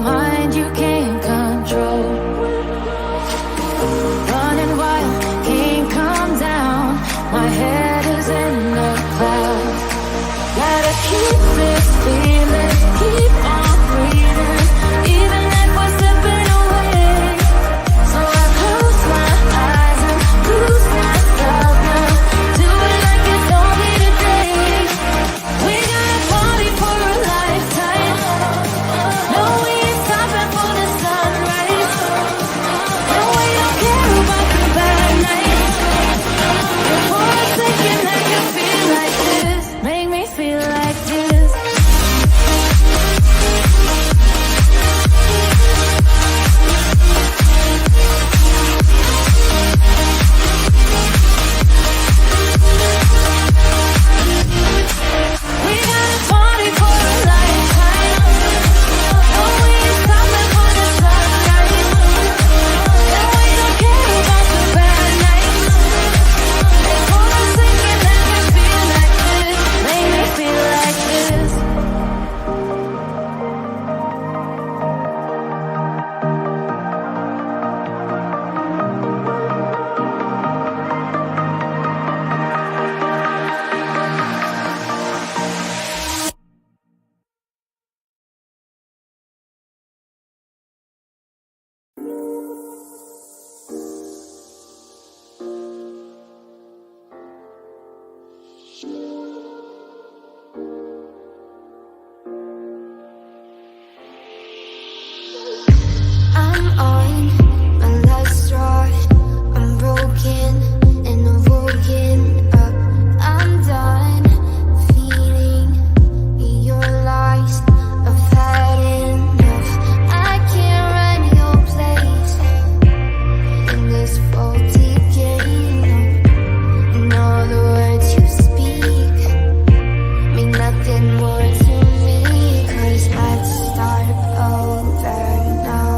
mind you can't control. Running wild, can't calm down. My head is in the clouds. Gotta keep this feeling, keep on breathing, even if we're slipping away. So I close my eyes and lose myself now. Do it like it's only today. We got a party for a lifetime. No, we ain't stopping for the sunrise. No, we don't care about the bad nights. For a second I can feel like this. Make me feel like this. We got a party for a lifetime. No, we ain't stopping for the sunrise. No, we don't care about the bad nights. For a second I can feel like this. Make me feel like this. I'm on my last straw. I'm broken and woken up. I'm done feeling your lies. I've had enough. I can't run your place in this faulty game. And all the words you speak mean nothing more to me. 'Cause I'd start over now.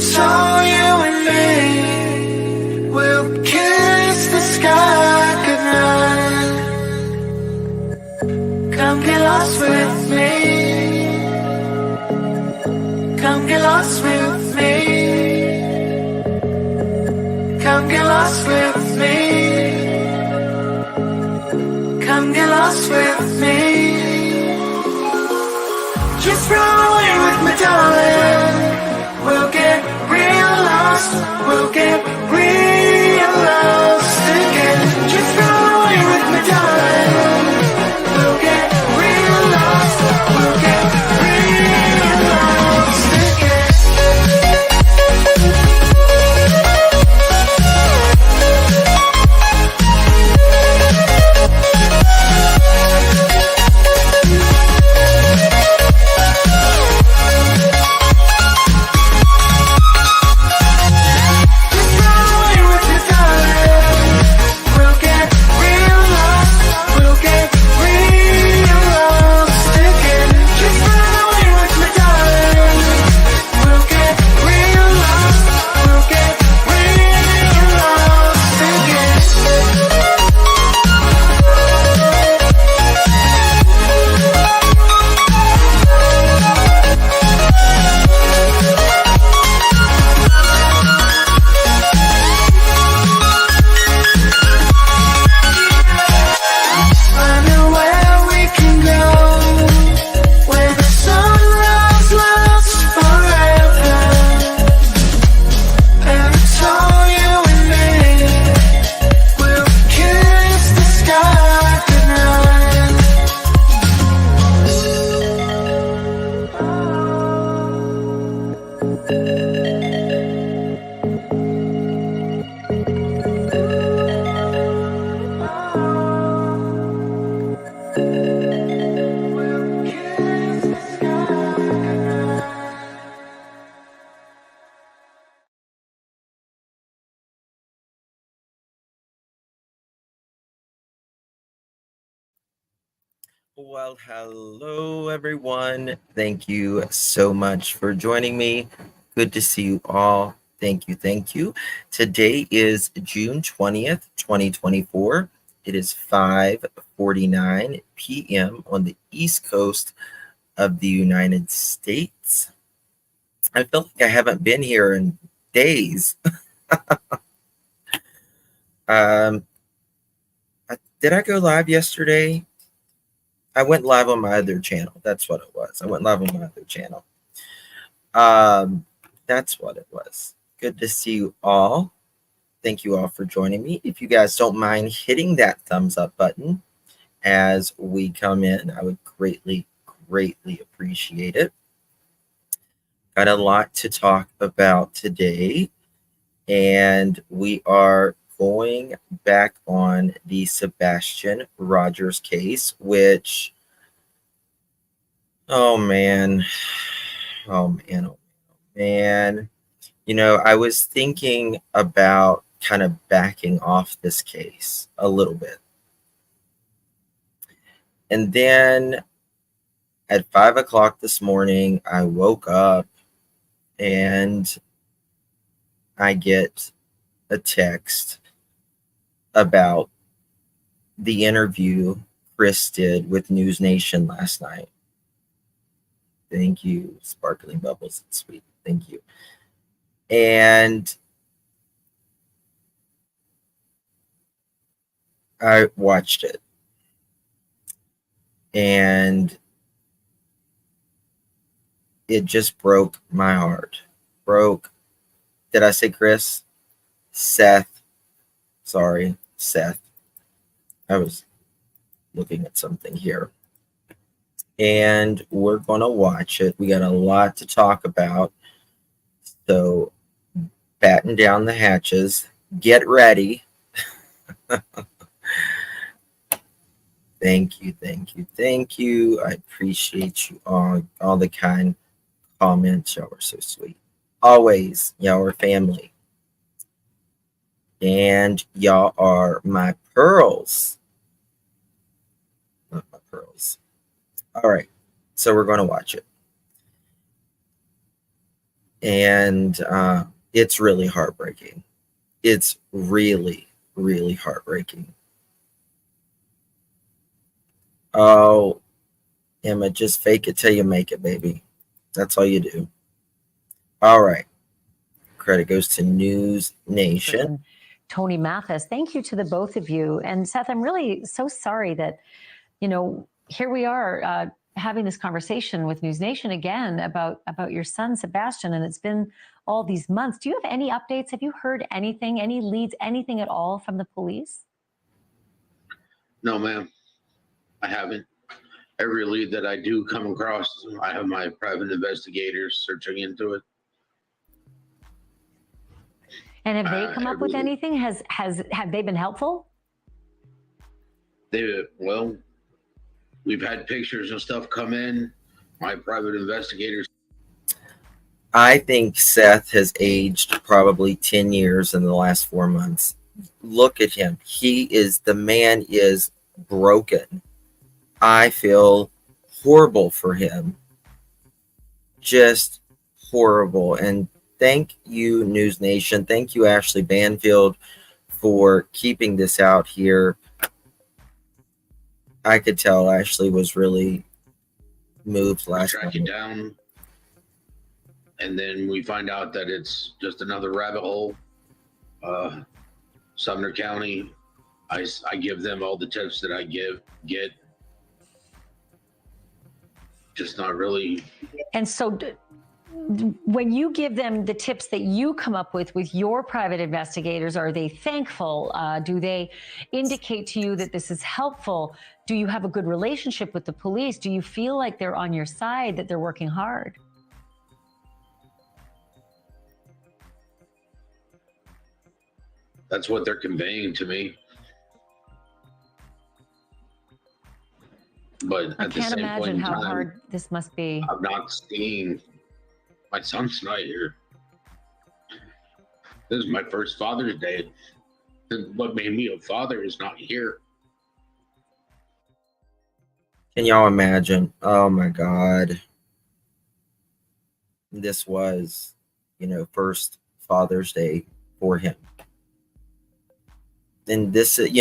it's all you and me. We'll kiss the sky goodnight. Come get lost with me. Come get lost with me. Come get lost with me. Come get lost with me. Just run away with me, darling. We'll get real lost. We'll get real lost again. Just run away with me, darling. We'll get real lost. We'll get real lost again. Well, hello everyone. Thank you so much for joining me. Good to see you all. Thank you. Thank you. Today is June 20th, 2024. It is 5:49 p.m. on the East Coast of the United States. I feel like I haven't been here in days. Um, did I go live yesterday? I went live on my other channel. That's what it was. I went live on my other channel. That's what it was. Good to see you all. Thank you all for joining me. If you guys don't mind hitting that thumbs up button as we come in, I would greatly, greatly appreciate it. Got a lot to talk about today, and we are going back on the Sebastian Rogers case, which, oh man, oh man, oh man. You know, I was thinking about kind of backing off this case a little bit. And then at 5 o'clock this morning, I woke up and I get a text about the interview Chris did with News Nation last night. Thank you, Sparkling Bubbles. It's sweet. Thank you. And I watched it. And it just broke my heart. Did I say Chris? Seth. Sorry, Seth. I was looking at something here. And we're going to watch it. We got a lot to talk about. So batten down the hatches. Get ready. Thank you, thank you, thank you. I appreciate you all the kind comments. Y'all are so sweet. Always, y'all are family. And y'all are my pearls. Not my pearls. All right, so we're going to watch it. And it's really heartbreaking. It's really, really heartbreaking. Oh, Emma, just fake it till you make it, baby. That's all you do. All right. Credit goes to News Nation. And Tony Mathis, thank you to the both of you. And Seth, I'm really so sorry that, here we are having this conversation with News Nation again about your son, Sebastian, and it's been all these months. Do you have any updates? Have you heard anything, any leads, anything at all from the police? No, ma'am, I haven't. Every lead that I do come across, I have my private investigators searching into it. And have they come up with anything? Have they been helpful? Well, we've had pictures and stuff come in. My private investigators. I think Seth has aged probably 10 years in the last 4 months. Look at him. The man is broken. I feel horrible for him. Just horrible. And thank you, News Nation. Thank you, Ashley Banfield, for keeping this out here. I could tell Ashley was really moved last track it down, and then we find out that it's just another rabbit hole. Sumner County, I give them all the tips that I get. Just not really. And so when you give them the tips that you come up with your private investigators, are they thankful? Do they indicate to you that this is helpful? Do you have a good relationship with the police? Do you feel like they're on your side, that they're working hard? That's what they're conveying to me. But I can't imagine how hard this must be. I'm not seeing my son's not here. This is my first Father's Day. What made me a father is not here. Can y'all imagine? Oh my God. This was, first Father's Day for him. And this, it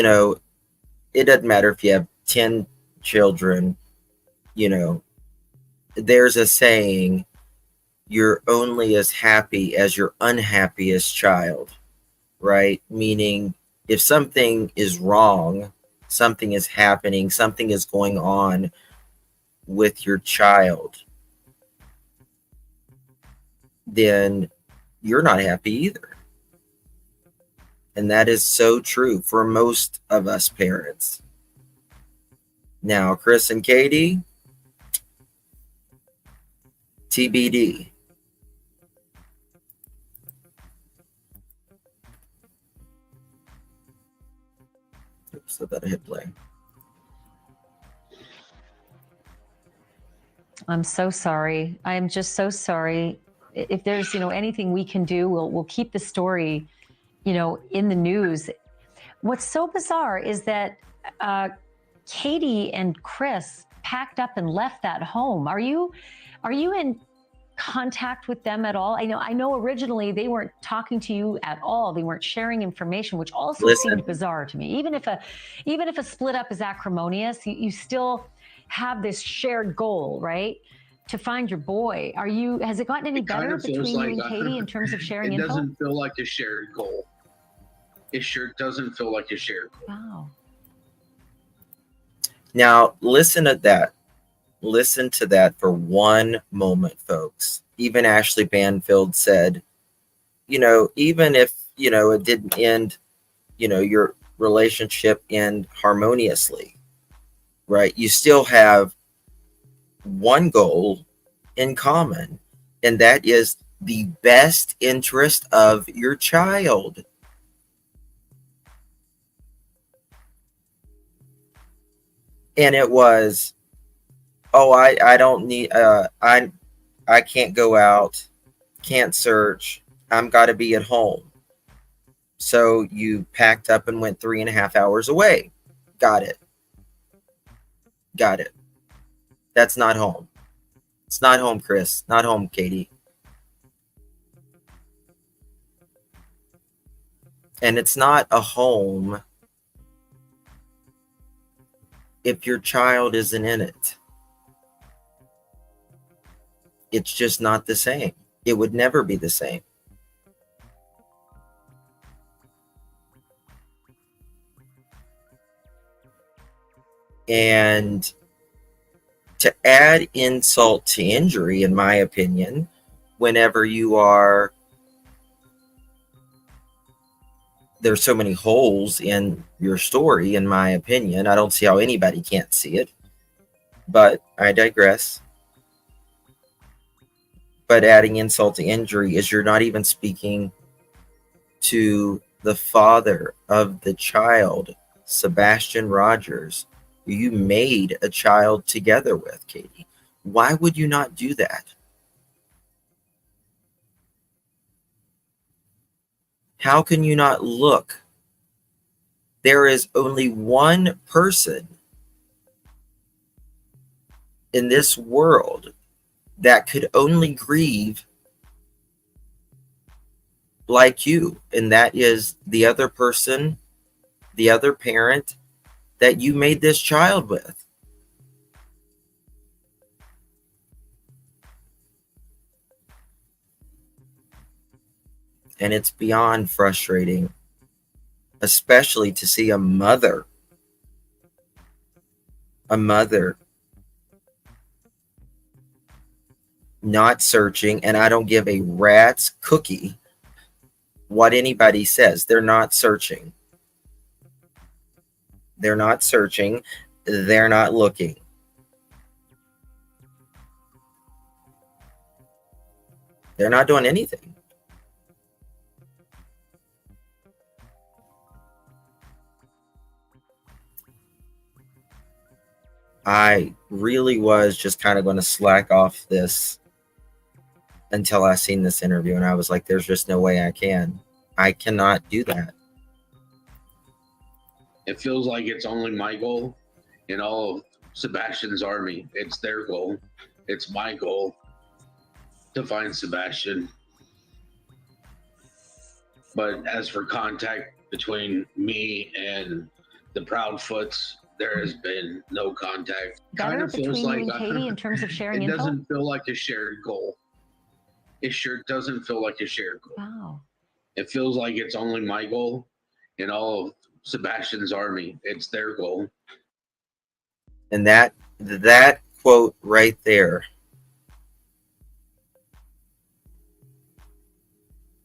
doesn't matter if you have 10 children, there's a saying, you're only as happy as your unhappiest child, right? Meaning if something is wrong, something is happening, something is going on with your child, then you're not happy either. And that is so true for most of us parents. Now, Chris and Katie, TBD. Oops, I thought I hit play. I'm so sorry. I am just so sorry. If there's, anything we can do, we'll keep the story, in the news. What's so bizarre is that Katie and Chris packed up and left that home. Are you in contact with them at all? I know originally they weren't talking to you at all. They weren't sharing information, which also seemed bizarre to me. Even if a split up is acrimonious, you still have this shared goal, right? To find your boy. Has it gotten any better between you and Katie in terms of sharing info? It doesn't feel like a shared goal. It sure doesn't feel like a shared goal. Wow. Now, listen to that. Listen to that for one moment, folks. Even Ashley Banfield said, even if, it didn't end, your relationship end harmoniously, right? You still have one goal in common, and that is the best interest of your child. And it was, I don't need, I can't go out, can't search, I'm got to be at home. So you packed up and went 3.5 hours away. Got it. That's not home. It's not home, Chris. Not home, Katie. And it's not a home if your child isn't in it. It's just not the same. It would never be the same. And to add insult to injury, in my opinion, whenever you are, there's so many holes in your story, in my opinion. I don't see how anybody can't see it, but I digress. But adding insult to injury is you're not even speaking to the father of the child, Sebastian Rogers, who you made a child together with, Katie. Why would you not do that? How can you not look? There is only one person in this world that could only grieve like you, and that is the other person, the other parent that you made this child with. And it's beyond frustrating, especially to see a mother not searching, and I don't give a rat's cookie what anybody says. They're not searching. They're not searching. They're not looking. They're not doing anything. I really was just kind of going to slack off this until I seen this interview, and I was like, there's just no way I can. I cannot do that. It feels like it's only my goal in all of Sebastian's army. It's their goal. It's my goal to find Sebastian. But as for contact between me and the Proudfoots, there has been no contact. Better between you and Katie in terms of sharing info? It doesn't feel like a shared goal. It sure doesn't feel like a shared goal. Wow. It feels like it's only my goal in all of Sebastian's army. It's their goal. And that quote right there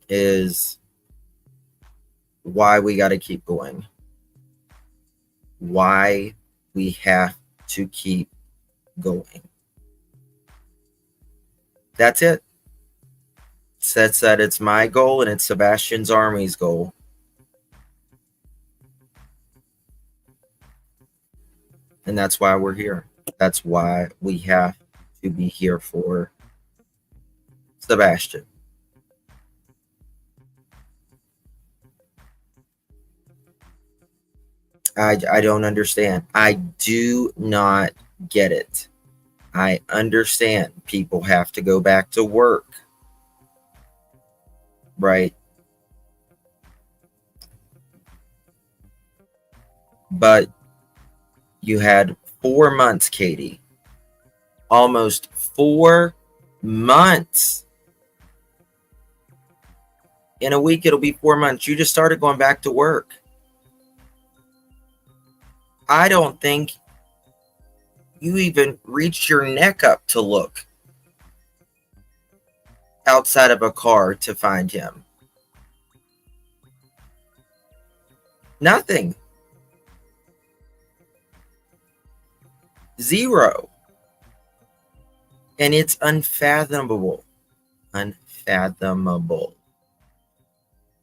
is why we got to keep going. Why we have to keep going. That's it. Says that it's my goal and it's Sebastian's army's goal. And that's why we're here. That's why we have to be here for Sebastian. I don't understand. I do not get it. I understand people have to go back to work. Right? But you had 4 months, Katie. Almost 4 months. In a week, it'll be 4 months. You just started going back to work. I don't think you even reached your neck up to look outside of a car to find him. Nothing. Zero. And it's unfathomable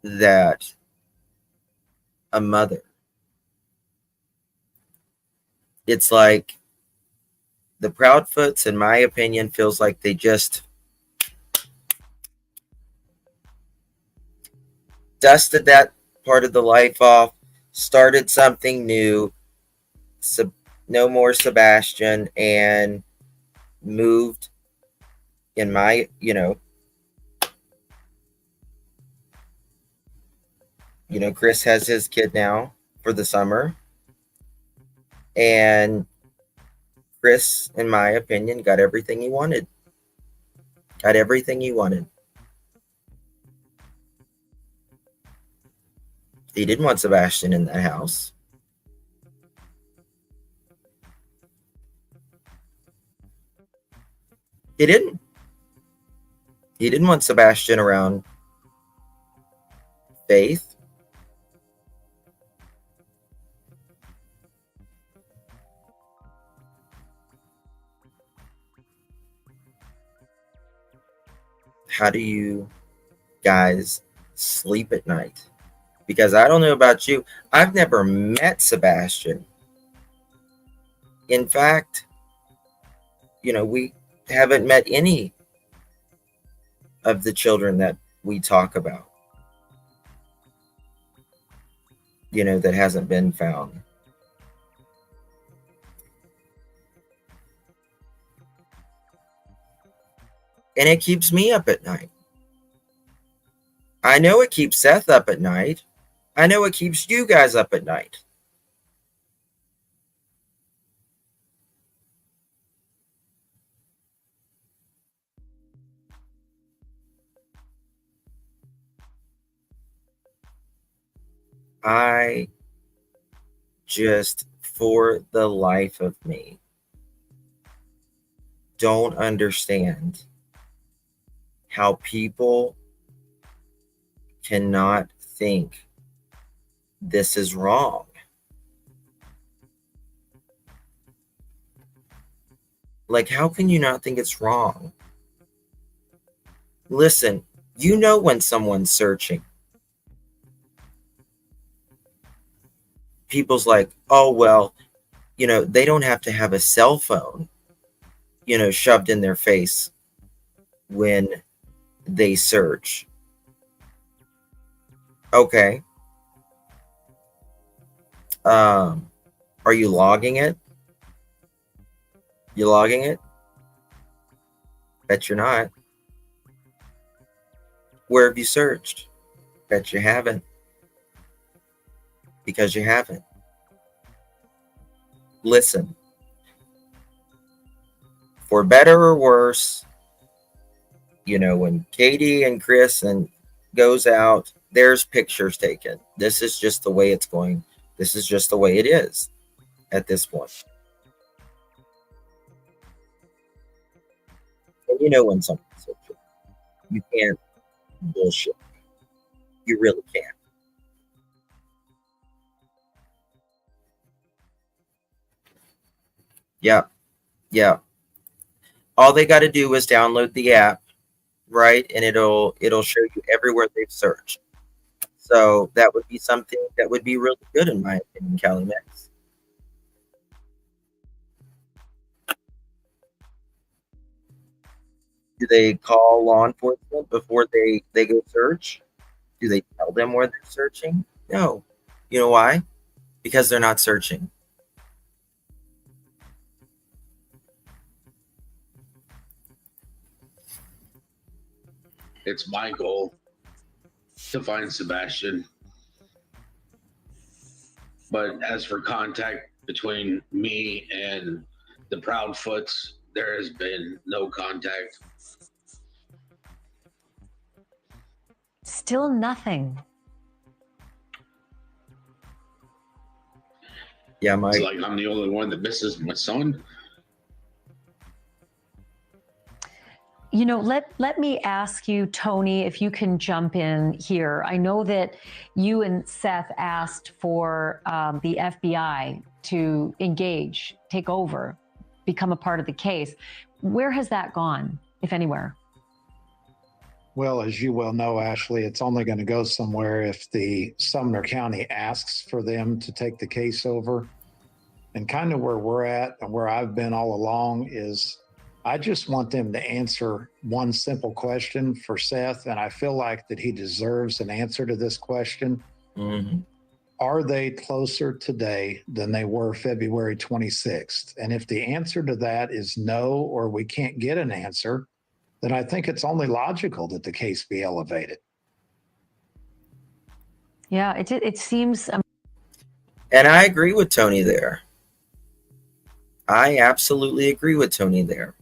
that a mother, it's like the Proudfoots, in my opinion, feels like they just dusted that part of the life off, started something new, no more Sebastian, and moved, in my, Chris has his kid now for the summer. And Chris, in my opinion, got everything he wanted. Got everything he wanted. He didn't want Sebastian in that house. He didn't. He didn't want Sebastian around Faith. How do you guys sleep at night? Because I don't know about you, I've never met Sebastian. In fact, we haven't met any of the children that we talk about, that hasn't been found. And it keeps me up at night. I know it keeps Seth up at night. I know it keeps you guys up at night. I just, for the life of me, don't understand how people cannot think this is wrong. Like, how can you not think it's wrong? Listen, when someone's searching. People's like, oh, well, they don't have to have a cell phone, shoved in their face when they search. Okay. Are you logging it? You logging it? Bet you're not. Where have you searched? Bet you haven't. Because you haven't. Listen. For better or worse, when Katie and Chris goes out, there's pictures taken. This is just the way it's going. This is just the way it is at this point. And when something's searching, you can't bullshit. You really can't. Yeah. Yeah. All they got to do is download the app, right? And it'll show you everywhere they've searched. So that would be something that would be really good, in my opinion, Cali Max. Do they call law enforcement before they go search? Do they tell them where they're searching? No. You know why? Because they're not searching. It's my goal to find Sebastian. But as for contact between me and the Proudfoots, there has been no contact. Still nothing. Yeah, Mike. It's like I'm the only one that misses my son. Let me ask you, Tony, if you can jump in here. I know that you and Seth asked for the FBI to engage, take over, become a part of the case. Where has that gone, if anywhere? Well, as you well know, Ashley, it's only going to go somewhere if the Sumner County asks for them to take the case over. And kind of where we're at and where I've been all along is I just want them to answer one simple question for Seth. And I feel like that he deserves an answer to this question. Mm-hmm. Are they closer today than they were February 26th? And if the answer to that is no, or we can't get an answer, then I think it's only logical that the case be elevated. Yeah, it seems. And I agree with Tony there. I absolutely agree with Tony there.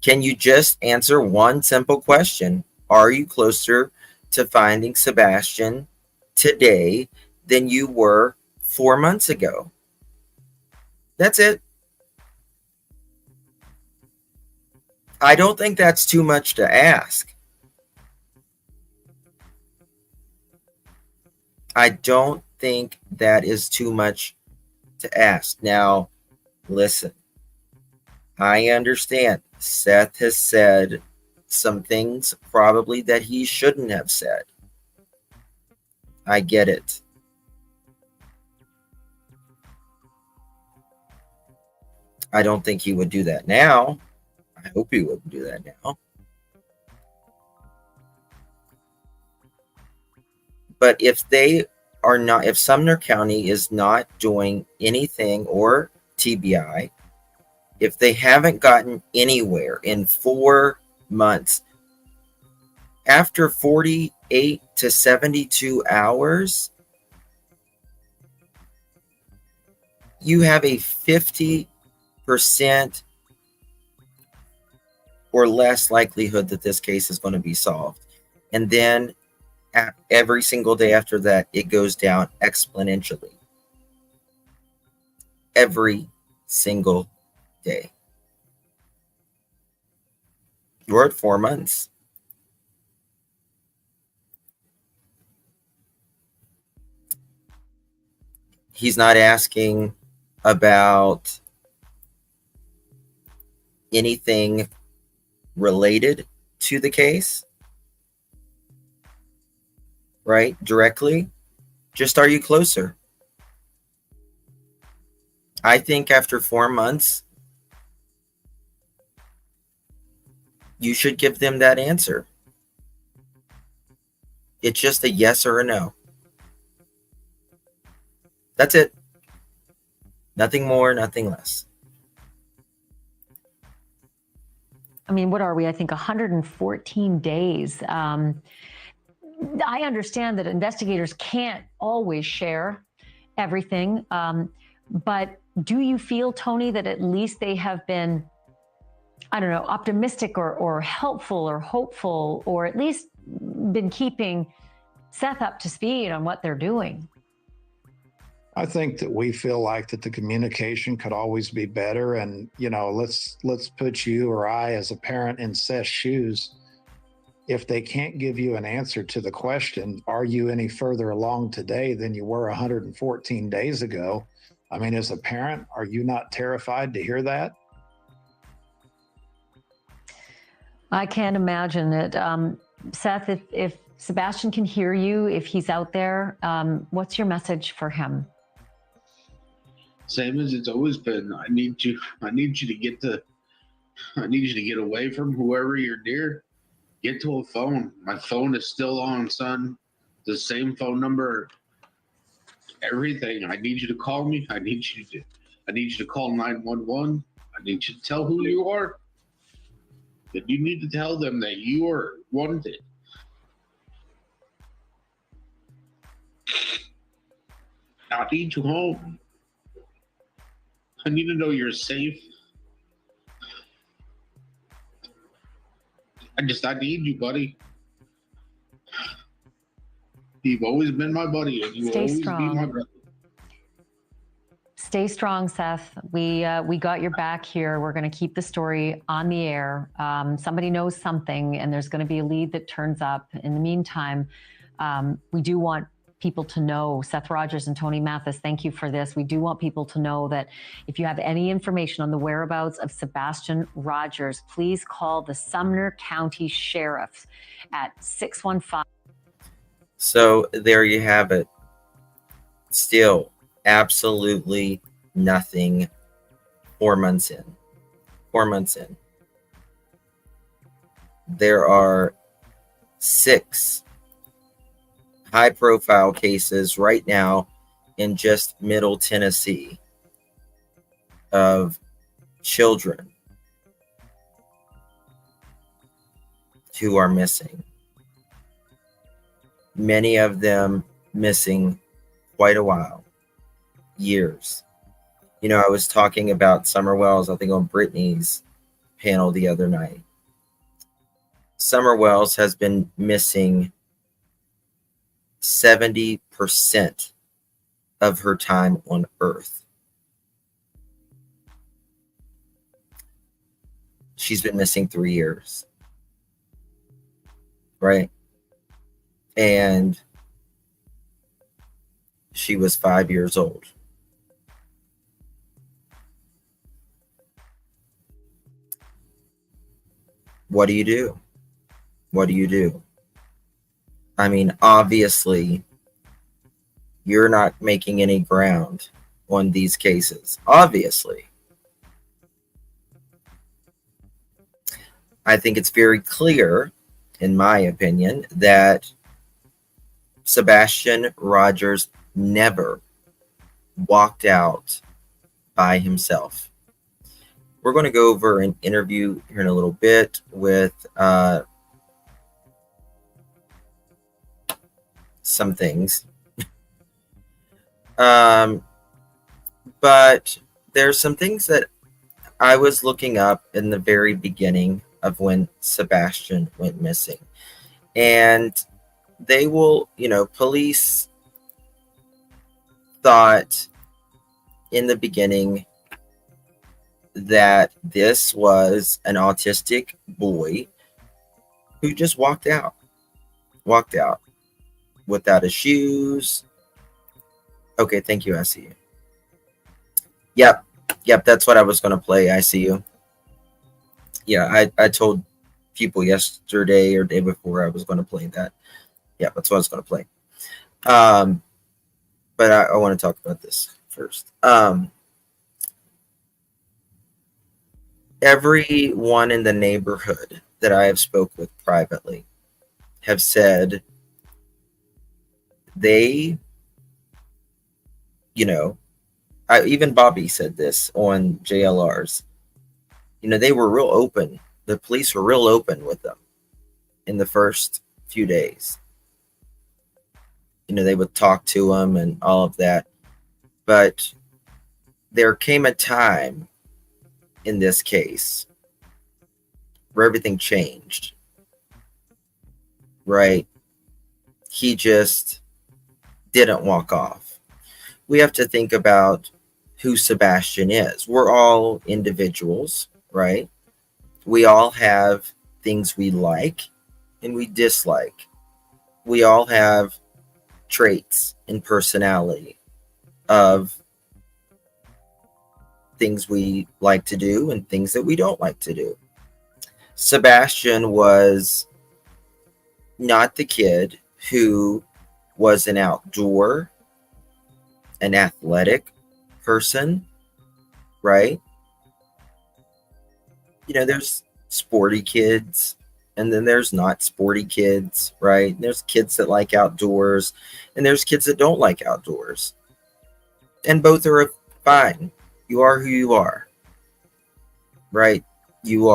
Can you just answer one simple question? Are you closer to finding Sebastian today than you were 4 months ago? That's it. I don't think that's too much to ask. I don't think that is too much to ask. Now, listen, I understand Seth has said some things probably that he shouldn't have said. I get it. I don't think he would do that now. I hope he wouldn't do that now. But if they are not, if Sumner County is not doing anything, or TBI, if they haven't gotten anywhere in 4 months, after 48 to 72 hours, you have a 50% or less likelihood that this case is going to be solved. And then every single day after that, it goes down exponentially. Every single day. We're at 4 months. He's not asking about anything related to the case, right? Directly. Just, are you closer? I think after 4 months, you should give them that answer. It's just a yes or a no. That's it. Nothing more, nothing less. I mean, what are we? I think 114 days. I understand that investigators can't always share everything, but do you feel, Tony, that at least they have been, I don't know, optimistic or helpful or hopeful, or at least been keeping Seth up to speed on what they're doing? I think that we feel like that the communication could always be better. And, you know, let's put you or I as a parent in Seth's shoes. If they can't give you an answer to the question, are you any further along today than you were 114 days ago? I mean, as a parent, are you not terrified to hear that? I can't imagine it. Seth, if Sebastian can hear you, if he's out there, what's your message for him? Same as it's always been. I need you to get away from whoever you're near. Get to a phone. My phone is still on, son. The same phone number. Everything. I need you to call me. I need you to call 911. I need you to tell who you are. That you need to tell them that you are wanted. I need you home. I need to know you're safe. I need you, buddy. You've always been my buddy, and you will always be my brother. Stay strong, Seth. We got your back here. We're going to keep the story on the air. Somebody knows something, and there's going to be a lead that turns up. In the meantime, we do want people to know, Seth Rogers and Tony Mathis, thank you for this. We do want people to know that if you have any information on the whereabouts of Sebastian Rogers, please call the Sumner County Sheriff at 615. So there you have it. Still absolutely nothing 4 months in. 4 months in. There are 6 high-profile cases right now in just Middle Tennessee of children who are missing. Many of them missing quite a while, years. You know, I was talking about Summer Wells, I think on Brittany's panel the other night. Summer Wells has been missing 70% of her time on Earth. She's been missing 3 years. Right? And she was 5 years old. What do you do? What do you do? I mean, obviously, you're not making any ground on these cases. Obviously. I think it's very clear, in my opinion, that Sebastian Rogers never walked out by himself. We're going to go over an interview here in a little bit with some things. But there's some things that I was looking up in the very beginning of when Sebastian went missing. And they will, you know, police thought in the beginning that this was an autistic boy who just walked out without his shoes. Okay, thank you. I see you. Yep, that's what I was going to play. I see you. Yeah, I told people yesterday or day before I was going to play that. Yeah, that's what I was going to play. But I want to talk about this first. Everyone in the neighborhood that I have spoke with privately have said they, you know, even Bobby said this on JLR's. You know, they were real open. The police were real open with them in the first few days. You know, they would talk to them and all of that. But there came a time in this case where everything changed. Right? He just didn't walk off. We have to think about who Sebastian is. We're all individuals, right? We all have things we like and we dislike. We all have traits and personality of things we like to do and things that we don't like to do. Sebastian was not the kid who was an outdoor, an athletic person, right? You know, there's sporty kids and then there's not sporty kids, right? There's kids that like outdoors and there's kids that don't like outdoors. And both are fine. You are who you are, right? You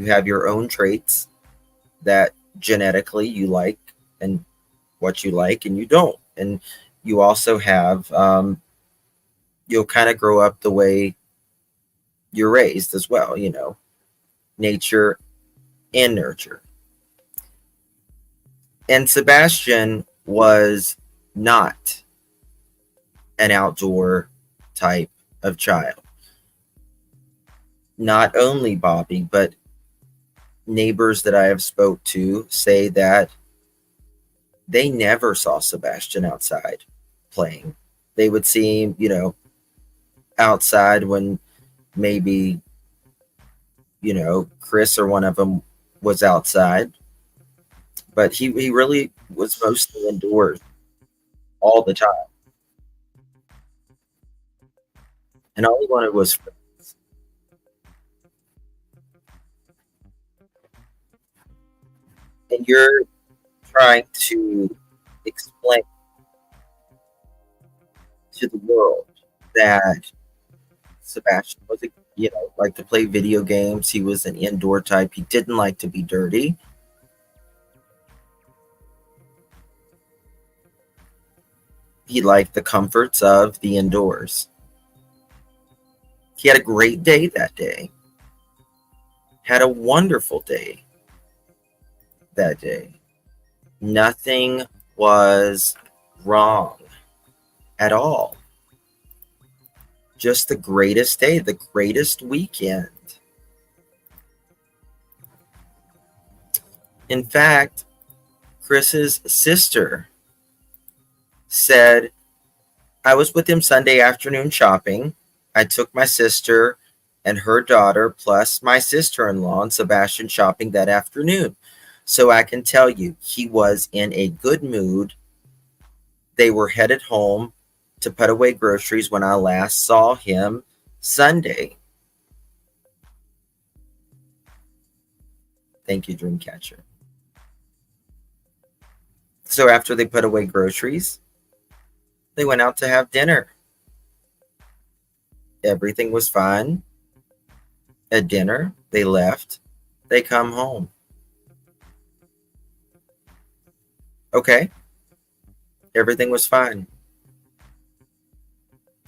have your own traits that genetically you like and what you like and you don't. And you also have, you'll kind of grow up the way you're raised as well, you know, nature and nurture. And Sebastian was not an outdoor type of child. Not only Bobby, but neighbors that I have spoke to say that they never saw Sebastian outside playing. They would see him, you know, outside when maybe, you know, Chris or one of them was outside. But he really was mostly indoors all the time. And all he wanted was friends. And you're trying to explain to the world that Sebastian was, you know, like to play video games. He was an indoor type. He didn't like to be dirty. he liked the comforts of the indoors. He had a great day that day. Had a wonderful day that day. Nothing was wrong at all. Just the greatest day, the greatest weekend. In fact, Chris's sister said, I was with him Sunday afternoon shopping. I took my sister and her daughter plus my sister-in-law and Sebastian shopping that afternoon. So I can tell you, he was in a good mood. They were headed home to put away groceries when I last saw him Sunday. Thank you, Dreamcatcher. So after they put away groceries, they went out to have dinner. Everything was fine. At dinner, they left. They come home. Okay. Everything was fine.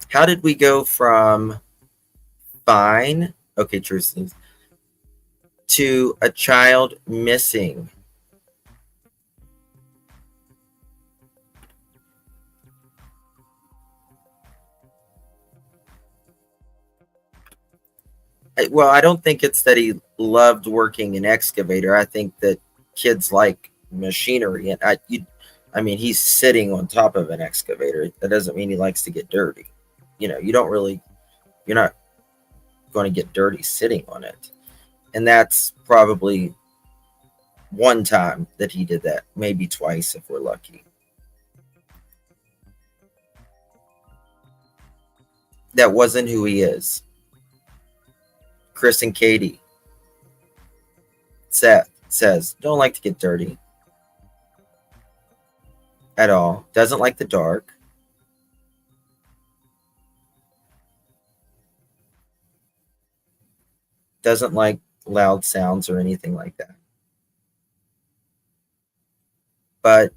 How did we go from fine, okay, truth, to a child missing? Well, I don't think it's that he loved working an excavator. I think that kids like machinery, and I mean, he's sitting on top of an excavator. That doesn't mean he likes to get dirty. You know, you're not going to get dirty sitting on it. And that's probably one time that he did that, maybe twice if we're lucky. That wasn't who he is. Chris and Katie. Seth says, don't like to get dirty at all. Doesn't like the dark. Doesn't like loud sounds or anything like that. But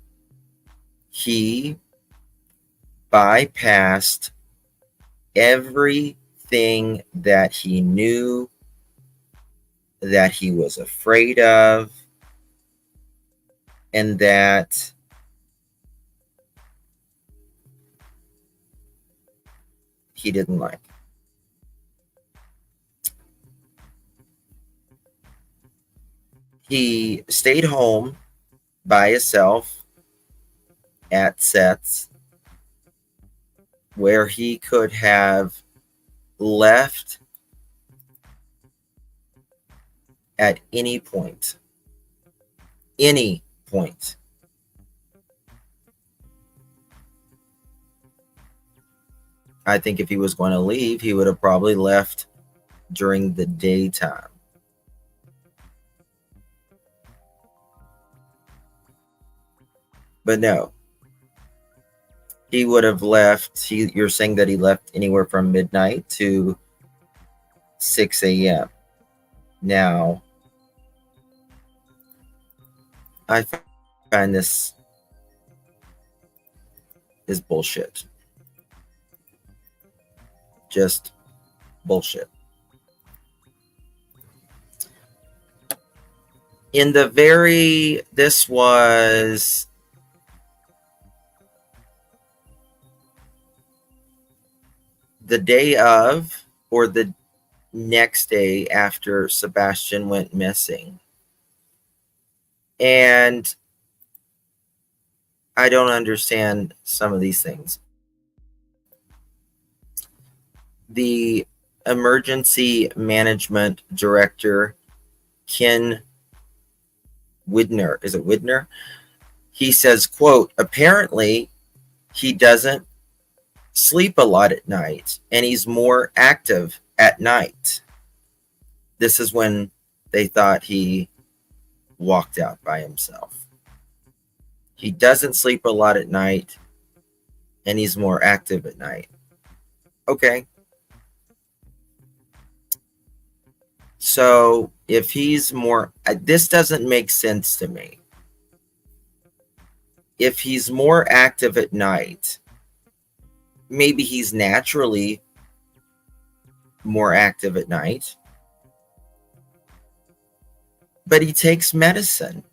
he bypassed everything that he knew, that he was afraid of, and that he didn't like. He stayed home by himself at Seth's, where he could have left at any point. Any point. I think if he was going to leave, he would have probably left during the daytime. But no. He would have left, you're saying that he left anywhere from midnight to 6 a.m. Now, I find this is bullshit. Just bullshit. This was the day of, or the next day after Sebastian went missing. And I don't understand some of these things. The emergency management director, Ken Widner, is it Widner? He says, quote, apparently he doesn't sleep a lot at night and he's more active at night. This is when they thought he walked out by himself. He doesn't sleep a lot at night and he's more active at night. Okay. So if he's more, this doesn't make sense to me. If he's more active at night, maybe he's naturally more active at night, but he takes medicine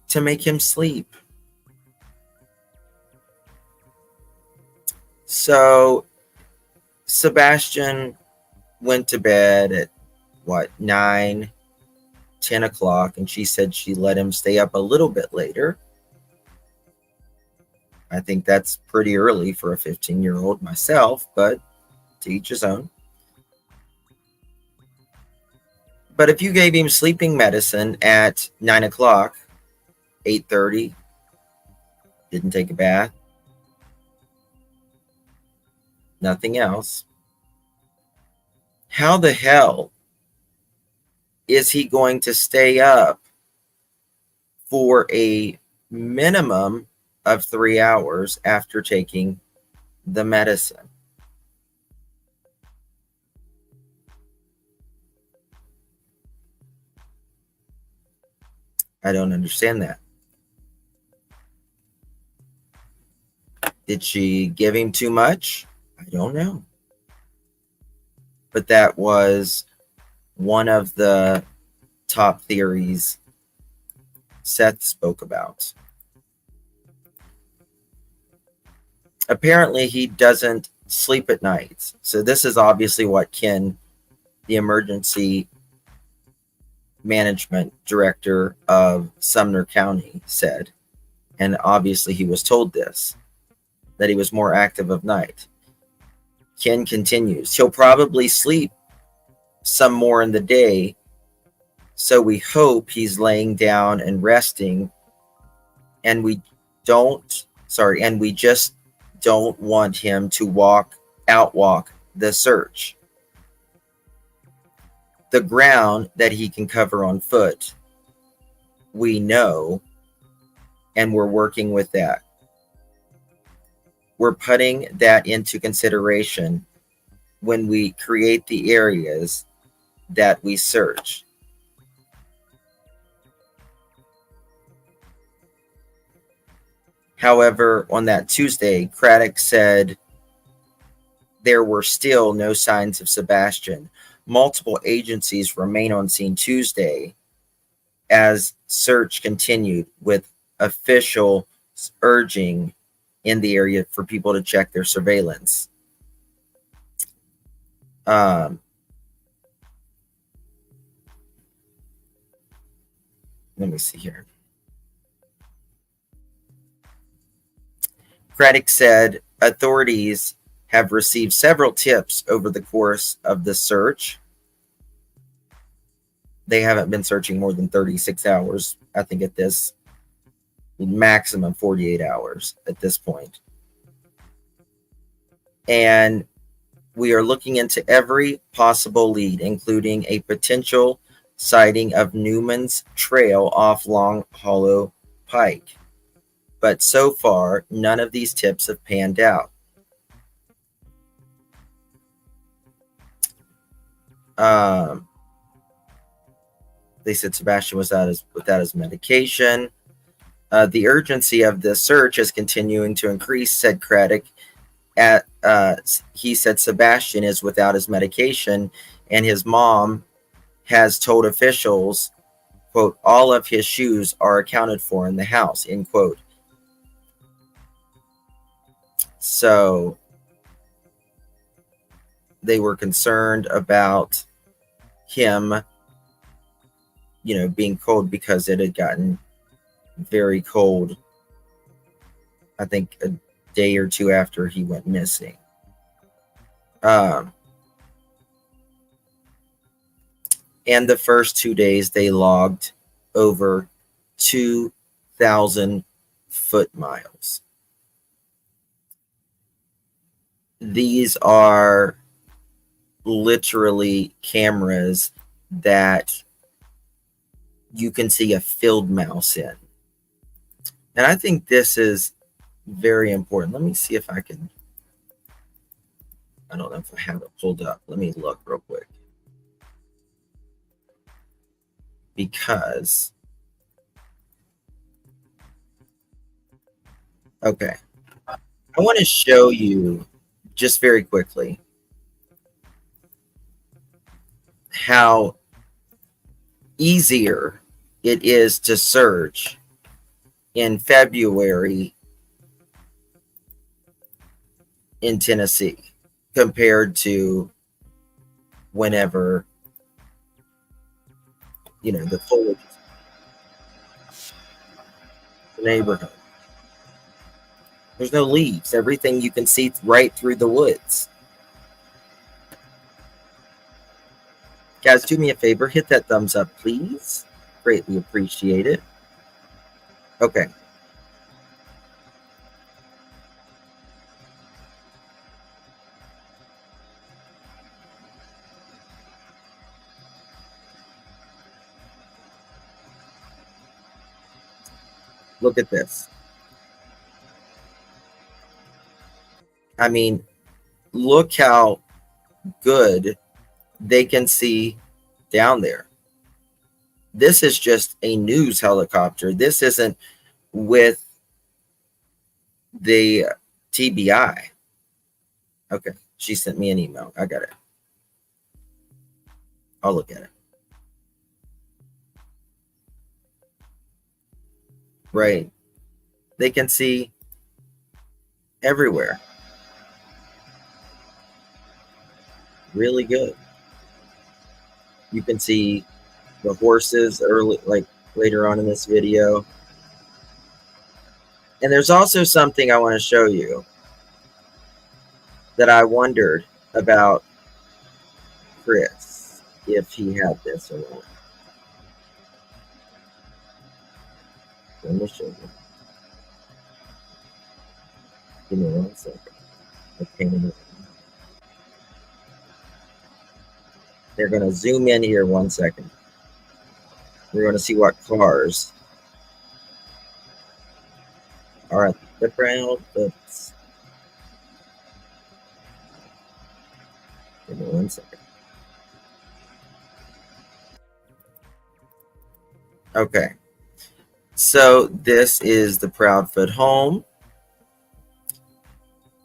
to make him sleep. So Sebastian went to bed at 9, 10 o'clock, and she said she let him stay up a little bit later. I think that's pretty early for a 15-year-old myself, but to each his own. But if you gave him sleeping medicine at 9 o'clock, 8:30, didn't take a bath, nothing else, how the hell is he going to stay up for a minimum of 3 hours after taking the medicine? I don't understand that. Did she give him too much? I don't know. But that was one of the top theories Seth spoke about. Apparently, he doesn't sleep at night. So this is obviously what Ken, the emergency management director of Sumner County, said. And obviously he was told this, that he was more active of night. Ken continues, he'll probably sleep some more in the day, so we hope he's laying down and resting, and we just don't want him to outwalk the search. The ground that he can cover on foot, we know, and we're working with that. We're putting that into consideration when we create the areas that we search. However, on that Tuesday, Craddock said there were still no signs of Sebastian. Multiple agencies remain on scene Tuesday as search continued, with officials urging in the area for people to check their surveillance. Let me see here. Craddock said authorities have received several tips over the course of the search. They haven't been searching more than 36 hours, I think, at this maximum 48 hours at this point. And we are looking into every possible lead, including a potential sighting of Newman's trail off Long Hollow Pike. But so far, none of these tips have panned out. They said Sebastian was without his medication. The urgency of this search is continuing to increase, said Craddock. He said Sebastian is without his medication, and his mom has told officials, quote, all of his shoes are accounted for in the house, end quote. So they were concerned about him, being cold, because it had gotten very cold, I think a day or two after he went missing. And the first 2 days they logged over 2,000 foot miles. These are literally cameras that you can see a field mouse in. And I think this is very important. Let me see if I can. I don't know if I have it pulled up. Let me look real quick. Because Okay. I want to show you just very quickly how easier it is to search in February in Tennessee compared to whenever, the foliage is in the neighborhood. There's no leaves. Everything you can see right through the woods. Guys, do me a favor. Hit that thumbs up, please. Greatly appreciate it. Okay. Look at this. I mean, look how good they can see down there. This is just a news helicopter. This isn't with the TBI. Okay, she sent me an email. I got it. I'll look at it. Right. They can see everywhere. Really good. You can see the horses early, like later on in this video. And there's also something I want to show you that I wondered about Chris, if he had this or not. Let me show you. Give me 1 second. Okay. They're going to zoom in here 1 second. We're going to see what cars are at the ground. Let's give me 1 second. Okay. So this is the Proudfoot home.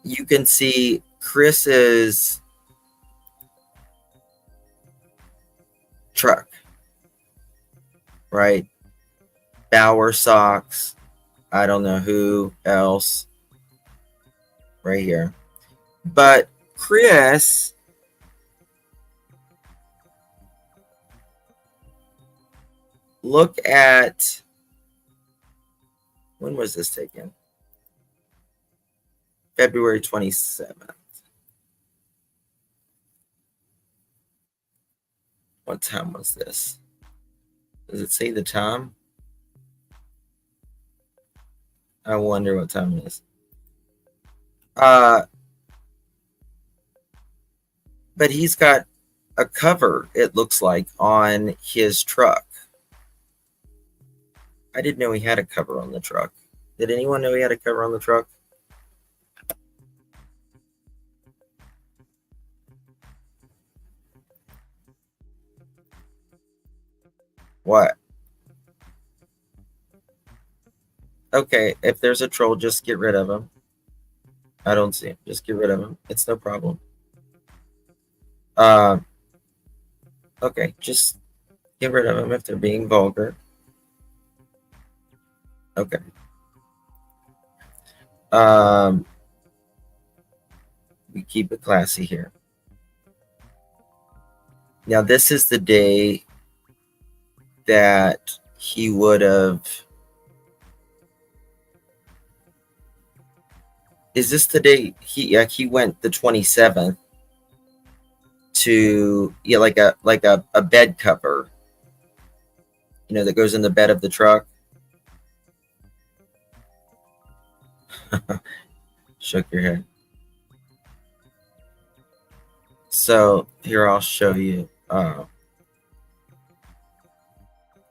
You can see Chris's truck, right? Bauer socks. I don't know who else right here. But Chris look at, when was this taken? February 27th. What time was this? Does it say the time? I wonder what time it is. But he's got a cover, it looks like, on his truck. I didn't know he had a cover on the truck. Did anyone know he had a cover on the truck? What? Okay, if there's a troll, just get rid of him. I don't see him. Just get rid of him. It's no problem. Okay, just get rid of them if they're being vulgar. Okay. We keep it classy here. Now, this is the day that he would have. Is this the day he went the 27th to like a bed cover, that goes in the bed of the truck. Shook your head. So here I'll show you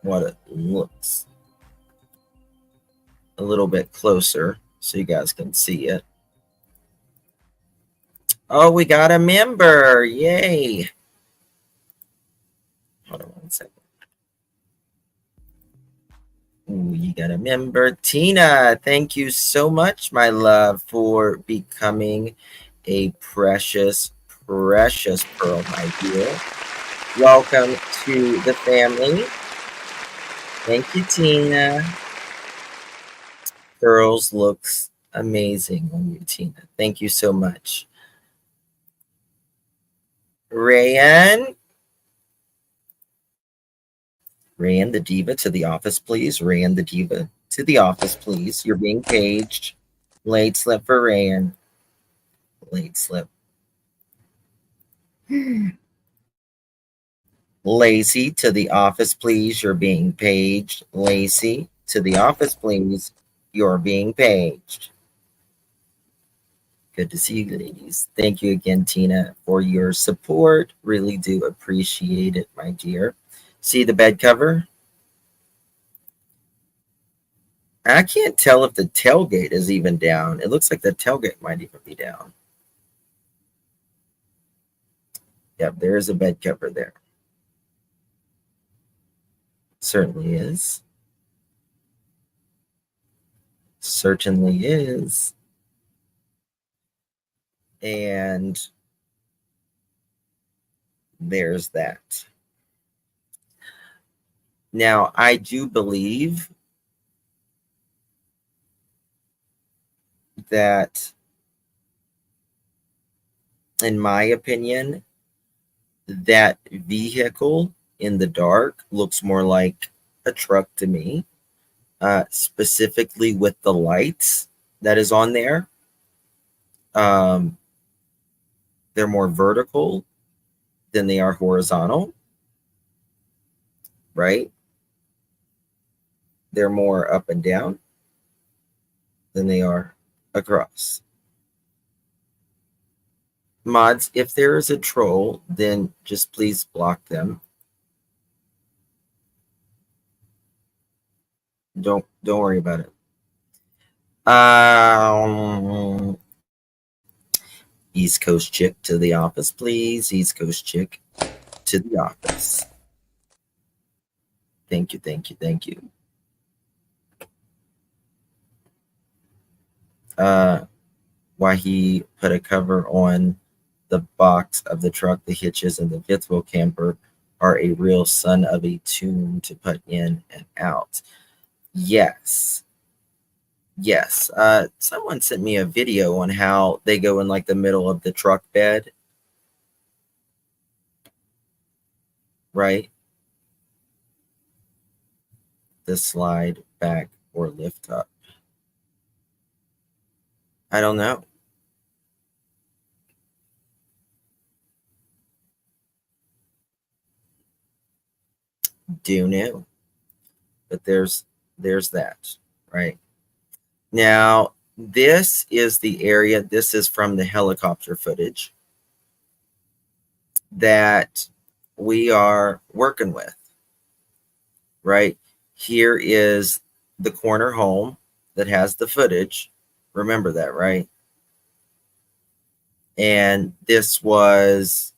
what it looks a little bit closer so you guys can see it. Oh, we got a member. Yay. Hold on 1 second. Ooh, you got a member. Tina, thank you so much, my love, for becoming a precious, precious pearl, my dear. Welcome to the family. Thank you, Tina. Pearls looks amazing on you, Tina. Thank you so much. Rayanne. Rayanne the Diva to the office, please. Rayanne the Diva to the office, please. You're being paged. Late slip for Rayanne. Late slip. Lacey to the office, please. You're being paged. Lacey to the office, please. You're being paged. Good to see you, ladies. Thank you again, Tina, for your support. Really do appreciate it, my dear. See the bed cover? I can't tell if the tailgate is even down. It looks like the tailgate might even be down. Yep, there is a bed cover there. Certainly is. Certainly is. And there's that. Now, I do believe that, in my opinion, that vehicle in the dark looks more like a truck to me, specifically with the lights that is on there. They're more vertical than they are horizontal, right? They're more up and down than they are across. Mods, if there is a troll, then just please block them. Don't worry about it. East Coast chick to the office, please. East Coast chick to the office. Thank you, thank you, thank you. Why he put a cover on the box of the truck, the hitches, and the fifth wheel camper are a real son of a tune to put in and out. Yes. Yes. Someone sent me a video on how they go in like the middle of the truck bed. Right? The slide back or lift up. I don't know. Do know. But there's that, right? Now, this is the area, this is from the helicopter footage that we are working with, right? Here is the corner home that has the footage. Remember that, right? And this was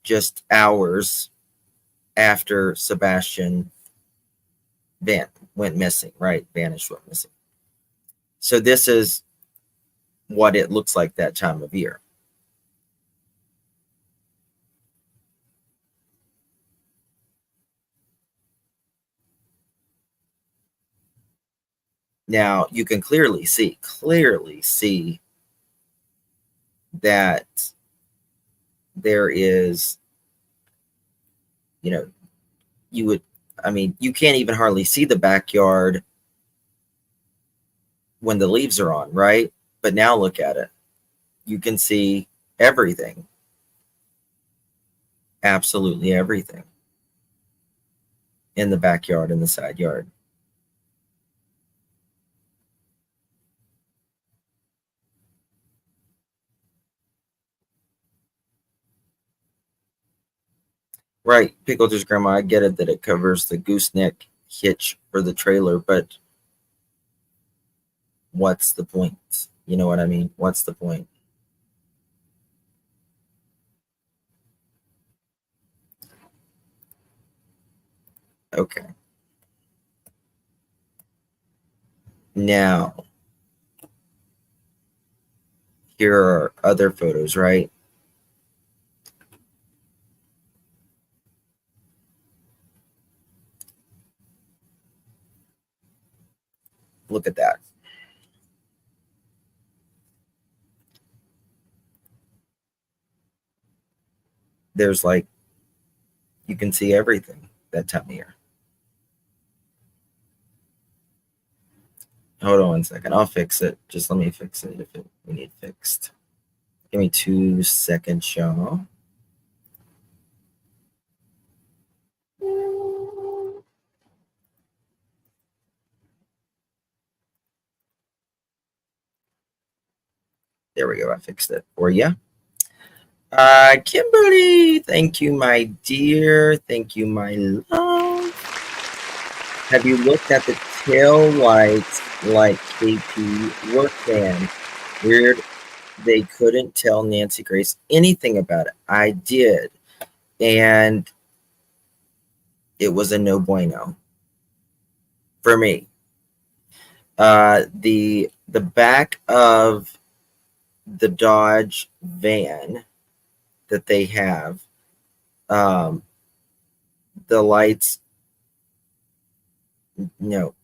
just hours after Sebastian went missing, right? Vanished, went missing. So this is what it looks like that time of year. Now you can clearly see that there is, you can't even hardly see the backyard when the leaves are on, right? But now look at it. You can see everything. Absolutely everything in the backyard, in the side yard. Right, Pickle's grandma, I get it that it covers the gooseneck hitch for the trailer, but what's the point? You know what I mean? What's the point? Okay. Now, here are other photos, right? Look at that. There's like, you can see everything that time of year. Hold on 1 second. I'll fix it. Just let me fix it if we need fixed. Give me 2 seconds, y'all. There we go. I fixed it for you. Kimberly, thank you, my dear. Thank you, my love. Have you looked at the tail lights like KP work van? Weird. They couldn't tell Nancy Grace anything about it. I did. And it was a no bueno for me. The back of the Dodge van that they have, the lights, no,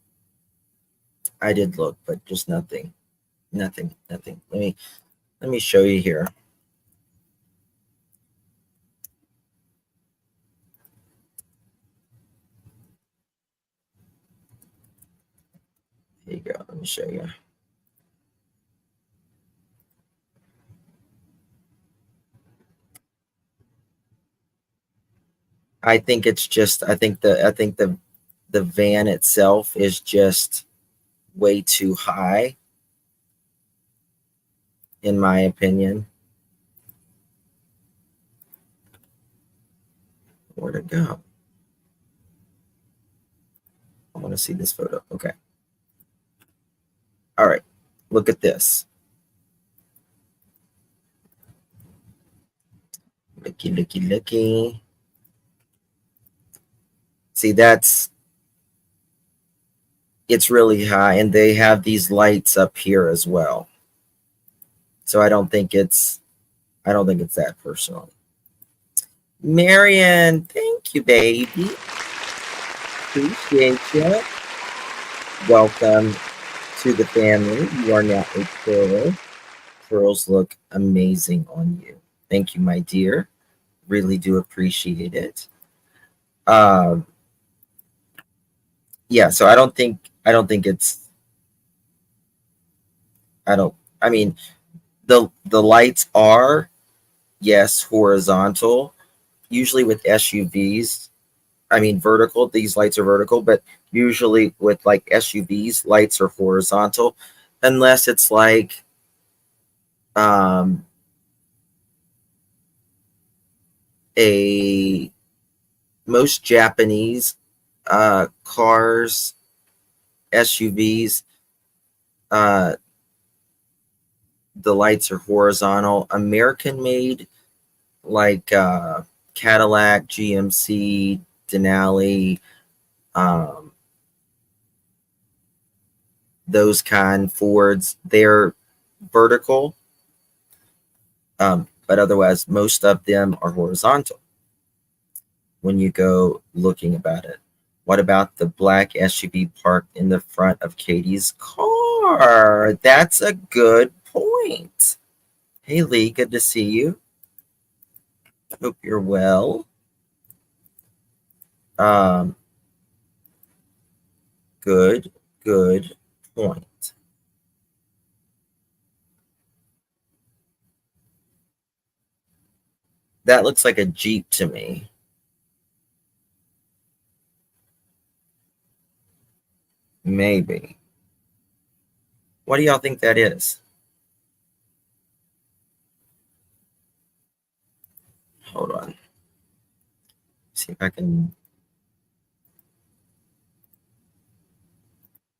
I did look, but just nothing. Let me show you here. Here you go. Let me show you. I think it's just, I think the van itself is just way too high, in my opinion. Where'd it go? I want to see this photo. Okay. All right. Look at this. Looky. See, it's really high, and they have these lights up here as well. So I don't think it's that personal. Marion, thank you, baby. Appreciate you. Welcome to the family. You are now a pearl. Pearls look amazing on you. Thank you, my dear. Really do appreciate it. Yeah, so I mean, the lights are, yes, horizontal. Usually with SUVs, I mean vertical, these lights are vertical, but usually with like SUVs, lights are horizontal, unless it's like most Japanese cars, SUVs, the lights are horizontal. American made, like Cadillac, GMC, Denali, those kind, Fords, they're vertical, but otherwise most of them are horizontal when you go looking about it. What about the black SUV parked in the front of Katie's car? That's a good point. Hey Lee, good to see you. Hope you're well. Good point. That looks like a Jeep to me. Maybe. What do y'all think that is? Hold on. See if I can.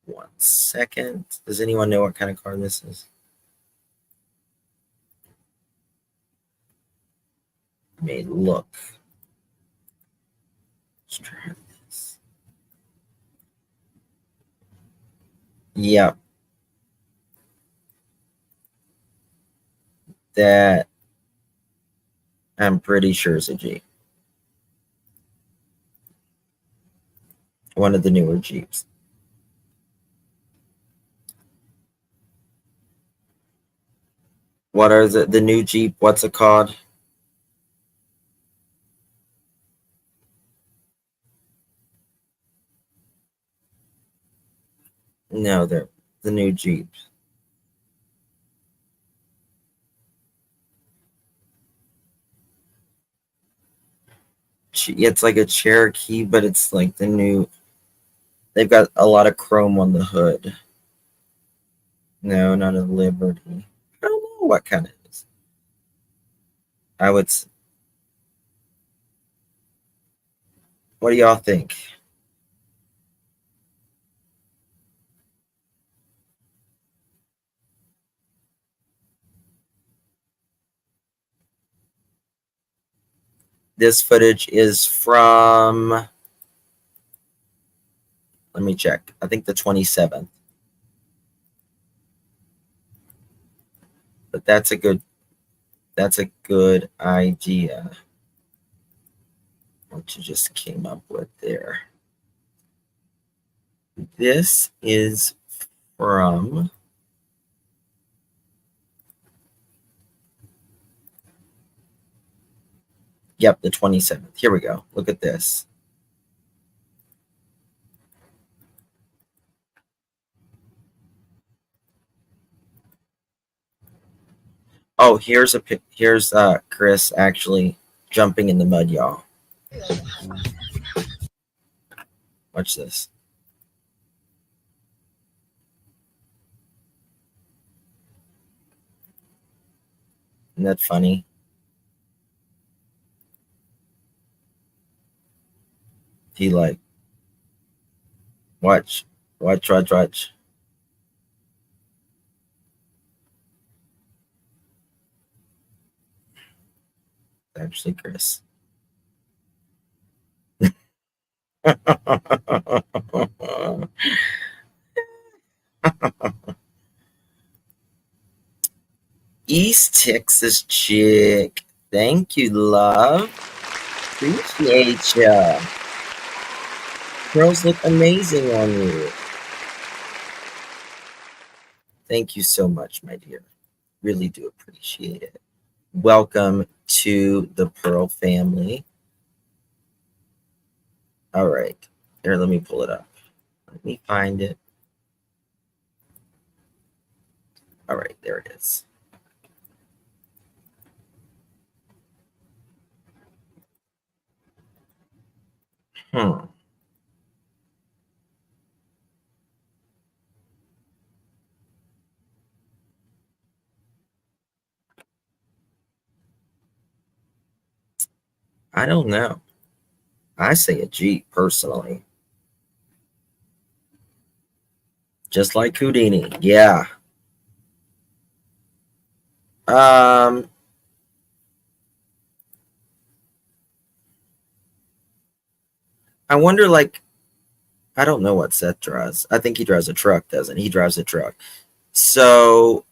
1 second. Does anyone know what kind of car this is? Let me look. Let's try this. Yep. That I'm pretty sure is a Jeep. One of the newer Jeeps. What are the new Jeep? What's it called? No, they're the new Jeeps. It's like a Cherokee, but it's like the new. They've got a lot of chrome on the hood. No, not a Liberty. I don't know what kind it is. I would. What do y'all think? This footage is from. Let me check. I think the 27th. But that's a good idea. What you just came up with there. This is from. Yep, the 27th. Here we go. Look at this. Oh, here's Chris actually jumping in the mud, y'all. Watch this. Isn't that funny? He like watch. Actually, Chris. East Texas chick. Thank you, love. Appreciate ya. Girls look amazing on you. Thank you so much, my dear. Really do appreciate it. Welcome to the Pearl family. All right. Here, let me pull it up. Let me find it. All right, there it is. I don't know. I say a Jeep personally. Just like Houdini. Yeah. I wonder, like, I don't know what Seth drives. I think he drives a truck, doesn't he? He drives a truck. So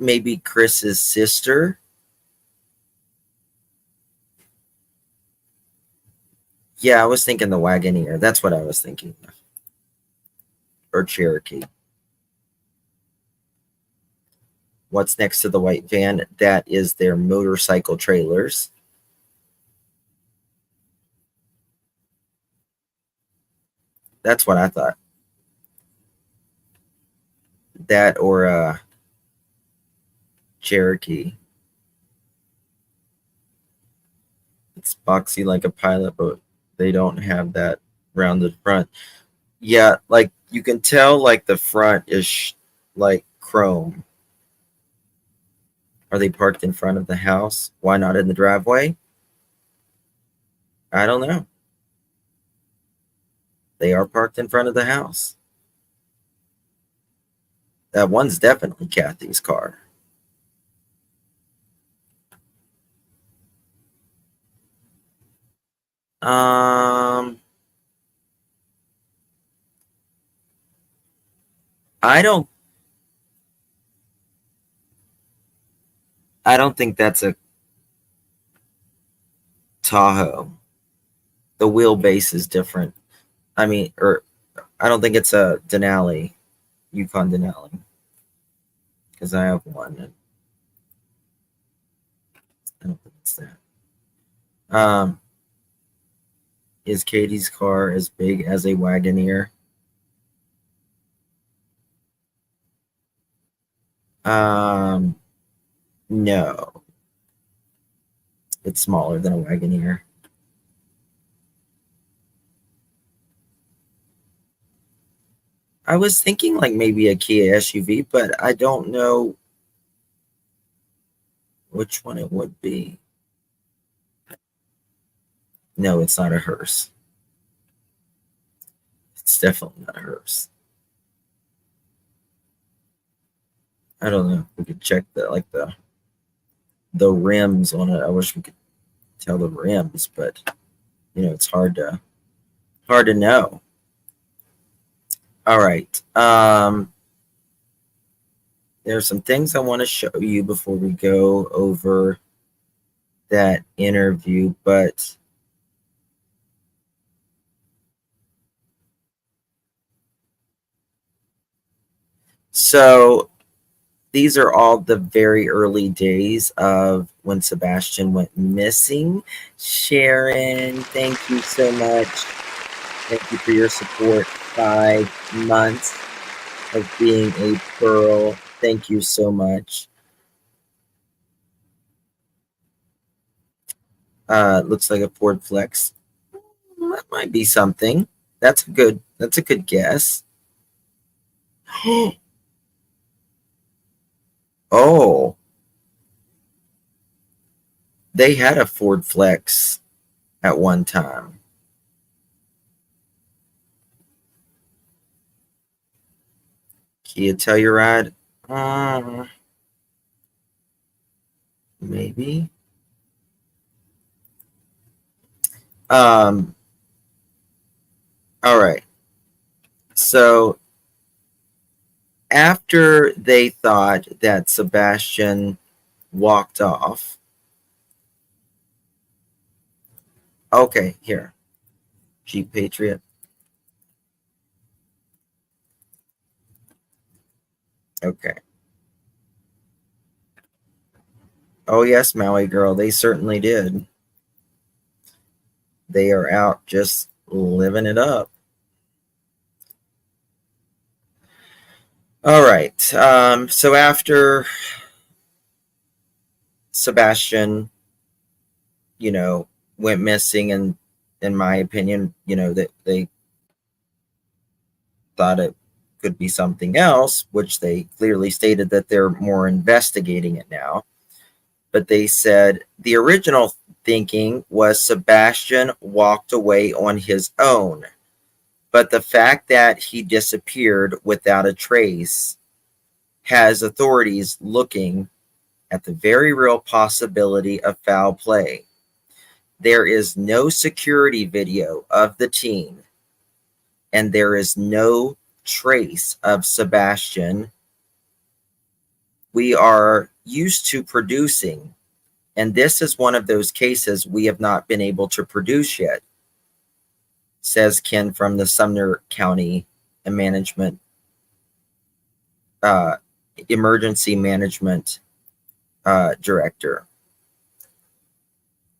maybe Chris's sister. Yeah, I was thinking the Wagoneer. That's what I was thinking. Or Cherokee. What's next to the white van? That is their motorcycle trailers. That's what I thought. That or Cherokee. It's boxy like a pilot, but they don't have that rounded front. Yeah, like you can tell, like the front is like chrome. Are they parked in front of the house? Why not in the driveway? I don't know. They are parked in front of the house. That one's definitely Kathy's car. I don't think that's a Tahoe. The wheelbase is different. I mean, or I don't think it's a Denali, Yukon Denali, because I have one. And I don't think it's that. Is Katie's car as big as a Wagoneer? No. It's smaller than a Wagoneer. I was thinking like maybe a Kia SUV, but I don't know which one it would be. No, it's not a hearse. It's definitely not a hearse. I don't know. We could check the rims on it. I wish we could tell the rims, but it's hard to know. All right. There's some things I want to show you before we go over that interview, but so these are all the very early days of when Sebastian went missing. Sharon, thank you so much. Thank you for your support. 5 months of being a pearl. Thank you so much. Looks like a Ford Flex. That might be something. That's a good guess. Oh, they had a Ford Flex at one time. Kia Telluride? Maybe. All right. So after they thought that Sebastian walked off. Okay, here. Jeep Patriot. Okay. Oh, yes, Maui girl. They certainly did. They are out just living it up. All right. So after Sebastian, went missing, and in my opinion, that they thought it could be something else, which they clearly stated that they're more investigating it now. But they said the original thinking was Sebastian walked away on his own. But the fact that he disappeared without a trace has authorities looking at the very real possibility of foul play. There is no security video of the teen, and there is no trace of Sebastian. We are used to producing, and this is one of those cases we have not been able to produce yet, says Ken from the Sumner County Management Emergency Management Director.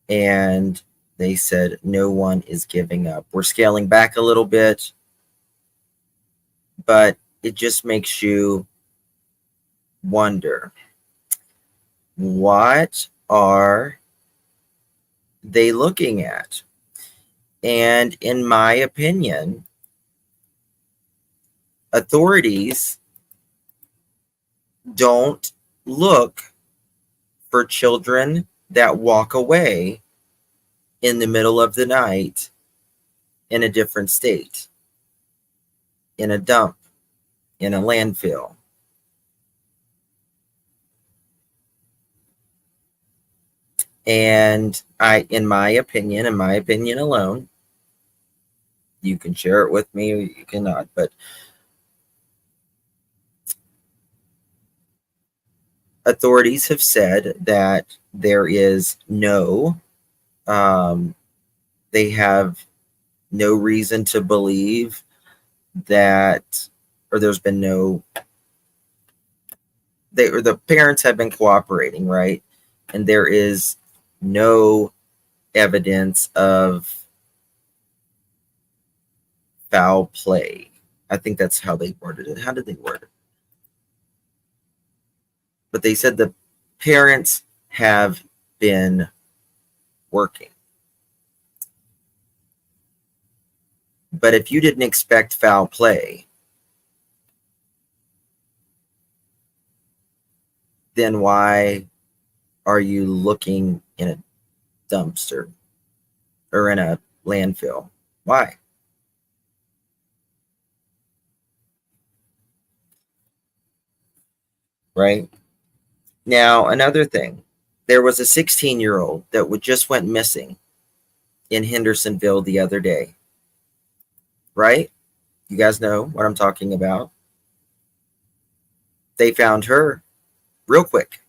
And they said no one is giving up. We're scaling back a little bit, but it just makes you wonder, what are they looking at? And in my opinion, authorities don't look for children that walk away in the middle of the night in a different state, in a dump, in a landfill. And in my opinion alone, you can share it with me or you cannot, but authorities have said that there is no, they have no reason to believe that, or there's been no, or the parents have been cooperating, right? And there is no evidence of foul play. I think that's how they worded it. How did they word it? But they said the parents have been working. But if you didn't expect foul play, then why are you looking in a dumpster or in a landfill? Why? Right? Now, another thing, there was a 16-year-old that just went missing in Hendersonville the other day. Right? You guys know what I'm talking about. They found her real quick,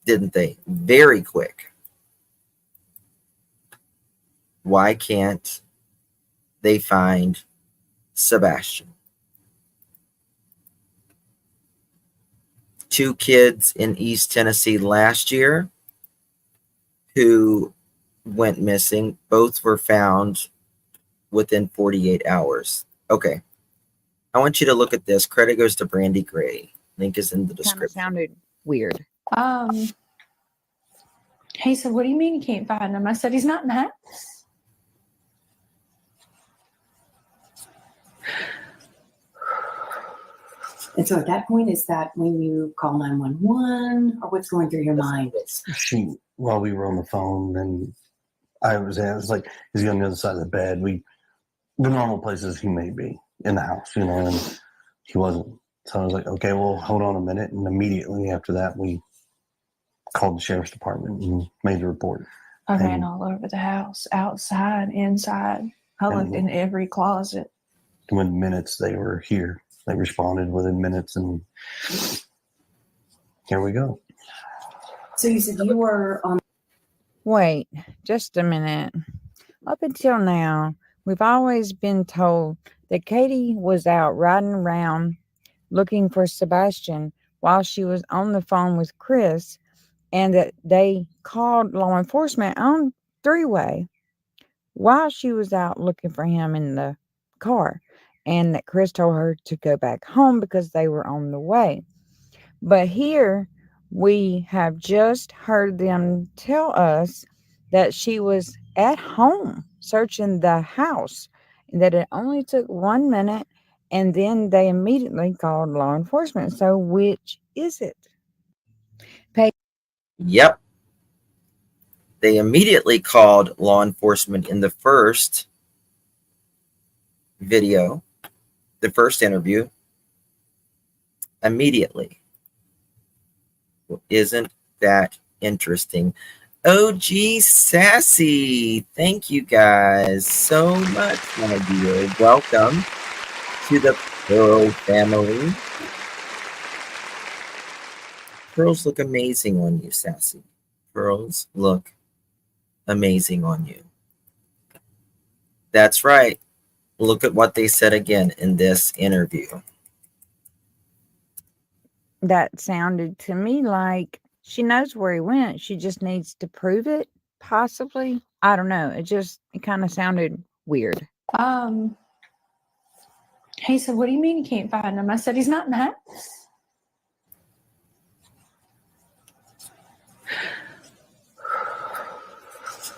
didn't they? Very quick. Why can't they find Sebastian? 2 kids in East Tennessee last year who went missing. Both were found within 48 hours. Okay. I want you to look at this. Credit goes to Brandy Gray. Link is in the description. Sounded weird. He said, "What do you mean you can't find him?" I said, "He's not in the house." And so at that point, is that when you call 911 or what's going through your mind? While we were on the phone, and I was like, is he on the other side of the bed? The normal places he may be in the house, and he wasn't. So I was like, okay, well, hold on a minute. And immediately after that, we called the sheriff's department and made the report. I ran all over the house, outside, inside. I looked in every closet. Within minutes, they were here. They responded within minutes, and here we go. So you said you were on. Wait, just a minute. Up until now, we've always been told that Katie was out riding around looking for Sebastian while she was on the phone with Chris, and that they called law enforcement on 3-way while she was out looking for him in the car, and that Chris told her to go back home because they were on the way. But here we have just heard them tell us that she was at home searching the house, and that it only took 1 minute, and then they immediately called law enforcement. So which is it? Yep. They immediately called law enforcement in the first video, the first interview. Immediately. Well, isn't that interesting? OG Sassy, thank you guys so much, my dear. Welcome to the Pearl family. Pearls look amazing on you, Sassy. Pearls look amazing on you. That's right. Look at what they said again in this interview. That sounded to me like she knows where he went. She just needs to prove it, possibly. I don't know. It kind of sounded weird. He said, "What do you mean you can't find him?" I said, "He's not in the house."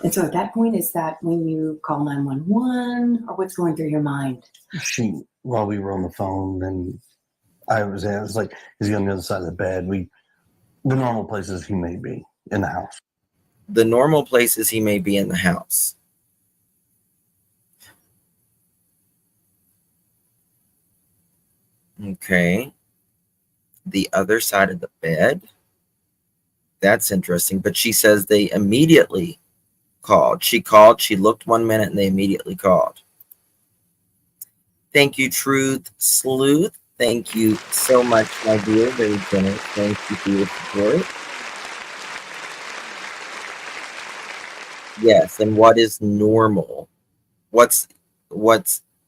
And so at that point, is that when you call 911 or what's going through your mind? While we were on the phone, and I was like, is he on the other side of the bed? The normal places he may be in the house. The normal places he may be in the house. Okay. The other side of the bed. That's interesting. But she says they immediately called. She called. She looked 1 minute and they immediately called. Thank you, Truth Sleuth. Thank you so much, my dear. Very generous. Thank you for your support. Yes, and what is normal? What's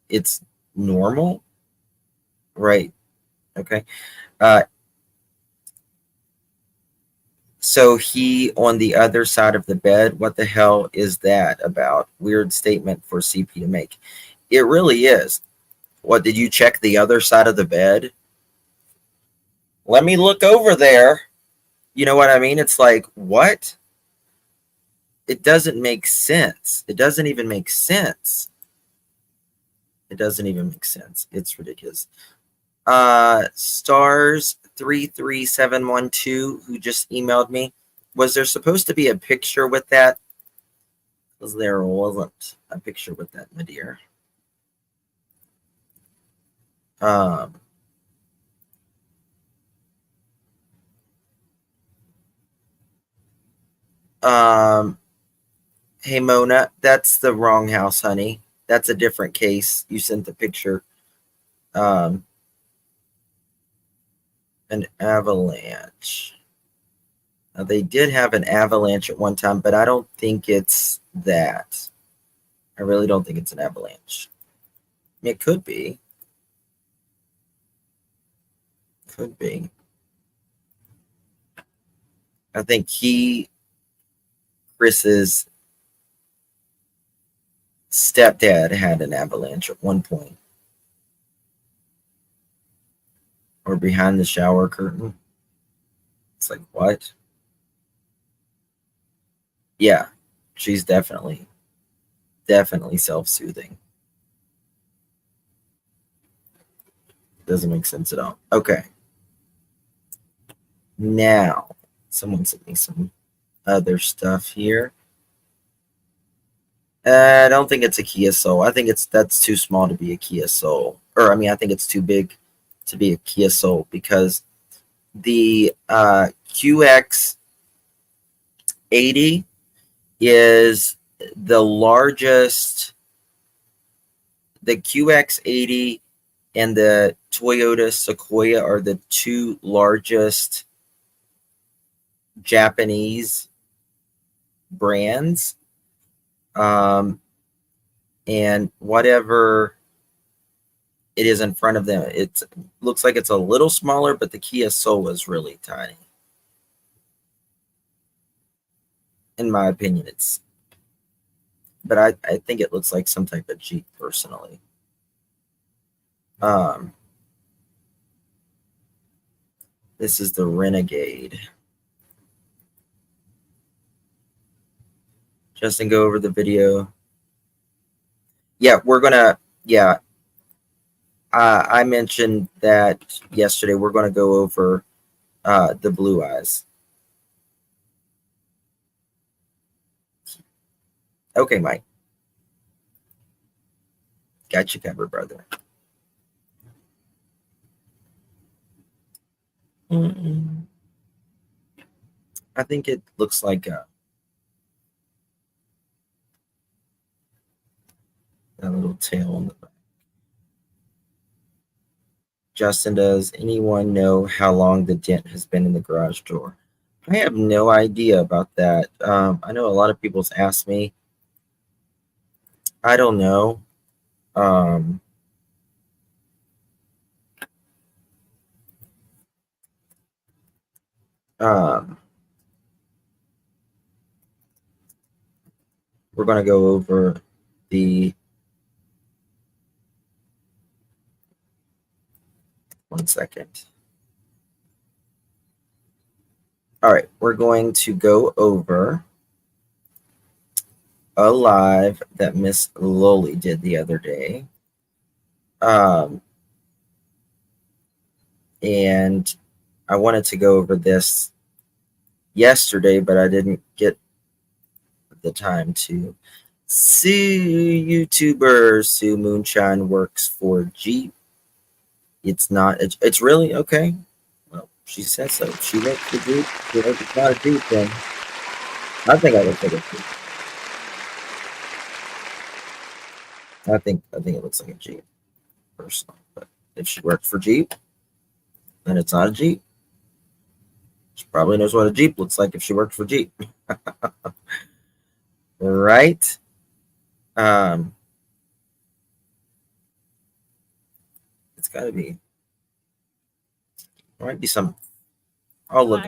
it's normal? Right. Okay. So he on the other side of the bed, what the hell is that about? Weird statement for CP to make. It really is. What, did you check the other side of the bed? Let me look over there. You know what I mean? It's like, what? It doesn't make sense. It doesn't even make sense. It doesn't even make sense. It's ridiculous. Stars 33712 who just emailed me. Was there supposed to be a picture with that? Because there wasn't a picture with that, my dear. Hey Mona, that's the wrong house, honey. That's a different case. You sent the picture. An avalanche. Now, they did have an avalanche at one time, but I don't think it's that. I really don't think it's an avalanche. It could be. Could be. I think Chris's stepdad had an avalanche at one point. Or behind the shower curtain. It's like, what? Yeah, she's definitely self-soothing. Doesn't make sense at all. Okay. Now, someone sent me some other stuff here. I don't think it's a Kia Soul. I think that's too small to be a Kia Soul. Or, I mean, I think it's too big to be a Kia Soul because the QX80 is the largest. The QX80 and the Toyota Sequoia are the two largest Japanese brands. And whatever it is in front of them, it looks like it's a little smaller, but the Kia Soul is really tiny. In my opinion, but I think it looks like some type of Jeep personally. This is the Renegade. Justin, go over the video. Yeah, we're gonna. Yeah, I mentioned that yesterday. We're gonna go over the Blue Eyes. Okay, Mike. Got you covered, brother. I think it looks like a little tail on the back. Justin, does anyone know how long the dent has been in the garage door? I have no idea about that. I know a lot of people's asked me. I don't know. We're going to go over the 1 second. All right, we're going to go over a live that Miss Loli did the other day. And I wanted to go over this yesterday, but I didn't get the time to. Sue YouTuber Sue Moonshine works for Jeep. It's not. It's really okay. Well, she says so. She works for Jeep. If it's not a Jeep, then I think I look like a Jeep. I think it looks like a Jeep, personally. But if she worked for Jeep, And it's not a Jeep. She probably knows what a Jeep looks like if she worked for Jeep. Right? It's got to be. There might be some. I'll look.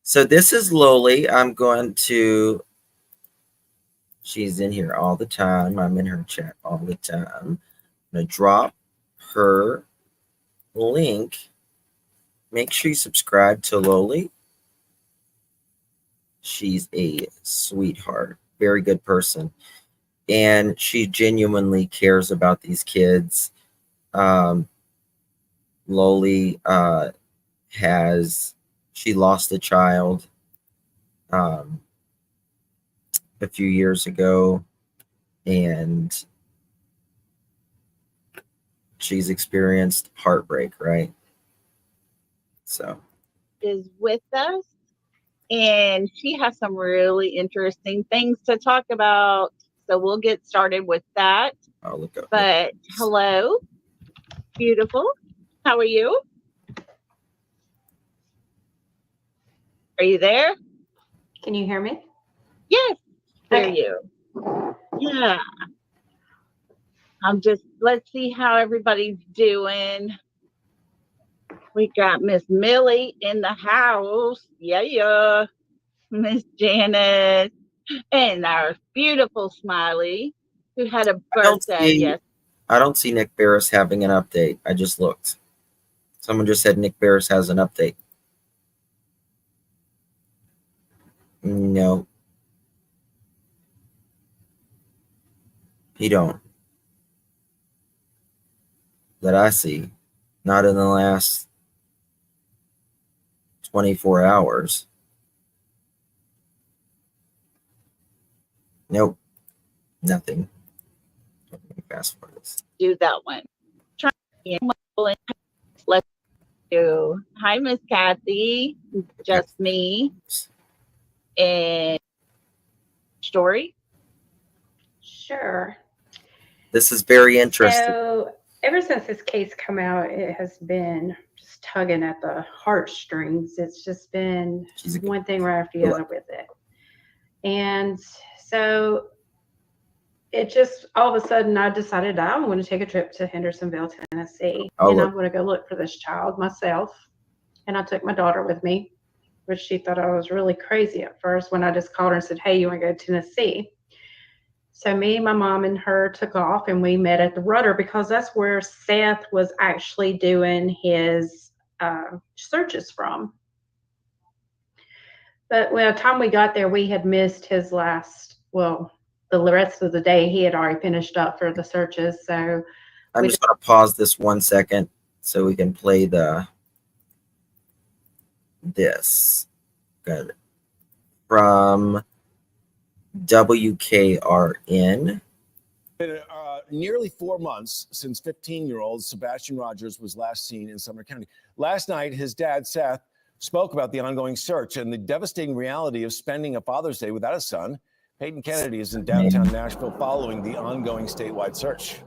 So this is Loli. I'm going to. She's in here all the time. I'm in her chat all the time. I'm going to drop her link. Make sure you subscribe to Loli. She's a sweetheart, very good person. And she genuinely cares about these kids. Loli she lost a child a few years ago, and she's experienced heartbreak, right? So is with us, and she has some really interesting things to talk about. So we'll get started with that. I'll look up. But hello, beautiful. How are you? Are you there? Can you hear me? Yes, hear Okay. you. Yeah. Let's see how everybody's doing. We got Miss Millie in the house. Yeah. Miss Janice. And our beautiful Smiley, who had a birthday yesterday. I don't see Nick Barris having an update. I just looked. Someone just said Nick Barris has an update. No. He don't. That I see. Not in the last 24 hours. Nope. Nothing. Let me fast forward this. Do that one. Let's do. Hi, Miss Kathy. Just me. And story. Sure. This is very interesting. So ever since this case come out, it has been just tugging at the heartstrings. It's just been one thing right after the other with it. And so it just all of a sudden I decided I'm going to take a trip to Hendersonville, Tennessee. I'm going to go look for this child myself. And I took my daughter with me, which she thought I was really crazy at first when I just called her and said, hey, you want to go to Tennessee? So me, my mom, and her took off, and we met at the Rudder because that's where Seth was actually doing his searches from. But by the time we got there, we had missed his the rest of the day. He had already finished up for the searches. So I'm just going to pause this 1 second so we can play this. Good. From WKRN. Been nearly 4 months since 15-year-old Sebastian Rogers was last seen in Sumner County. Last night, his dad, Seth, spoke about the ongoing search and the devastating reality of spending a Father's Day without a son. Peyton Kennedy is in downtown Nashville following the ongoing statewide search.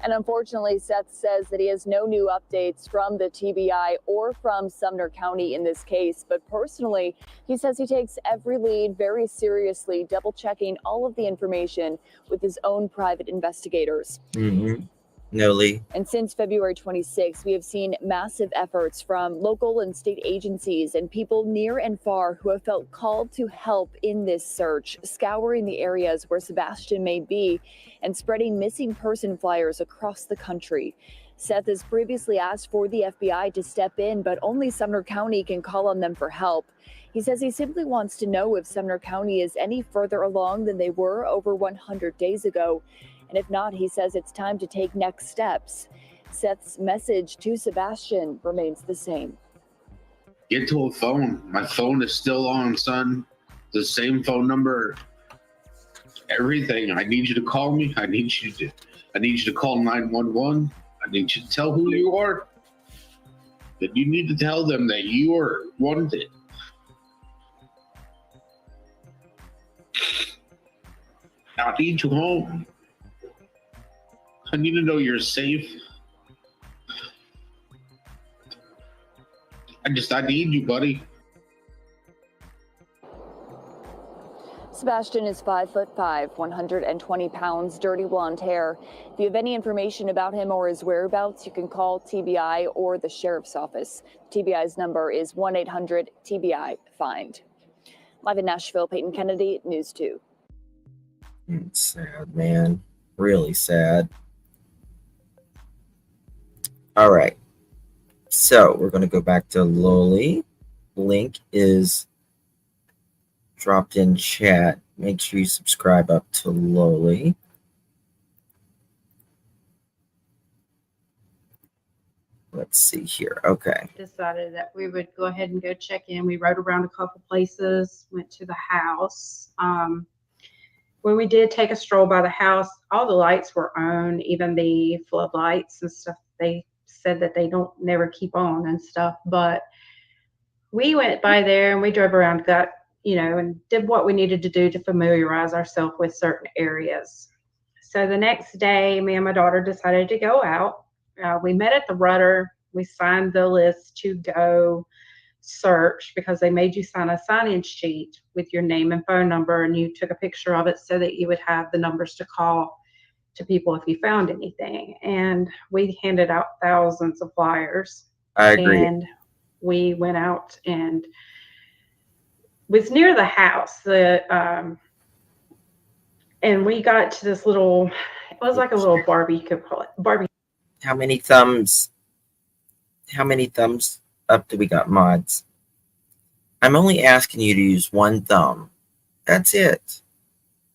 And unfortunately, Seth says that he has no new updates from the TBI or from Sumner County in this case. But personally, he says he takes every lead very seriously, double checking all of the information with his own private investigators. Mm-hmm. No, Lee. And since February 26, we have seen massive efforts from local and state agencies and people near and far who have felt called to help in this search, scouring the areas where Sebastian may be and spreading missing person flyers across the country. Seth has previously asked for the FBI to step in, but only Sumner County can call on them for help. He says he simply wants to know if Sumner County is any further along than they were over 100 days ago. And if not, he says it's time to take next steps. Seth's message to Sebastian remains the same. Get to a phone. My phone is still on, son. The same phone number. Everything. I need you to call me. I need you to call 911. I need you to tell who you are. That you need to tell them that you are wanted. I need you home. I need to know you're safe. I need you, buddy. Sebastian is 5'5", 120 pounds, dirty blonde hair. If you have any information about him or his whereabouts, you can call TBI or the sheriff's office. TBI's number is 1-800-TBI-FIND. Live in Nashville, Peyton Kennedy, News 2. It's sad, man. Really sad. All right. So we're going to go back to Loli. Link is dropped in chat. Make sure you subscribe up to Loli. Let's see here. Okay. Decided that we would go ahead and go check in. We rode around a couple places, went to the house. When we did take a stroll by the house, all the lights were on, even the floodlights and stuff. They said that they don't never keep on and stuff, but we went by there and we drove around, got, and did what we needed to do to familiarize ourselves with certain areas. So the next day, me and my daughter decided to go out. We met at the Rudder. We signed the list to go search because they made you sign a sign-in sheet with your name and phone number, and you took a picture of it so that you would have the numbers to call to people if you found anything. And we handed out thousands of flyers. I agree. And we went out and was near the house. And we got to this little, it was like a little barbecue. How many thumbs up do we got, mods? I'm only asking you to use one thumb. That's it.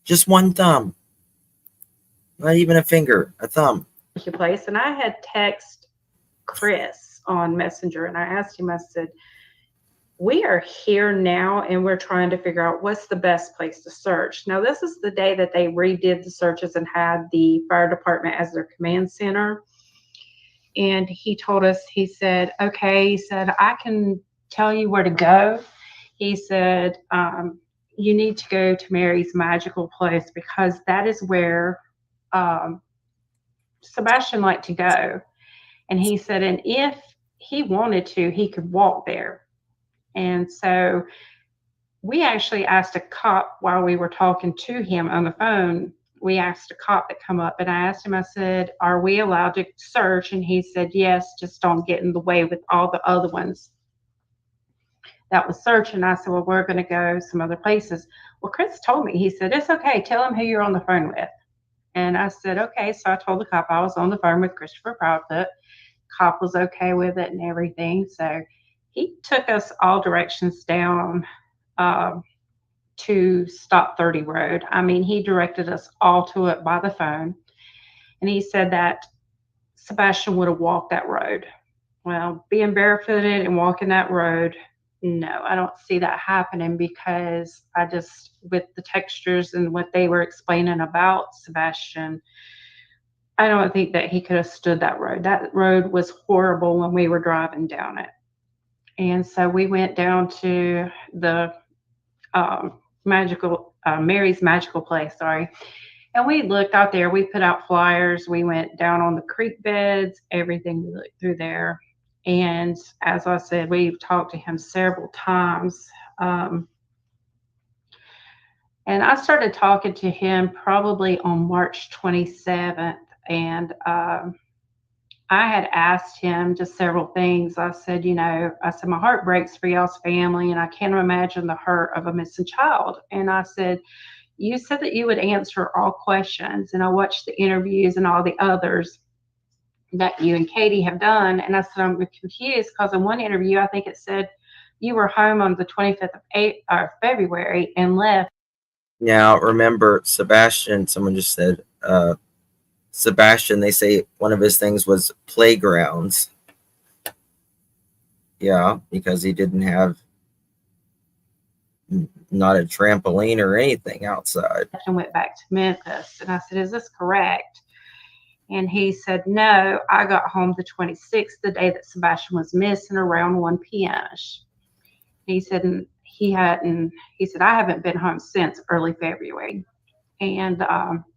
Just one thumb. Not even a finger, a thumb. Place. And I had text Chris on Messenger, and I asked him, I said, we are here now and we're trying to figure out what's the best place to search. Now, this is the day that they redid the searches and had the fire department as their command center. And he told us, he said, okay, he said, I can tell you where to go. He said, you need to go to Mary's Magical Place because that is where Sebastian liked to go. And he said, and if he wanted to, he could walk there. And so we actually asked a cop while we were talking to him on the phone. We asked a cop to come up, and I asked him, I said, are we allowed to search? And he said, yes, just don't get in the way with all the other ones that was searching. I said, well, we're going to go some other places. Well, Chris told me, he said, it's okay. Tell him who you're on the phone with. And I said, okay. So I told the cop I was on the phone with Christopher Proudfoot. Cop was okay with it and everything. So he took us all directions down to Stop 30 Road. I mean, he directed us all to it by the phone. And he said that Sebastian would have walked that road. Well, being barefooted and walking that road, no, I don't see that happening because I just, with the textures and what they were explaining about Sebastian, I don't think that he could have stood that road. That road was horrible when we were driving down it. And so we went down to the Mary's Magical Place, and we looked out there. We put out flyers. We went down on the creek beds, everything. We looked through there. And as I said, we've talked to him several times. And I started talking to him probably on March 27th. And I had asked him just several things. I said, my heart breaks for y'all's family, and I can't imagine the hurt of a missing child. And I said, you said that you would answer all questions, and I watched the interviews and all the others that you and Katie have done. And I said, I'm confused because in one interview, I think it said you were home on the 25th of February and left. Now, remember, Sebastian, someone just said, Sebastian, they say one of his things was playgrounds. Yeah, because he didn't have not a trampoline or anything outside. And went back to Memphis. And I said, is this correct? And he said, no, I got home the 26th, the day that Sebastian was missing, around 1 p.m. He said, he said, I haven't been home since early February. And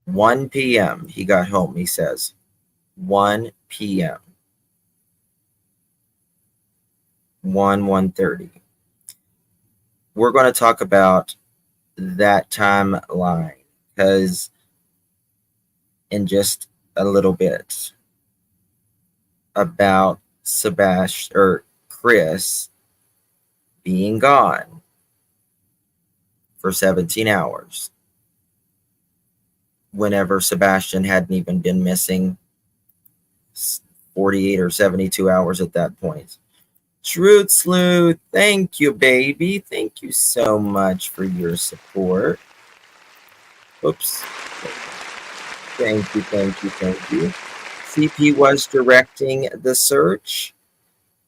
1 p.m. he got home, he says. 1 p.m. 1:30. We're going to talk about that timeline because in just a little bit about Sebastian or Chris being gone for 17 hours whenever Sebastian hadn't even been missing 48 or 72 hours at that point. Truth Sleuth, thank you, baby. Thank you so much for your support. Oops. Thank you, thank you, thank you. CP was directing the search,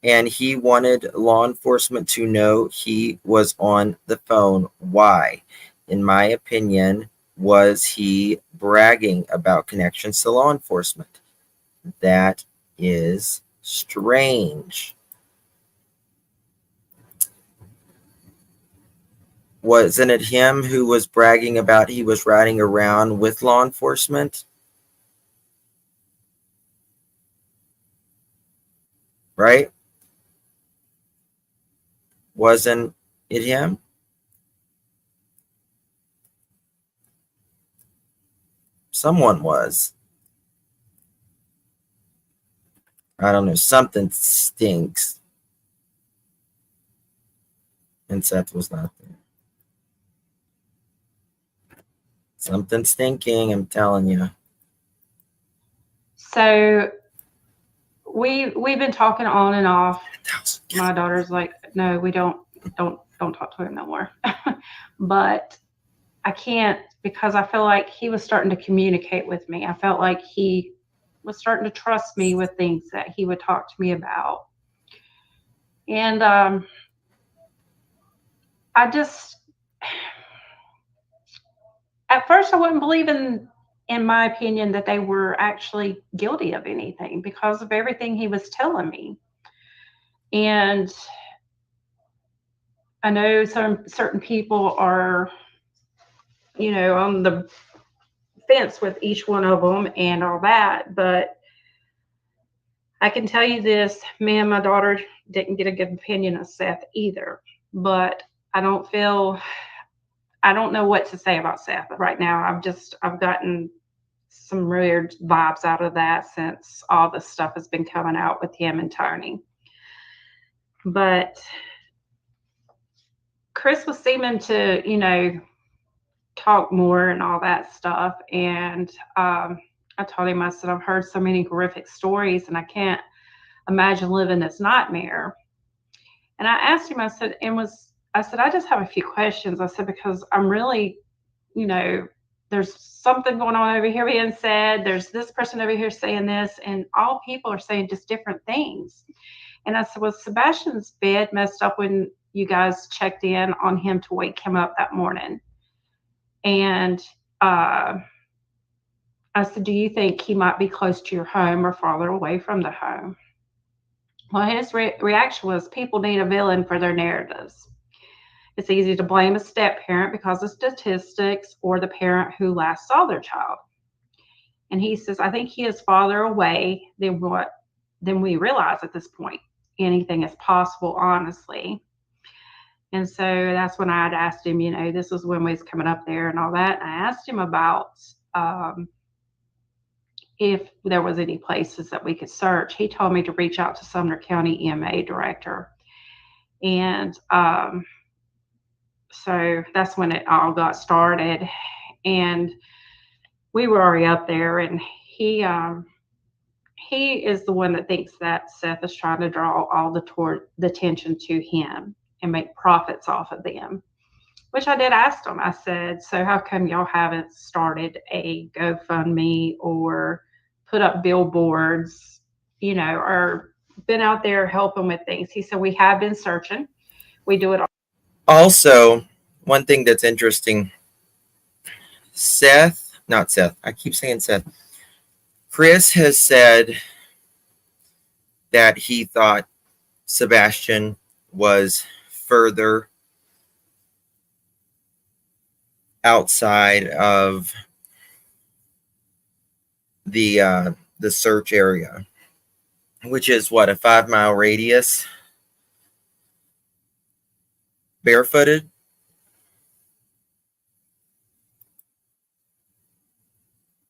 and he wanted law enforcement to know he was on the phone. Why? In my opinion, was he bragging about connections to law enforcement? That is strange. Wasn't it him who was bragging about he was riding around with law enforcement? Right? Wasn't it him? Someone was. I don't know. Something stinks. And Seth was not there. Something stinking, I'm telling you. So we've been talking on and off. My daughter's like, no, we don't talk to him no more. But I can't, because I feel like he was starting to communicate with me. I felt like he was starting to trust me with things that he would talk to me about. And I just, at first I wasn't believing, in my opinion, that they were actually guilty of anything because of everything he was telling me. And I know certain people are, you know, on the fence with each one of them and all that, but I can tell you this, me and my daughter didn't get a good opinion of Seth either, but I don't know what to say about Seth right now. I've gotten some weird vibes out of that since all this stuff has been coming out with him and Tony. But Chris was seeming to, you know, talk more and all that stuff. And I told him, I said, I've heard so many horrific stories and I can't imagine living this nightmare. And I asked him, I said, I just have a few questions. I said, because I'm really, you know, there's something going on over here being said. There's this person over here saying this, and all people are saying just different things. And I said, was Sebastian's bed messed up when you guys checked in on him to wake him up that morning? And I said, do you think he might be close to your home or farther away from the home? Well, his reaction was, people need a villain for their narratives. It's easy to blame a step parent because of statistics or the parent who last saw their child. And he says, I think he is farther away than we realize at this point. Anything is possible, honestly. And so that's when I had asked him, you know, this was when we was coming up there and all that. And I asked him about if there was any places that we could search. He told me to reach out to Sumner County EMA director. And so that's when it all got started. And we were already up there, and he is the one that thinks that Seth is trying to draw all the attention to him and make profits off of them, which I did ask him. I said, so how come y'all haven't started a GoFundMe or put up billboards, you know, or been out there helping with things? He said, we have been searching. We do it all. Also, one thing that's interesting, I keep saying Seth. Chris has said that he thought Sebastian was further outside of the search area, which is what, a 5-mile radius. barefooted?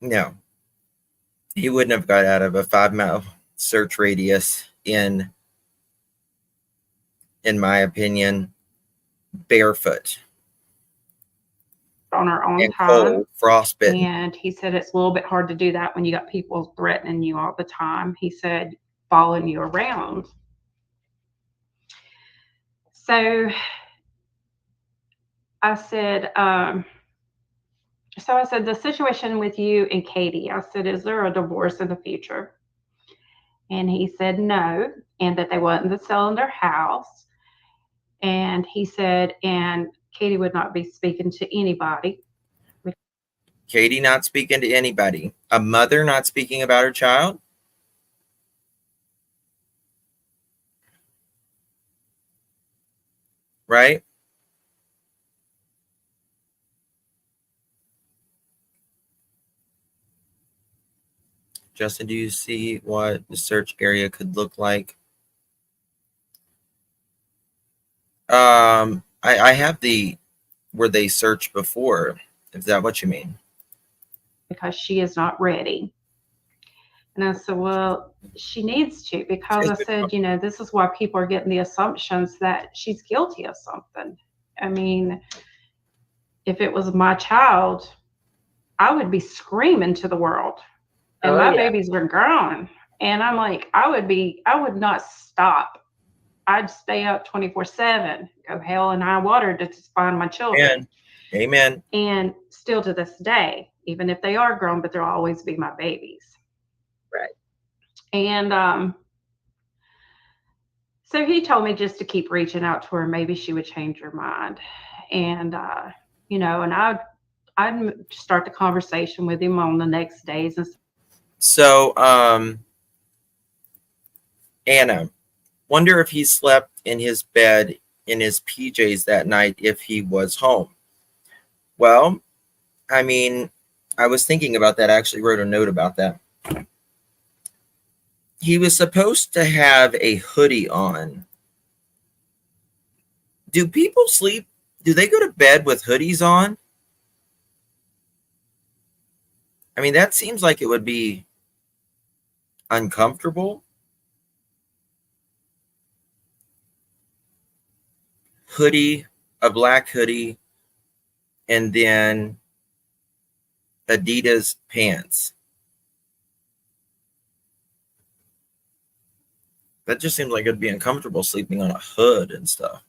No. He wouldn't have got out of a 5-mile search radius in my opinion, barefoot. On our own and time. cold, frostbitten. And he said it's a little bit hard to do that when you got people threatening you all the time. He said, following you around. So I said, the situation with you and Katie, I said, is there a divorce in the future? And he said no, and that they wasn't selling their house. And he said, and Katie would not be speaking to anybody. Katie not speaking to anybody. A mother not speaking about her child? Right? Justin, do you see what the search area could look like? I have the where they searched before. Is that what you mean? Because she is not ready. And I said, well, she needs to, because I said, you know, this is why people are getting the assumptions that she's guilty of something. I mean, if it was my child, I would be screaming to the world. And my babies were grown. And I'm like, I would not stop. I'd stay up 24/7, go hell and high water to find my children. Amen. And still to this day, even if they are grown, but they'll always be my babies. Right. And so he told me just to keep reaching out to her. Maybe she would change her mind. And, you know, and I'd start the conversation with him on the next days. And so, Anna, wonder if he slept in his bed in his PJs that night if he was home. Well, I mean, I was thinking about that. I actually wrote a note about that. He was supposed to have a hoodie on. Do people sleep? Do they go to bed with hoodies on? I mean, that seems like it would be uncomfortable. Hoodie, a black hoodie, and then Adidas pants. That just seems like it'd be uncomfortable sleeping on a hood and stuff.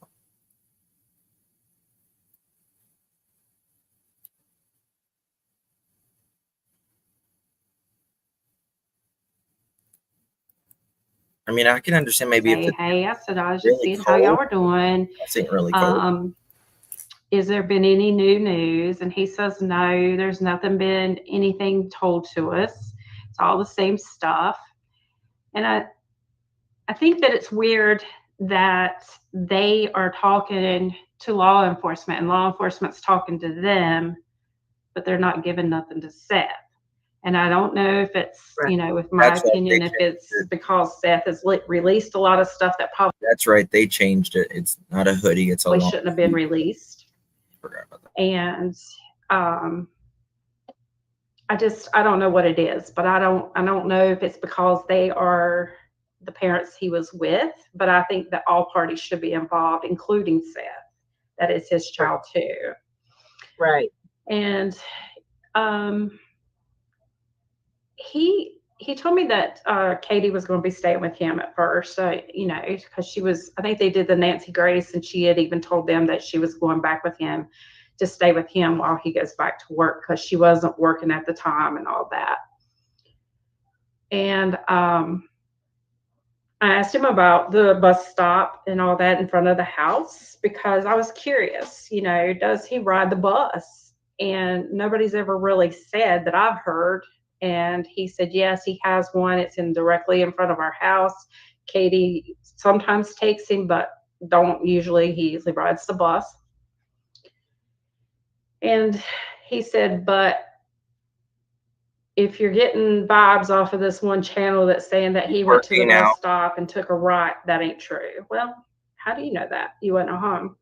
I mean, I can understand maybe if it's hey, I said, I was just really seeing how y'all were doing. It's really cold. Is there been any new news? And he says, no, there's nothing been anything told to us. It's all the same stuff. And I think that it's weird that they are talking to law enforcement and law enforcement's talking to them, but they're not giving nothing to Seth. And I don't know if it's, you know, with my opinion, if it's because Seth has released a lot of stuff that probably. That's right. They changed it. It's not a hoodie. It's a shouldn't have been released. Forgot about that. And I don't know what it is, but I don't know if it's because they are the parents he was with, but I think that all parties should be involved, including Seth. That is his child too. Right. And he told me that Katie was going to be staying with him at first, you know, because I think they did the Nancy Grace, and she had even told them that she was going back with him to stay with him while he goes back to work, because she wasn't working at the time and all that. And I asked him about the bus stop and all that in front of the house, because I was curious, you know, does he ride the bus? And nobody's ever really said that I've heard. And he said, yes, he has one. It's directly in front of our house. Katie sometimes takes him, but he usually rides the bus. And he said, but if you're getting vibes off of this one channel that's saying that he went to the bus stop and took a right, that ain't true. Well, how do you know that? You weren't home.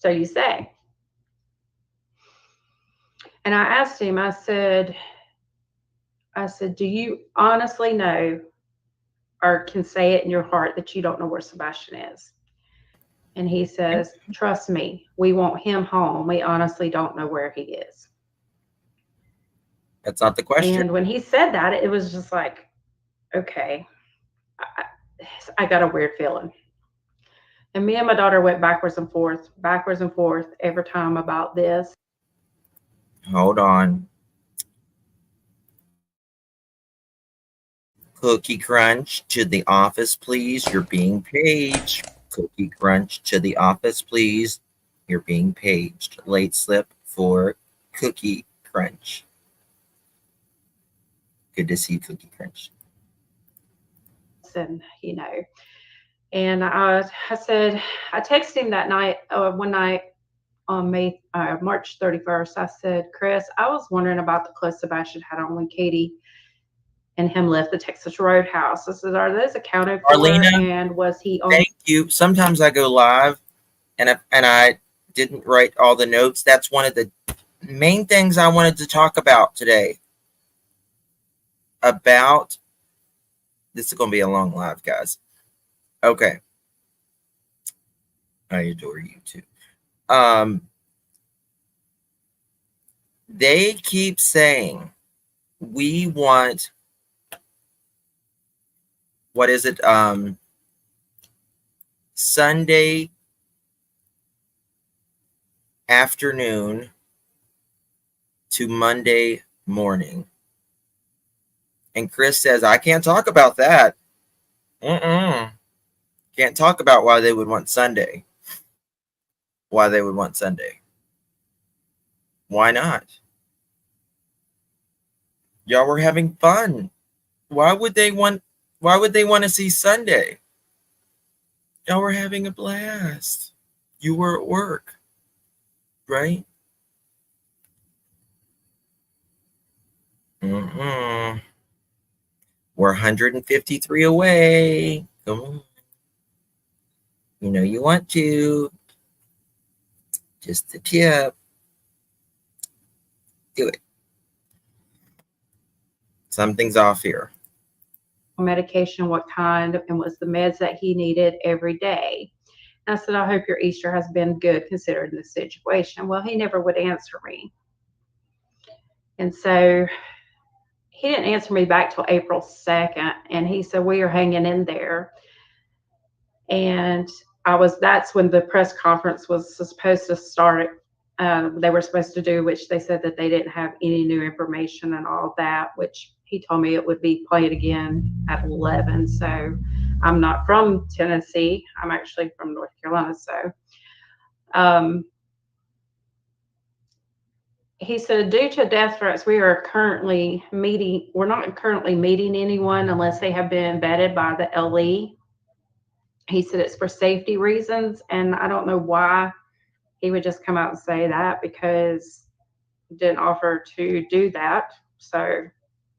So you say. And I asked him, I said, do you honestly know or can say it in your heart that you don't know where Sebastian is? And he says, trust me, we want him home. We honestly don't know where he is. That's not the question. And when he said that, it was just like, okay, I got a weird feeling. And me and my daughter went backwards and forth every time about this. Hold on. Cookie Crunch to the office, please. You're being paged. Cookie Crunch to the office, please. You're being paged. Late slip for Cookie Crunch. Good to see you, Cookie Crunch. And, you know, and I said, I texted him that night, one night on March 31st. I said, Chris, I was wondering about the clothes Sebastian had on when Katie and him left the Texas Roadhouse. I said, are those accounted for? Arlena, and was he on? Thank you. Sometimes I go live and I didn't write all the notes. That's one of the main things I wanted to talk about today. About this is going to be a long live, guys. Okay. I adore you too. They keep saying we want, what is it? Sunday afternoon to Monday morning. And Chris says, I can't talk about that. Can't talk about why they would want Sunday. Why they would want Sunday. Why not? Y'all were having fun. Why would they want to see Sunday? Y'all were having a blast. You were at work, right? We're 153 away. Come on. You know you want to. Just the tip. Do it. Something's off here. Medication, what kind, and was the meds that he needed every day. And I said, I hope your Easter has been good considering the situation. Well, he never would answer me. And so he didn't answer me back till April 2nd. And he said, we are hanging in there. And that's when the press conference was supposed to start. They were supposed to do, which they said that they didn't have any new information and all that, which he told me it would be played again at 11. So I'm not from Tennessee. I'm actually from North Carolina. So he said, due to death threats, we're not currently meeting anyone unless they have been vetted by the LE. He said it's for safety reasons. And I don't know why he would just come out and say that, because he didn't offer to do that. So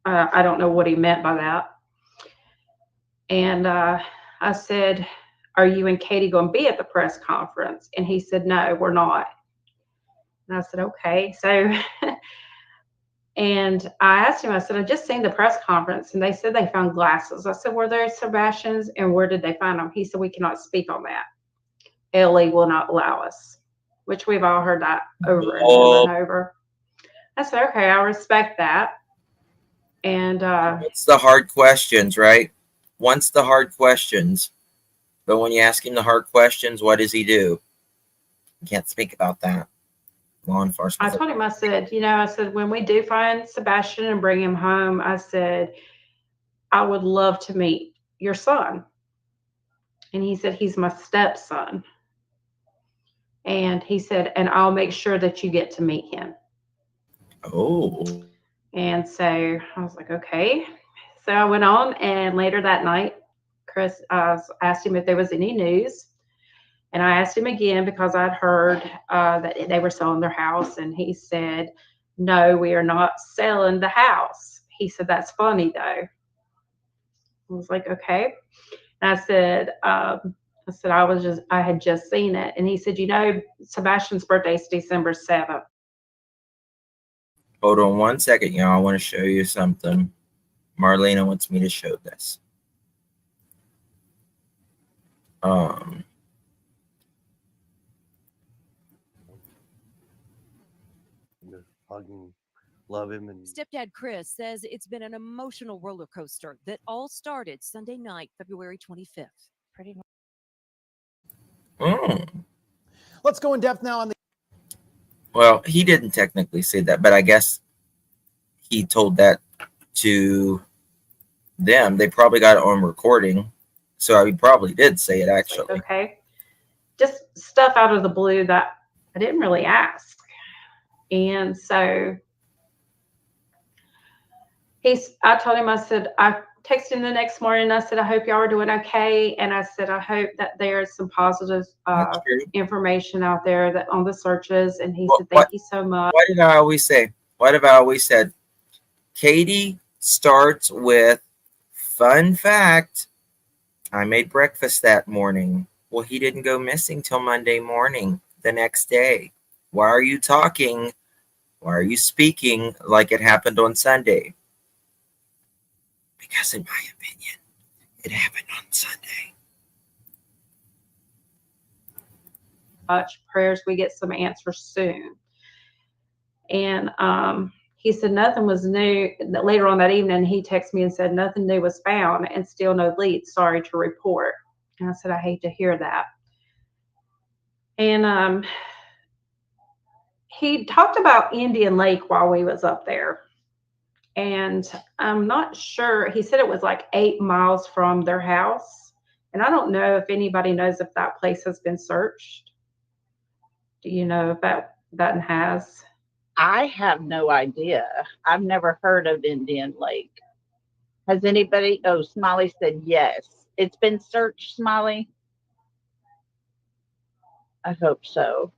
I don't know what he meant by that. And I said, are you and Katie going to be at the press conference? And he said, no, we're not. And I said, okay. So, and I asked him, I said, I just seen the press conference and they said they found glasses. I said, were there Sebastian's and where did they find them? He said, we cannot speak on that. LE will not allow us, which we've all heard that over and over and over. I said, okay, I respect that. And it's the hard questions, right? Once the hard questions, but when you ask him the hard questions, what does he do? He can't speak about that. Law enforcement. I told him, I said, when we do find Sebastian and bring him home, I said, I would love to meet your son. And he said, he's my stepson. And he said, and I'll make sure that you get to meet him. Oh. And so I was like, okay. So I went on, and later that night, Chris asked him if there was any news. And I asked him again because I'd heard that they were selling their house. And he said, no, we are not selling the house. He said, that's funny, though. I was like, okay. And I said, I said, I had just seen it. And he said, Sebastian's birthday is December 7th. Hold on one second, y'all. I want to show you something. Marlena wants me to show this. Hugging, love him. And Stepdad Chris says it's been an emotional roller coaster that all started Sunday night, February 25th. Pretty much. Let's go in depth now on the. Well, he didn't technically say that, but I guess he told that to them. They probably got it on recording, so he probably did say it actually. Okay. Just stuff out of the blue that I didn't really ask. And so I told him, I said, I texted him the next morning. I said, I hope y'all are doing okay. And I said, I hope that there's some positive information out there that on the searches. And he said, thank you so much. What did I always say? What have I always said? Katie starts with, fun fact, I made breakfast that morning. Well, he didn't go missing till Monday morning, the next day. Why are you talking? Why are you speaking like it happened on Sunday? Because in my opinion, it happened on Sunday. Much prayers, we get some answers soon. And he said nothing was new. Later on that evening, he texted me and said nothing new was found and still no leads. Sorry to report. And I said, I hate to hear that. And he talked about Indian Lake while we was up there. And I'm not sure. He said it was like 8 miles from their house. And I don't know if anybody knows if that place has been searched. Do you know if that has? I have no idea. I've never heard of Indian Lake. Has anybody? Oh, Smiley said yes. It's been searched, Smiley? I hope so.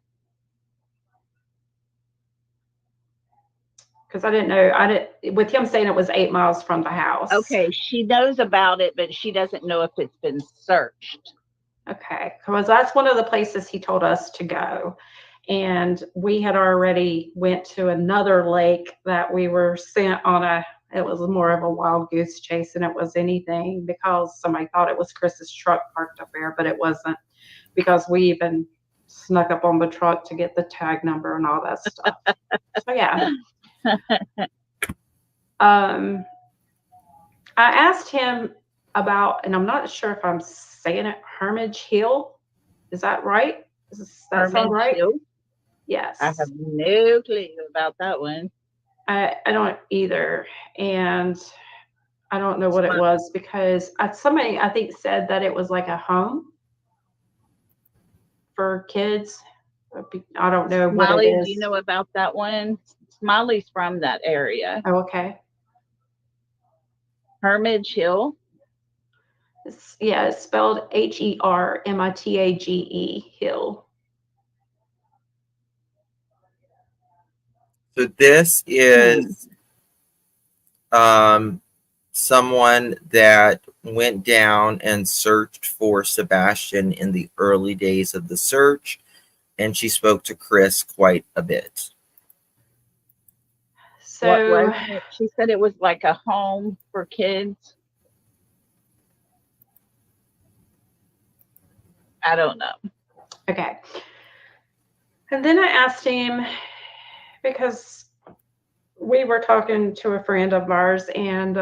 Because I didn't know. With him saying it was 8 miles from the house. Okay, she knows about it, but she doesn't know if it's been searched. Okay, because that's one of the places he told us to go. And we had already went to another lake that we were sent on it was more of a wild goose chase than it was anything, because somebody thought it was Chris's truck parked up there, but it wasn't, because we even snuck up on the truck to get the tag number and all that stuff. So yeah. I asked him about, and I'm not sure if I'm saying it, Hermitage Hill. Is that right? Does that sound right? Hill? Yes. I have no clue about that one. I don't either. And I don't know what it was, because somebody, I think, said that it was like a home for kids. I don't know what it is. Do you know about that one? Smiley's from that area. Oh, okay. Hermitage Hill. It's spelled HERMITAGE Hill. So this is someone that went down and searched for Sebastian in the early days of the search, and she spoke to Chris quite a bit. So what was it? She said it was like a home for kids. I don't know. Okay. And then I asked him, because we were talking to a friend of ours, and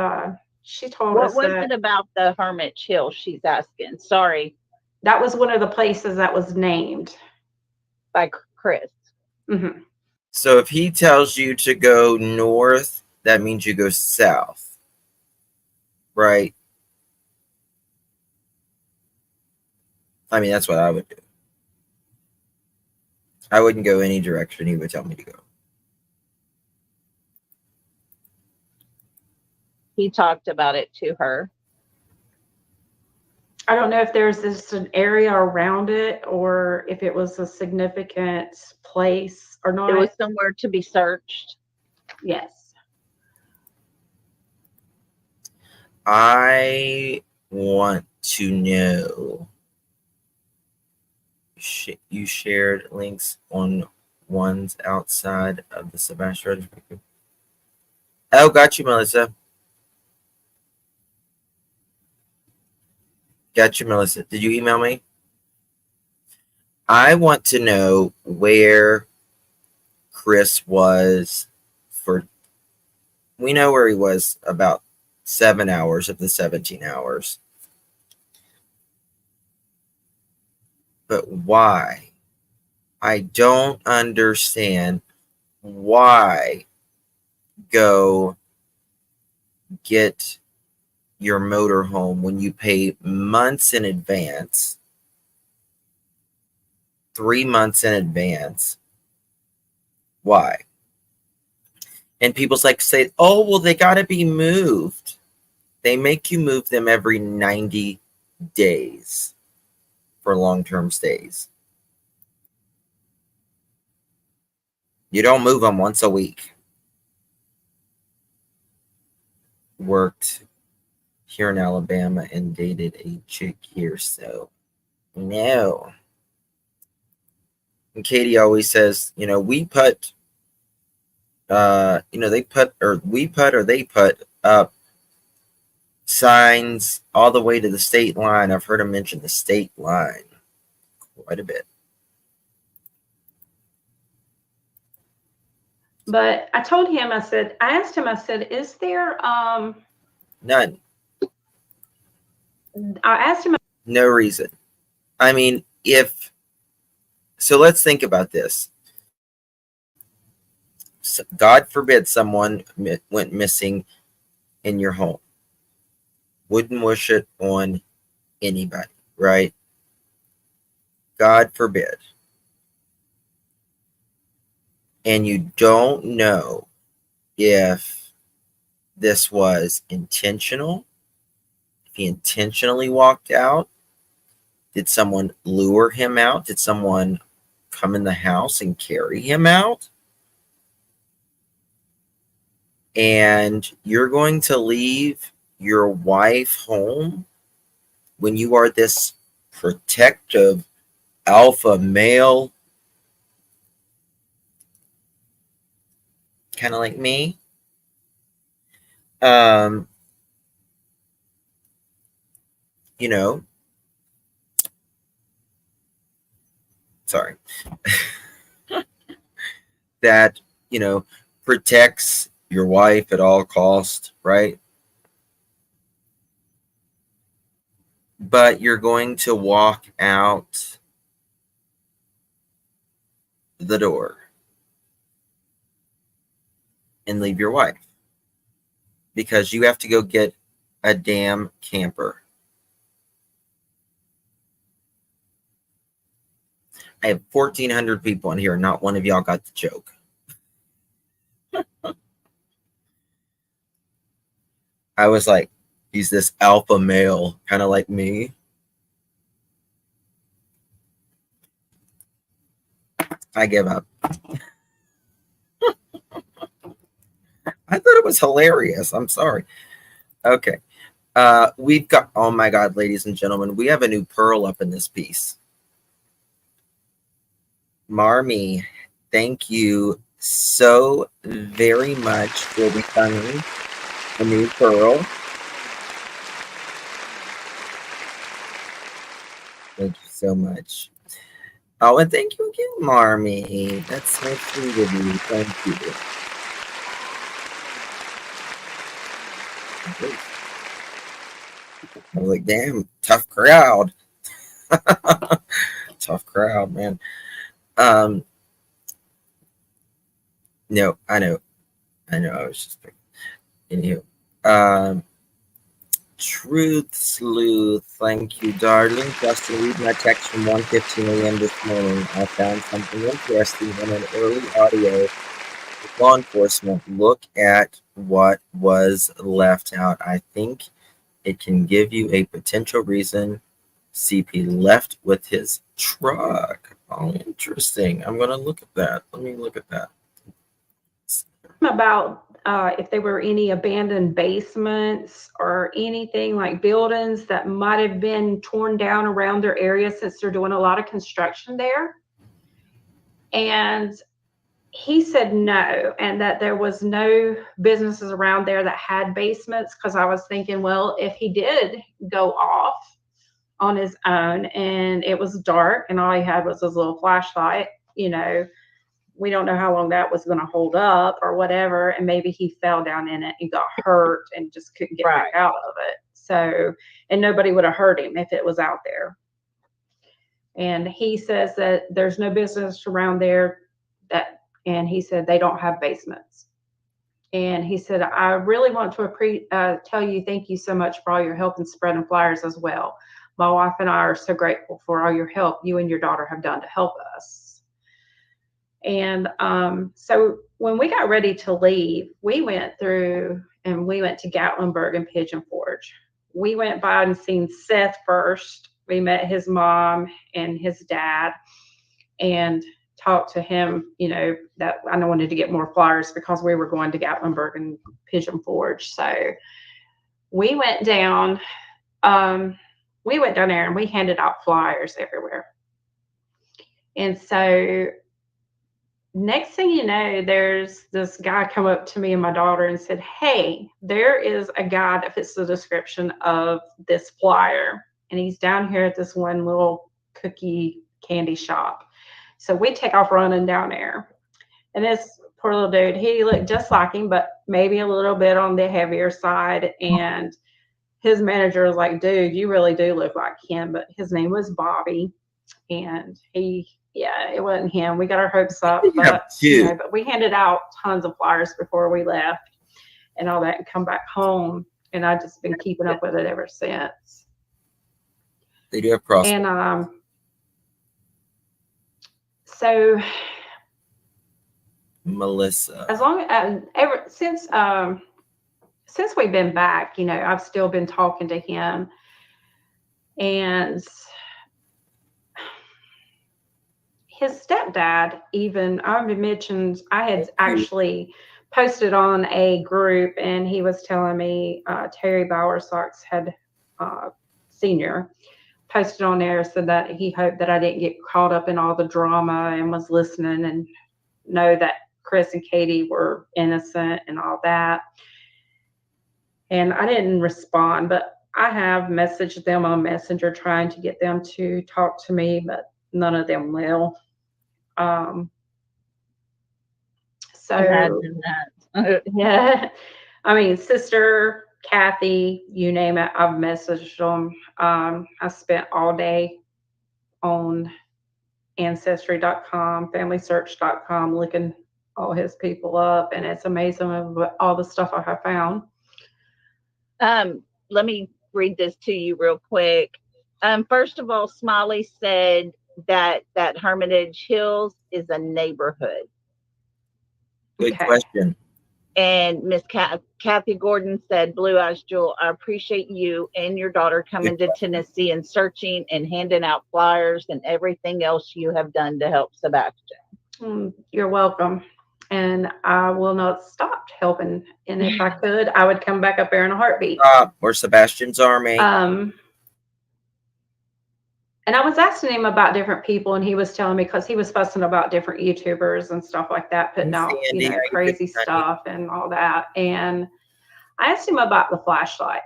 she told us what was it about the Hermitage Hill she's asking? Sorry. That was one of the places that was named by Chris. Mm-hmm. So if he tells you to go north, that means you go south, right? I mean, that's what I would do. I wouldn't go any direction he would tell me to go. He talked about it to her. I don't know if there's just an area around it, or if it was a significant place or not. It was somewhere to be searched. Yes. I want to know You shared links on ones outside of the Sebastian. Oh, got you, Melissa. Got you, Melissa. Did you email me? I want to know where Chris was for. We know where he was about 7 hours of the 17 hours. But why? I don't understand why go get your motorhome when you pay months in advance, 3 months in advance. Why? And people's like say, oh, well, they got to be moved. They make you move them every 90 days for long-term stays. You don't move them once a week. Worked here in Alabama and dated a chick here, so no. And Katie always says, we put, they put up signs all the way to the state line. I've heard him mention the state line quite a bit. But I told him, I asked him, is there None. I asked him. No reason. I mean, so let's think about this. God forbid someone went missing in your home. Wouldn't wish it on anybody, right? God forbid. And you don't know if this was intentional, if he intentionally walked out. Did someone lure him out? Did someone come in the house and carry him out? And you're going to leave your wife home when you are this protective alpha male, kind of like me. Sorry. That, protects your wife at all costs, right? But you're going to walk out the door and leave your wife because you have to go get a damn camper. I have 1,400 people in here. Not one of y'all got the joke. I was like, he's this alpha male, kind of like me. I give up. I thought it was hilarious. I'm sorry. Okay. We've got, oh my God, ladies and gentlemen, we have a new pearl up in this piece. Marmy, thank you so very much for becoming a new pearl. Thank you so much. Oh, and thank you again, Marmy. That's so sweet of you. Thank you. I was like, damn, tough crowd. Tough crowd, man. No, I know. I was just picking. Anywho, Truth Sleuth, thank you, darling. Just to read my text from 1:15 a.m. this morning, I found something interesting in an early audio with law enforcement. Look at what was left out. I think it can give you a potential reason CP left with his truck. Oh, interesting. I'm going to look at that. Let me look at that. About if there were any abandoned basements or anything like buildings that might have been torn down around their area since they're doing a lot of construction there. And he said no, and that there was no businesses around there that had basements, because I was thinking, well, if he did go off on his own and it was dark and all he had was his little flashlight, you know, we don't know how long that was going to hold up or whatever, and maybe he fell down in it and got hurt and just couldn't get back out of it. So, and nobody would have hurt him if it was out there. And he says that there's no business around there that, and he said they don't have basements. And he said, I really want to tell you thank you so much for all your help in spreading flyers as well. My wife and I are so grateful for all your help you and your daughter have done to help us. And so when we got ready to leave, we went through and we went to Gatlinburg and Pigeon Forge. We went by and seen Seth first. We met his mom and his dad and talked to him, you know, that I wanted to get more flyers because we were going to Gatlinburg and Pigeon Forge. So we went down there and we handed out flyers everywhere. And so next thing you know, there's this guy come up to me and my daughter and said, hey, there is a guy that fits the description of this flyer. And he's down here at this one little cookie candy shop. So we take off running down there. And this poor little dude, he looked just like him, but maybe a little bit on the heavier side. And his manager was like, dude, you really do look like him. But his name was Bobby. And yeah, it wasn't him. We got our hopes up, but, you know, but we handed out tons of flyers before we left and all that and come back home. And I've just been keeping up with it ever since. They do have process. And so Melissa, as long as ever since we've been back, you know, I've still been talking to him. And his stepdad, even I mentioned, I had actually posted on a group, and he was telling me Terry Bowersox had senior posted on there, said that he hoped that I didn't get caught up in all the drama and was listening and know that Chris and Katie were innocent and all that. And I didn't respond, but I have messaged them on Messenger trying to get them to talk to me, but none of them will. So imagine that. yeah, I mean, Sister Kathy, you name it, I've messaged them. I spent all day on Ancestry.com, FamilySearch.com, looking all his people up, and it's amazing all the stuff I have found. Let me read this to you real quick. First of all, Smiley said that Hermitage Hills is a neighborhood. Good question. And Miss Kathy Gordon said, Blue Eyes Jewel, I appreciate you and your daughter coming to Tennessee and searching and handing out flyers and everything else you have done to help Sebastian. You're welcome. And I will not stop helping. And if I could, I would come back up there in a heartbeat. Or Sebastian's Army. And I was asking him about different people, and he was telling me, because he was fussing about different YouTubers and stuff like that, putting out, you know, crazy stuff and all that. And I asked him about the flashlight.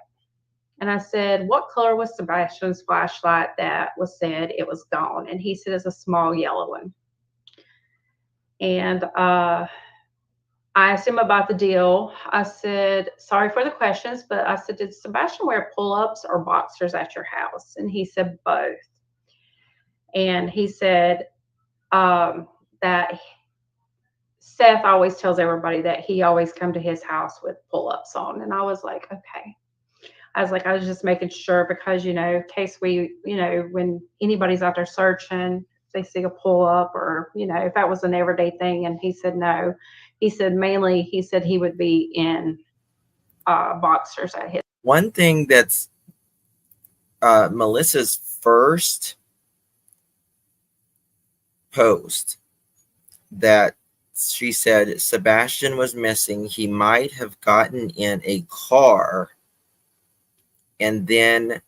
And I said, what color was Sebastian's flashlight that was said it was gone? And he said, it's a small yellow one. And I asked him about the deal. I said, sorry for the questions, but I said, did Sebastian wear pull-ups or boxers at your house? And he said, both. And he said that Seth always tells everybody that he always come to his house with pull-ups on. And I was like, okay. I was just making sure, because, you know, in case we, you know, when anybody's out there searching, they see a pull-up, or, you know, if that was an everyday thing. And he said no. He said mainly, he said he would be in boxers at his. One thing that's Melissa's first post that she said Sebastian was missing. He might have gotten in a car and then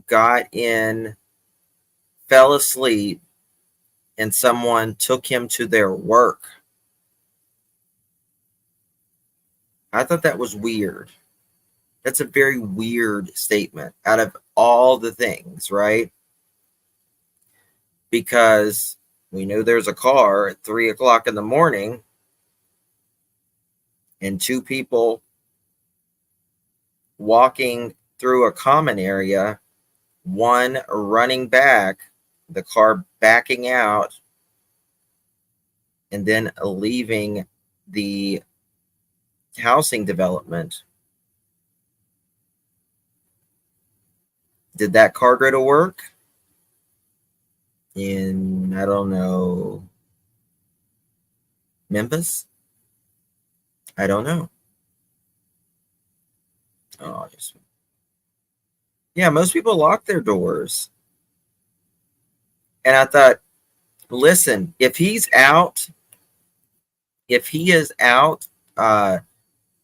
got in, fell asleep, and someone took him to their work. I thought that was weird. That's a very weird statement out of all the things, right? Because we know there's a car at 3 o'clock in the morning and two people walking through a common area, one running back, the car backing out, and then leaving the housing development. Did that car go to work in, I don't know, Memphis? I don't know. Oh, yeah, most people lock their doors. And I thought, listen, if he is out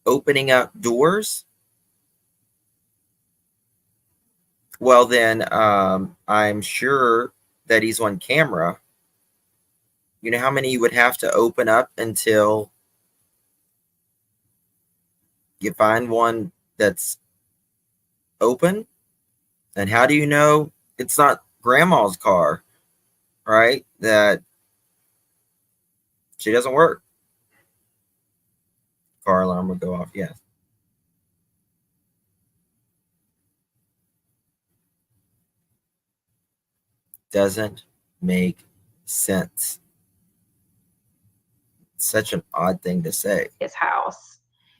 opening up doors, well then I'm sure that he's on camera. You know how many you would have to open up until you find one that's open? And how do you know it's not grandma's car, right? That she doesn't work. Car alarm would go off, yes. Doesn't make sense. Such an odd thing to say. His house.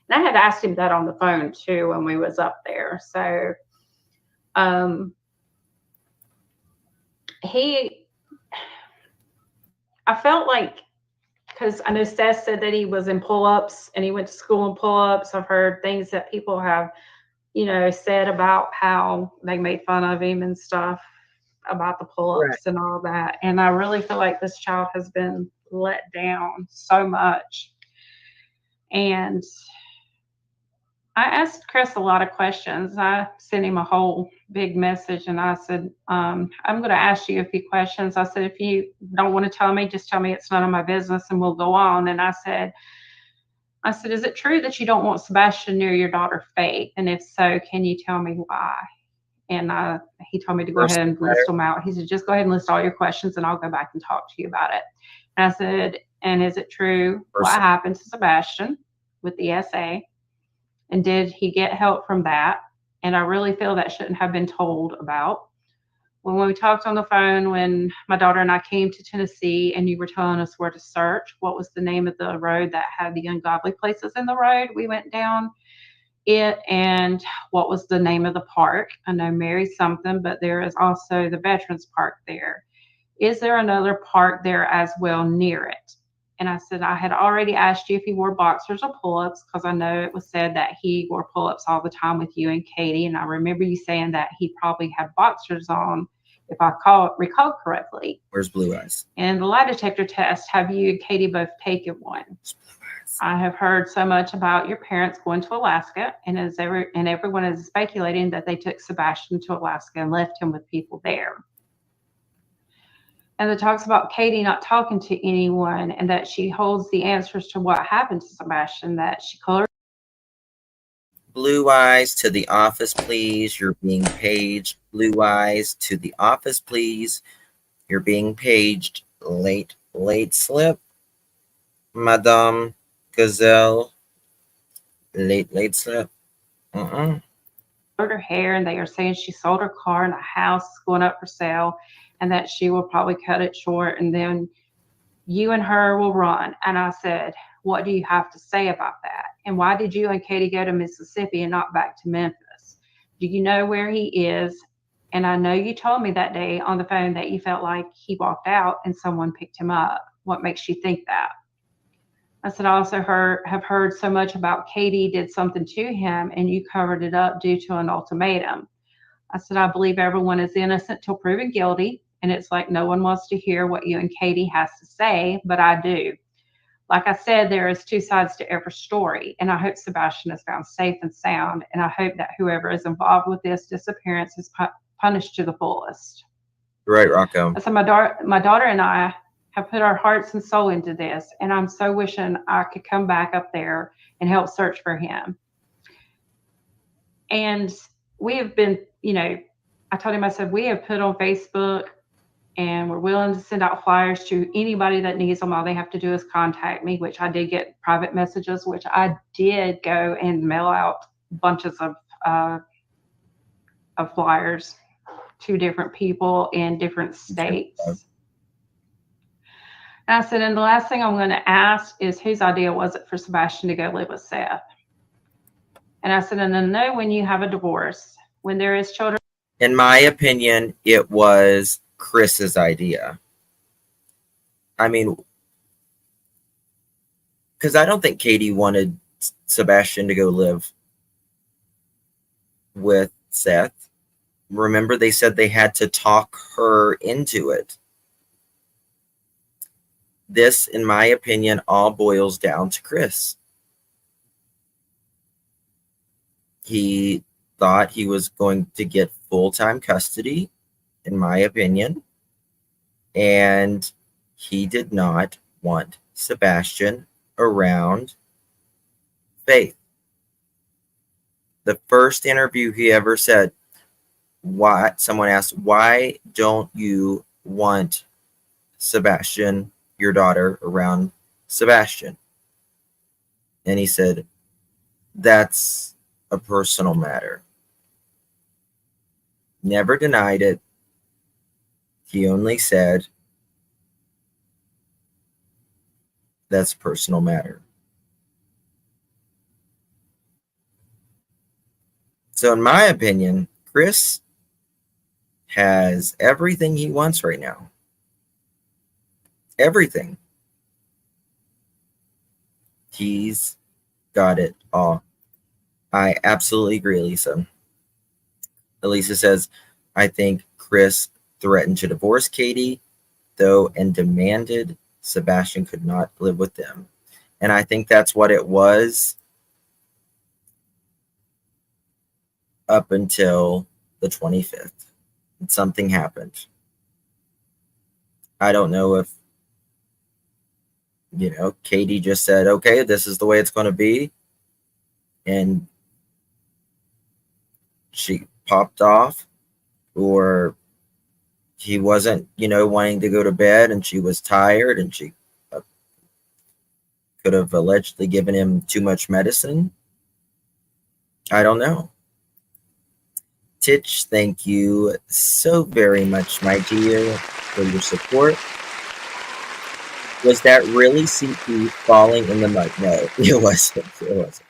And I had asked him that on the phone too when we was up there. So I felt like, because I know Seth said that he was in pull-ups and he went to school in pull-ups. I've heard things that people have, said about how they made fun of him and stuff about the pull-ups and all that. And I really feel like this child has been let down so much. And I asked Chris a lot of questions. I sent him a whole big message and I said, I'm going to ask you a few questions. I said, if you don't want to tell me, just tell me it's none of my business and we'll go on. And I said, is it true that you don't want Sebastian near your daughter Faith? And if so, can you tell me why? And he told me to go ahead and list them out. He said, just go ahead and list all your questions and I'll go back and talk to you about it. And I said, and is it true what happened to Sebastian with the SA? And did he get help from that? And I really feel that shouldn't have been told about. When we talked on the phone, when my daughter and I came to Tennessee and you were telling us where to search, what was the name of the road that had the ungodly places in the road? We went down it, and what was the name of the park? I know Mary something, but there is also the Veterans Park there. Is there another park there as well near it? And I said, I had already asked you if he wore boxers or pull-ups because I know it was said that he wore pull-ups all the time with you and Katie. And I remember you saying that he probably had boxers on, if I recall correctly. Where's Blue Eyes? And the lie detector test, have you and Katie both taken one? I have heard so much about your parents going to Alaska, and everyone is speculating that they took Sebastian to Alaska and left him with people there. And it talks about Katie not talking to anyone and that she holds the answers to what happened to Sebastian, that she colored. Blue Eyes, to the office, please. You're being paged. Blue Eyes, to the office, please. You're being paged. Late slip. Madame Gazelle. Late slip. Her hair, and they are saying she sold her car and a house is going up for sale, and that she will probably cut it short and then you and her will run. And I said, what do you have to say about that? And why did you and Katie go to Mississippi and not back to Memphis? Do you know where he is? And I know you told me that day on the phone that you felt like he walked out and someone picked him up. What makes you think that? I said, I also have heard so much about Katie did something to him and you covered it up due to an ultimatum. I said, I believe everyone is innocent till proven guilty. And it's like no one wants to hear what you and Katie has to say, but I do. like I said, there is two sides to every story, and I hope Sebastian is found safe and sound, and I hope that whoever is involved with this disappearance is punished to the fullest. Right, Rocco. So my daughter and I have put our hearts and soul into this, and I'm so wishing I could come back up there and help search for him. And we have been, I told him, I said, we have put on Facebook, and we're willing to send out flyers to anybody that needs them. All they have to do is contact me, which I did get private messages, which I did go and mail out bunches of flyers to different people in different states. And I said, and the last thing I'm going to ask is whose idea was it for Sebastian to go live with Seth? And I said, and I know when you have a divorce, when there is children. In my opinion, it was Chris's idea. I mean, because I don't think Katie wanted Sebastian to go live with Seth. Remember, they said they had to talk her into it. This, in my opinion, all boils down to Chris. He thought he was going to get full-time custody, in my opinion, and he did not want Sebastian around Faith. The first interview he ever said, someone asked, why don't you want Sebastian, your daughter, around Sebastian? And he said, that's a personal matter. Never denied it. He only said, that's a personal matter. So in my opinion, Chris has everything he wants right now. Everything. He's got it all. I absolutely agree, Elisa. Elisa says, I think Chris threatened to divorce Katie, though, and demanded Sebastian could not live with them. And I think that's what it was up until the 25th. Something happened. I don't know if, Katie just said, okay, this is the way it's going to be. And she popped off, or he wasn't, wanting to go to bed, and she was tired, and she could have allegedly given him too much medicine. I don't know. Titch, thank you so very much, my dear, for your support. Was that really CP falling in the mud? No, it wasn't. It wasn't.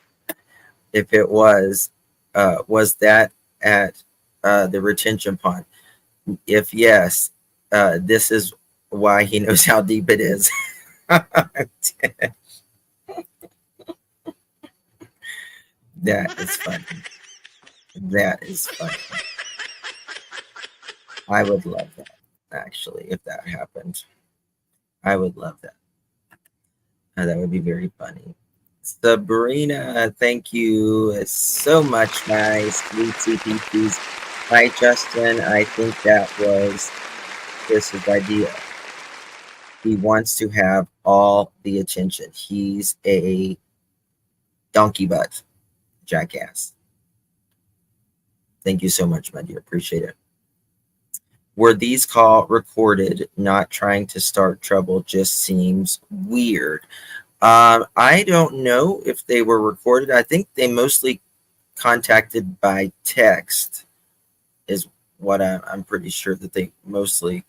If it was that at the retention pond? If yes, this is why he knows how deep it is. That is funny. That is funny. I would love that, actually, if that happened. I would love that. That would be very funny. Sabrina, thank you so much, guys. Sweet CPPs. Hi, Justin. I think that was Chris's idea. He wants to have all the attention. He's a donkey butt jackass. Thank you so much, my dear. Appreciate it. Were these calls recorded? Not trying to start trouble, just seems weird. I don't know if they were recorded. I think they mostly contacted by text is what I'm pretty sure that they mostly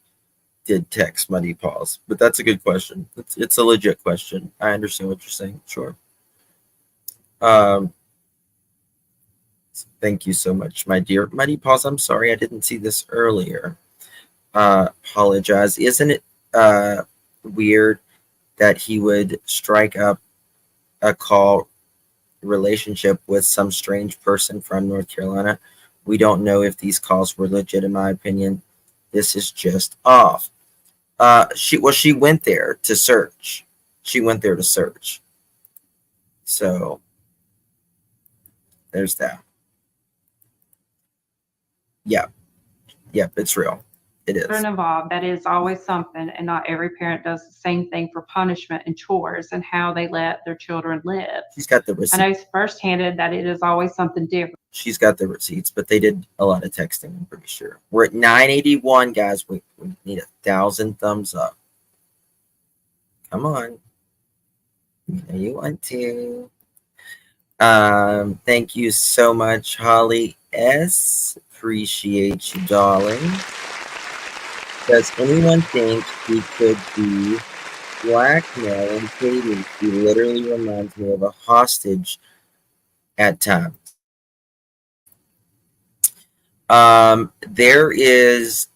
did text Muddy Paws. But that's a good question. It's a legit question. I understand what you're saying. Sure. Thank you so much, my dear Muddy Paws. I'm sorry I didn't see this earlier. Apologize. Isn't it weird that he would strike up a call relationship with some strange person from North Carolina? We don't know if these calls were legit, in my opinion. This is just off. She went there to search. She went there to search. So there's that. Yeah. Yep, it's real. It is. Children involved, that is always something, and not every parent does the same thing for punishment and chores and how they let their children live. She's got the receipts. I know firsthand that it is always something different. She's got the receipts, but they did a lot of texting, I'm pretty sure. We're at 981, guys. We need 1,000 thumbs up. Come on. You want to. Thank you so much, Holly S. Appreciate you, darling. Does anyone think he could be blackmailing Katie? He literally reminds me of a hostage at times. There is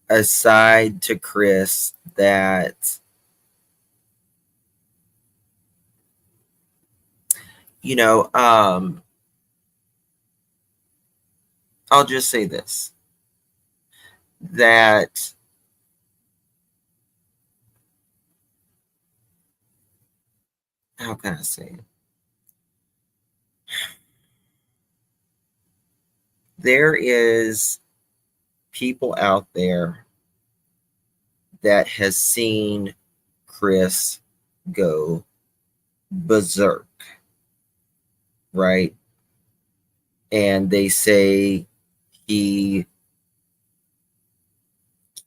a side to Chris that, you know, I'll just say this, that how can I say it? There is people out there that has seen Chris go berserk, right? And they say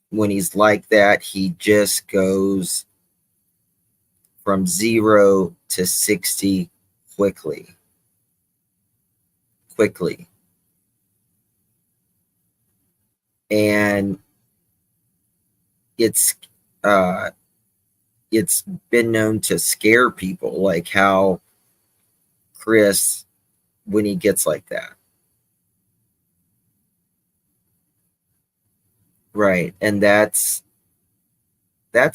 when he's like that, he just goes from 0 to 60 quickly. And it's been known to scare people, like how Chris, when he gets like that. Right. And that's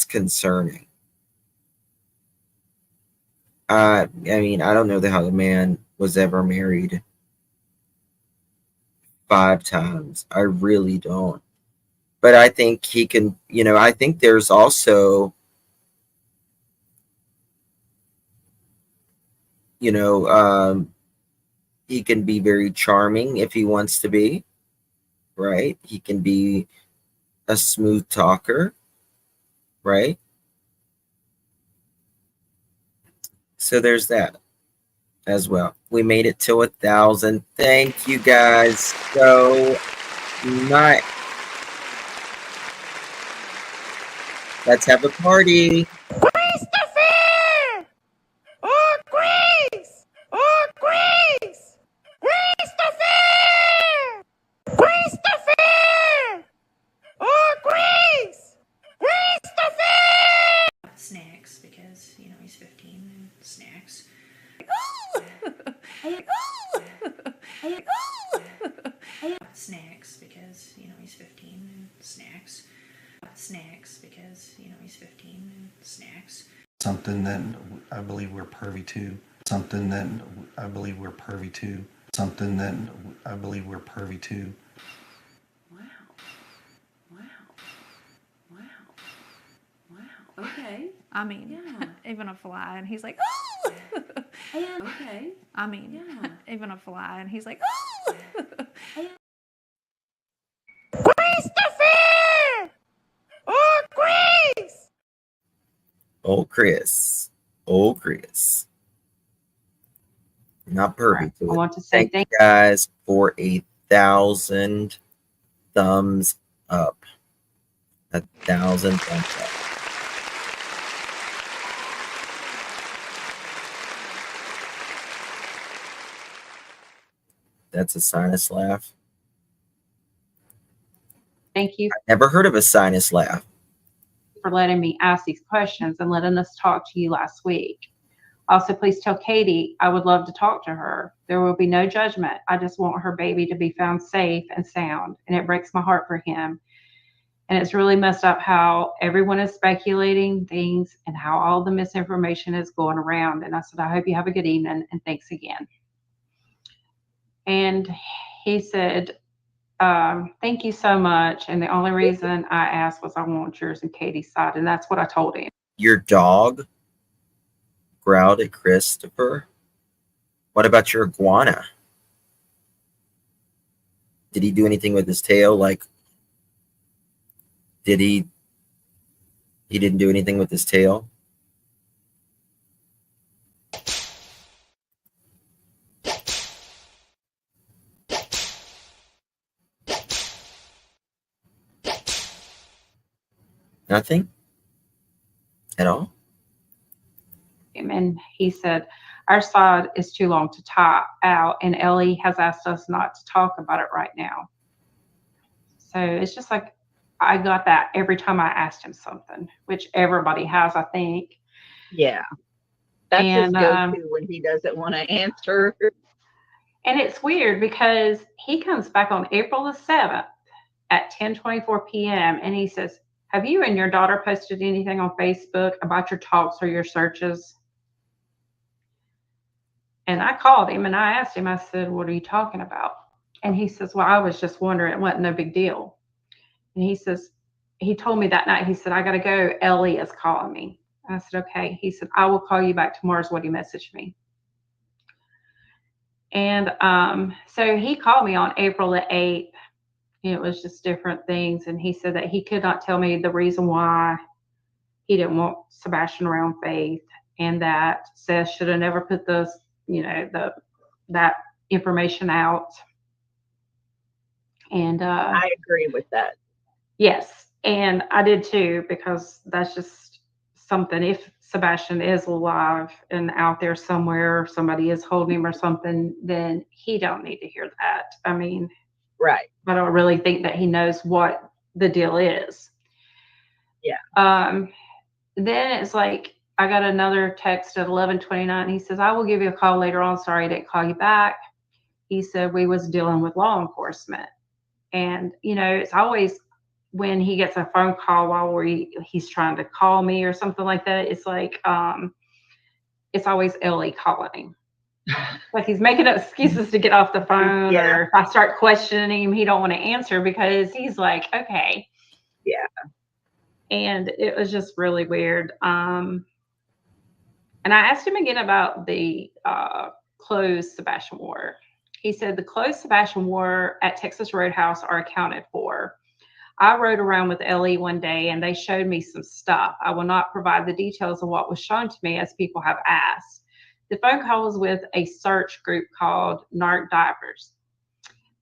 concerning. I mean, I don't know how the man was ever married 5 times. I really don't. But I think he can, you know, I think there's also, you know, he can be very charming if he wants to be, right? He can be a smooth talker, right? So there's that as well. We made it to 1,000. Thank you guys so much. Let's have a party. Christopher! Oh, Grace! Oh, Grace! Christopher! Christopher! Oh, Grace! Christopher! Snacks, because, you know, he's 15 and snacks. Snacks, because, you know, he's 15 and snacks. Snacks, because, you know, he's 15 and snacks. Something that I believe we're pervy to. Something that I believe we're pervy to. Something that I believe we're pervy to. Wow. Okay. I mean, yeah. Even a fly, and he's like, oh. Okay. I mean, yeah. Even a fly, and he's like, oh. Christopher! Oh, Grace! Oh, Chris. Oh, Chris. Not perfect. I want to say thank you guys for 1,000 thumbs up. 1,000 thumbs up. That's a sinus laugh. Thank you I've never heard of a sinus laugh. for letting me ask these questions and letting us talk to you last week. Also, please tell Katie I would love to talk to her. There will be no judgment. I just want her baby to be found safe and sound, and it breaks my heart for him. And it's really messed up how everyone is speculating things and how all the misinformation is going around. And I said, I hope you have a good evening, and thanks again. And he said, thank you so much. And the only reason I asked was I want yours and Katie's side. And that's what I told him. Your dog growled at Christopher. What about your iguana? Did he do anything with his tail? Like, he didn't do anything with his tail? Nothing? At all? And he said, our side is too long to talk out, and Ellie has asked us not to talk about it right now. So it's just like I got that every time I asked him something, which everybody has, I think. Yeah. That's his go-to when he doesn't want to answer. And it's weird because he comes back on April the 7th at 10:24 p.m. and he says, have you and your daughter posted anything on Facebook about your talks or your searches? And I called him and I asked him, I said, what are you talking about? And he says, well, I was just wondering, it wasn't no big deal. And he says, he told me that night, he said, I got to go. Ellie is calling me. I said, okay. He said, I will call you back tomorrow is what he messaged me. And so he called me on April the 8th. It was just different things. And he said that he could not tell me the reason why he didn't want Sebastian around Faith, and that Seth should have never put those, that information out. And I agree with that. Yes. And I did too, because that's just something. If Sebastian is alive and out there somewhere, somebody is holding him or something, then he don't need to hear that. I mean, right. I don't really think that he knows what the deal is. Yeah. Then it's like I got another text at 11:29. He says, I will give you a call later on. Sorry I didn't call you back. He said we was dealing with law enforcement. And, it's always when he gets a phone call while he's trying to call me or something like that, it's like it's always Ellie calling. Like he's making up excuses to get off the phone, Yeah. or if I start questioning him, he don't want to answer because he's like, okay. Yeah. And it was just really weird. And I asked him again about the closed Sebastian War. He said the closed Sebastian War at Texas Roadhouse are accounted for. I rode around with Ellie one day and they showed me some stuff. I will not provide the details of what was shown to me as people have asked. The phone call was with a search group called Narc Divers.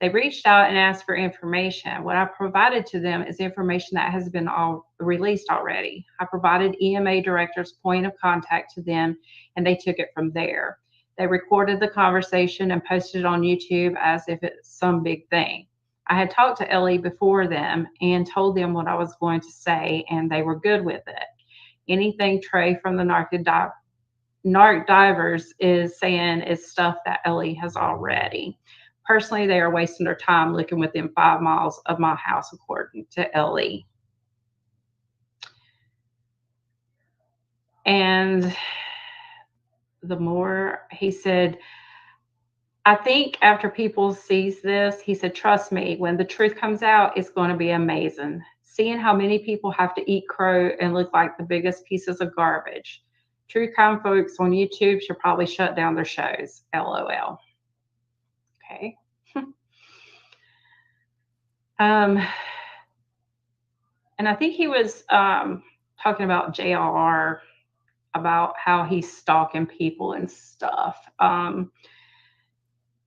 They reached out and asked for information. What I provided to them is information that has been released already. I provided EMA director's point of contact to them, and they took it from there. They recorded the conversation and posted it on YouTube as if it's some big thing. I had talked to Ellie before them and told them what I was going to say, and they were good with it. Anything Trey from the Narc Divers is saying is stuff that Ellie has already. Personally, they are wasting their time looking within 5 miles of my house, according to Ellie. And the more he said, I think after people sees this, he said, trust me, when the truth comes out, it's going to be amazing. Seeing how many people have to eat crow and look like the biggest pieces of garbage. True crime folks on YouTube should probably shut down their shows. LOL. Okay. And I think he was talking about JLR, about how he's stalking people and stuff.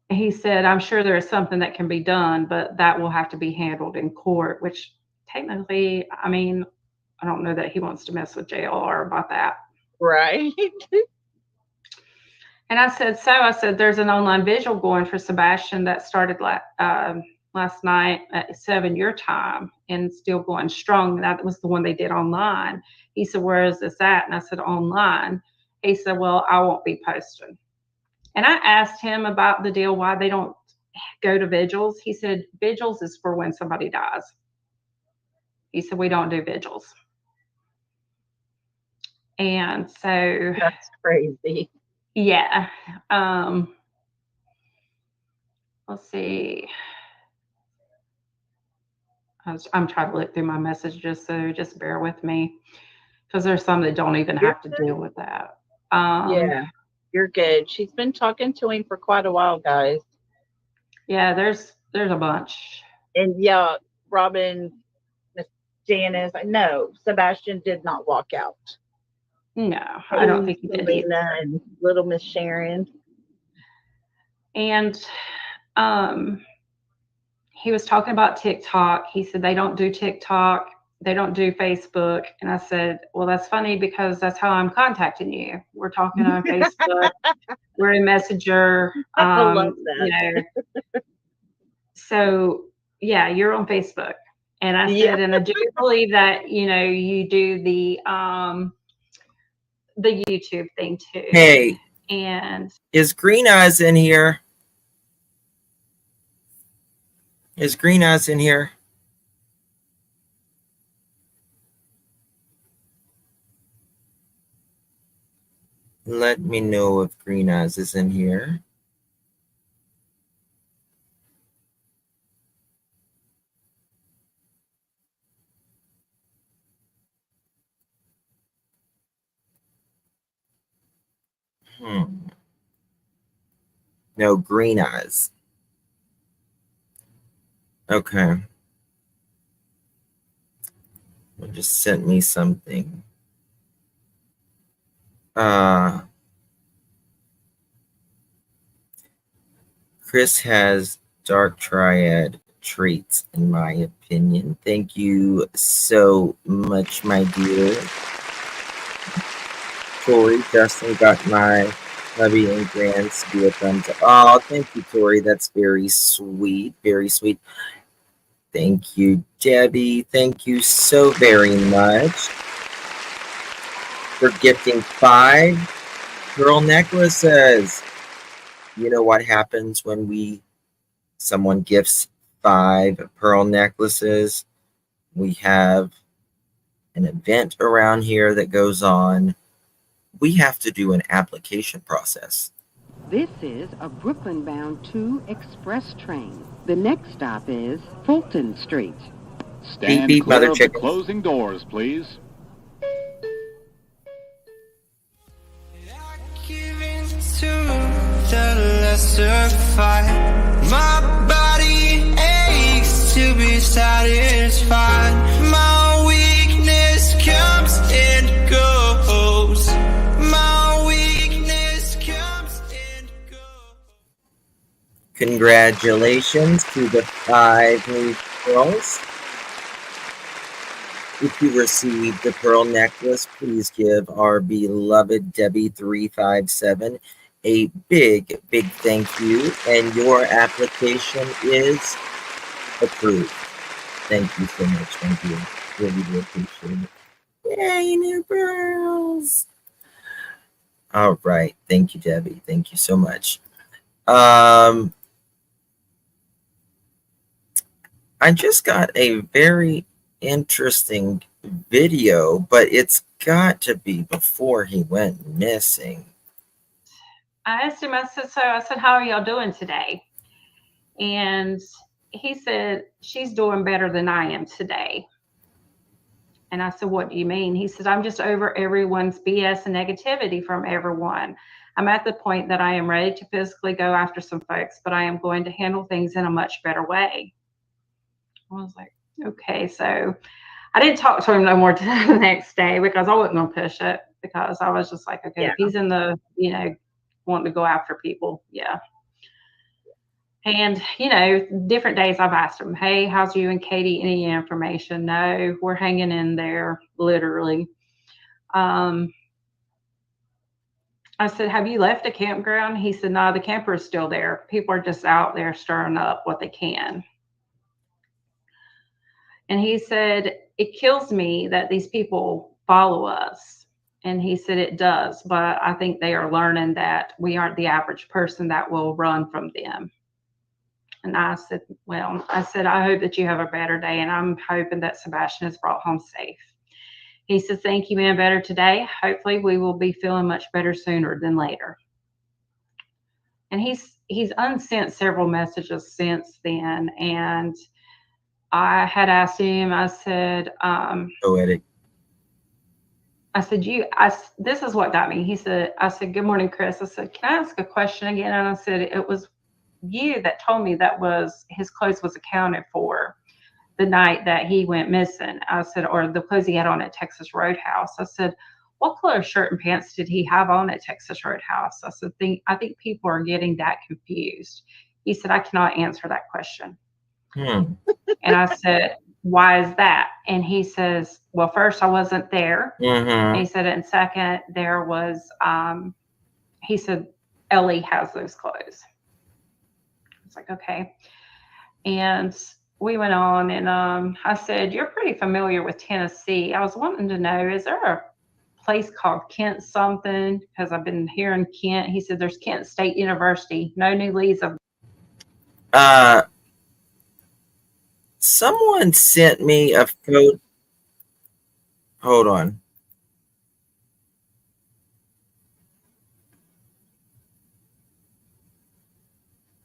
He said, I'm sure there is something that can be done, but that will have to be handled in court, which technically, I mean, I don't know that he wants to mess with JLR about that. Right. And I said, there's an online visual going for Sebastian that started last night at 7 your time and still going strong. That was the one they did online. He said, where is this at? And I said, online. He said, well, I won't be posting. And I asked him about the deal, why they don't go to vigils. He said, vigils is for when somebody dies. He said, we don't do vigils. And so that's crazy. Yeah. Let's see. I'm trying to look through my messages, so just bear with me, because there's some that don't even have to deal with that. Yeah, you're good. She's been talking to him for quite a while, guys. Yeah, there's a bunch. And yeah, Robin, Miss Janice, no, Sebastian did not walk out. No, I don't think he did either. Selena and little Miss Sharon. And he was talking about TikTok. He said they don't do TikTok, they don't do Facebook. And I said, well, that's funny because that's how I'm contacting you. We're talking on Facebook. We're in Messenger. I love that. You know, so yeah, you're on Facebook. And I said, and I do believe that, you know, you do the YouTube thing too. Hey, and is Green Eyes in here? Is Green Eyes in here? Let me know if Green Eyes is in here. No, Green Eyes. Okay. It just sent me something. Chris has dark triad traits, in my opinion. Thank you so much, my dear. Tori, Justin got my hubby and grands to do a thumbs up. Oh, thank you, Tori. That's very sweet. Very sweet. Thank you, Debbie. Thank you so very much for gifting 5 pearl necklaces. You know what happens when someone gifts 5 pearl necklaces? We have an event around here that goes on. We have to do an application process. This is a Brooklyn-bound 2 express train. The next stop is Fulton Street. Stand beep, clear mother of the chickens. closing doors, please. To the lesser fight, my body aches to be satisfied. My weakness comes and goes. My weakness comes and goes. Congratulations to the 5 new pearls. If you received the pearl necklace, please give our beloved Debbie357 a big, big thank you. And your application is approved. Thank you so much, thank you. Really do appreciate it. Yay, new pearls. All right. Thank you, Debbie. Thank you so much. I just got a very interesting video, but it's got to be before he went missing. I asked him, I said, how are y'all doing today? And he said, she's doing better than I am today. And I said, what do you mean? He said, I'm just over everyone's BS and negativity from everyone. I'm at the point that I am ready to physically go after some folks, but I am going to handle things in a much better way. I was like, okay. So I didn't talk to him no more the next day because I wasn't going to push it, because I was just like, okay, if he's in the, you know, wanting to go after people. Yeah. And, you know, different days I've asked him, hey, how's you and Katie? Any information? No, we're hanging in there, literally. I said, have you left the campground? He said, no, the camper is still there. People are just out there stirring up what they can. And he said, it kills me that these people follow us. And he said, it does, but I think they are learning that we aren't the average person that will run from them. And I said, well, I hope that you have a better day. And I'm hoping that Sebastian is brought home safe. He said, thank you, man, better today. Hopefully we will be feeling much better sooner than later. And he's unsent several messages since then. And I had asked him, I said, Poetic. I said, this is what got me. I said, good morning, Chris. I said, can I ask a question again? And I said, it was you that told me that was his clothes was accounted for the night that he went missing. I said, or the clothes he had on at Texas Roadhouse. I said, what color shirt and pants did he have on at Texas Roadhouse? I said, I think people are getting that confused. He said, I cannot answer that question. And I said, why is that? And he says, well, first, I wasn't there. And he said, and second, there was, he said, Ellie has those clothes. I was like, okay. And we went on, and I said, you're pretty familiar with Tennessee. I was wanting to know, is there a place called Kent something? Because I've been hearing Kent. He said, there's Kent State University. No new leads of. Someone sent me a photo. Hold on.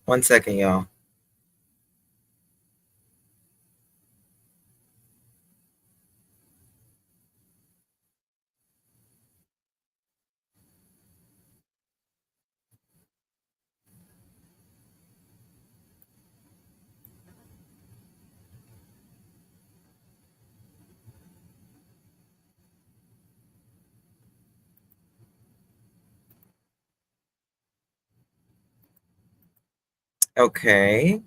One second, y'all. Okay. I'm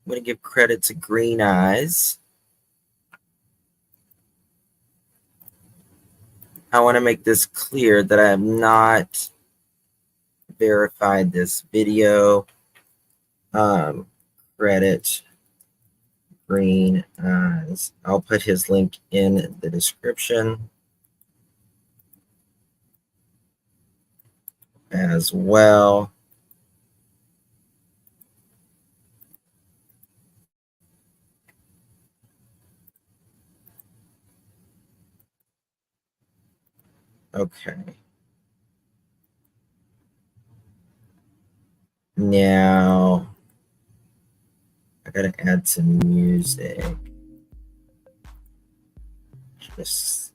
going to give credit to Green Eyes. I want to make this clear that I have not verified this video. Credit Green Eyes. I'll put his link in the description as well. Okay. Now, I gotta add some music. Just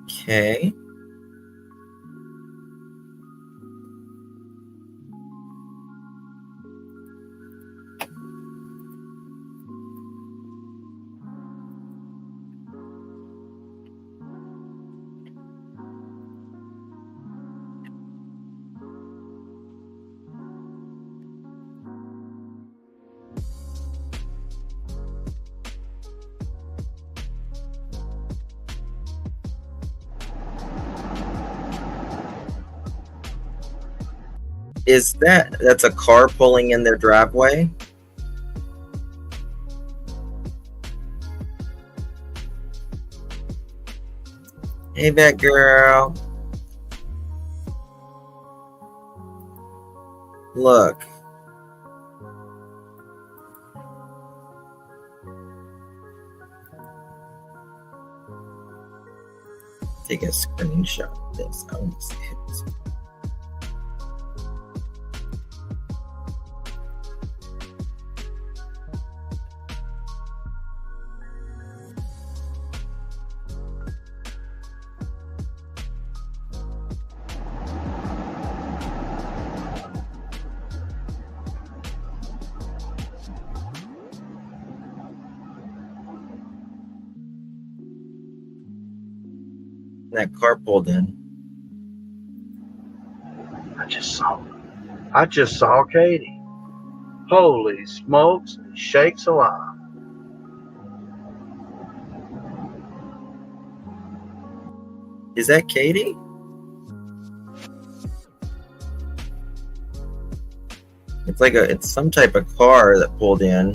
okay. Is that's a car pulling in their driveway? Hey, that girl. Look. Take a screenshot of this. I want to see it. That car pulled in. I just saw Katie. Holy smokes, shakes alive. Is that Katie? It's some type of car that pulled in.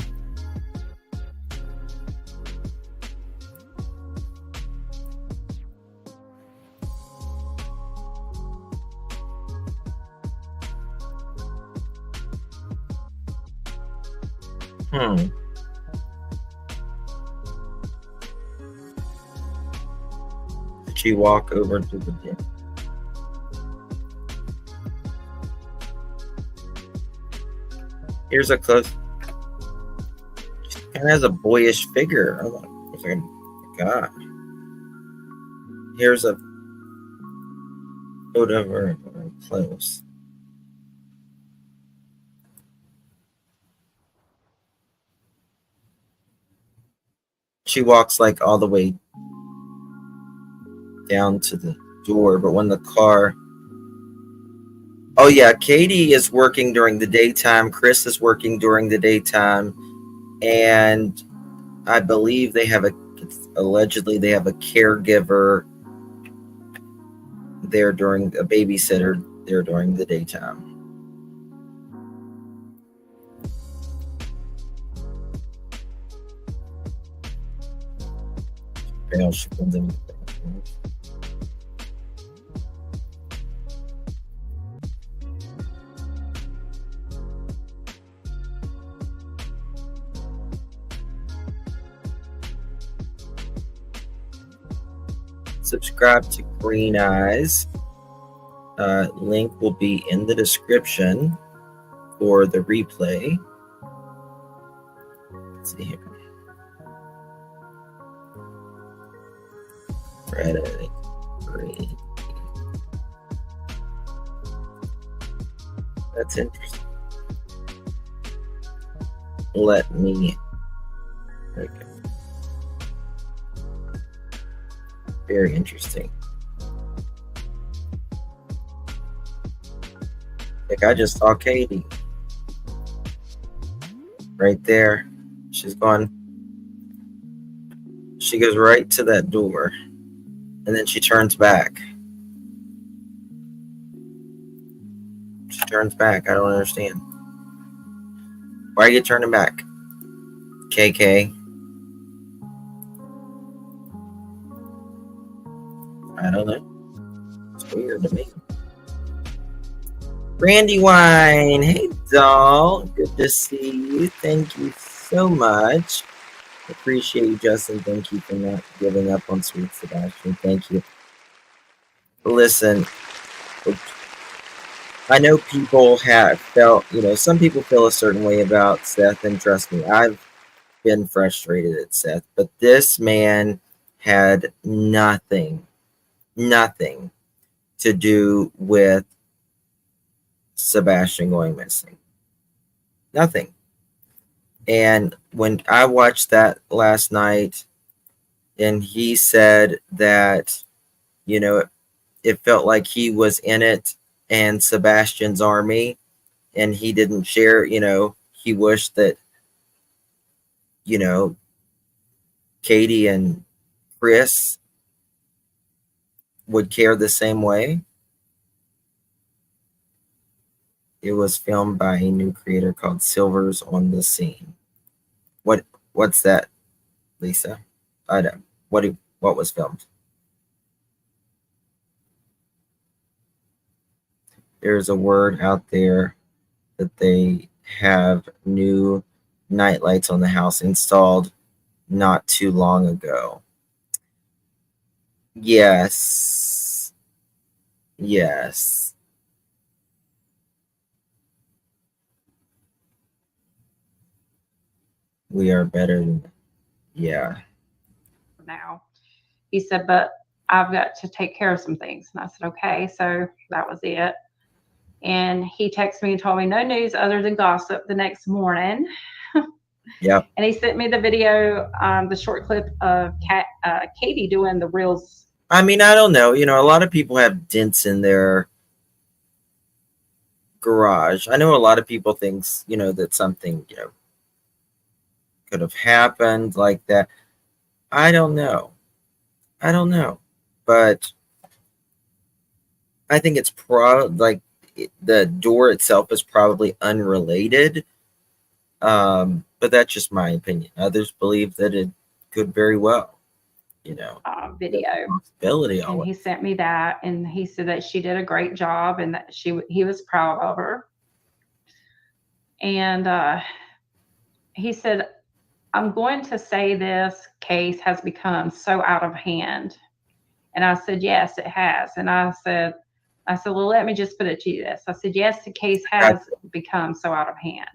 Did she walk over to the gym? Here's a close. She kind of has a boyish figure. Oh my God. Here's a photo of her close. She walks like all the way down to the door, but when the car. Oh yeah, Katie is working during the daytime. Chris is working during the daytime, and I believe allegedly they have a caregiver there during a babysitter there during the daytime. She comes in. Subscribe to Green Eyes. Link will be in the description for the replay. Let's see here. Reddit. Green. That's interesting. Let me. Okay. Very interesting. Like I just saw Katie right there. She's gone. She goes right to that door, and then she turns back. She turns back. I don't understand. Why are you turning back, KK? I don't know. It's weird to me. Brandywine, hey doll, good to see you. Thank you so much. Appreciate you, Justin. Thank you for not giving up on Sweet Sebastian. Thank you. Listen, I know people have felt, some people feel a certain way about Seth, and trust me, I've been frustrated at Seth, but this man had nothing to do with Sebastian going missing. Nothing. And when I watched that last night, and he said that, it felt like he was in it and Sebastian's army, and he didn't share, he wished that, Katie and Chris would care the same way. It was filmed by a new creator called Silvers on the Scene. What's that, Lisa? I don't. What was filmed? There's a word out there that they have new night lights on the house installed not too long ago. Yes. We are better than, yeah. Now, he said, but I've got to take care of some things. And I said, okay. So that was it. And he texted me and told me no news other than gossip the next morning. Yep. And he sent me the video, the short clip of Katie doing the reels. I mean, I don't know. A lot of people have dents in their garage. I know a lot of people think, that something, could have happened like that. I don't know. But I think it's probably the door itself is probably unrelated. But that's just my opinion. Others believe that it could very well, video. And he sent me that, and he said that she did a great job and that he was proud of her. And he said, I'm going to say this case has become so out of hand. And I said, yes, it has. And I said, well, let me just put it to you this. I said, yes, the case has become so out of hand.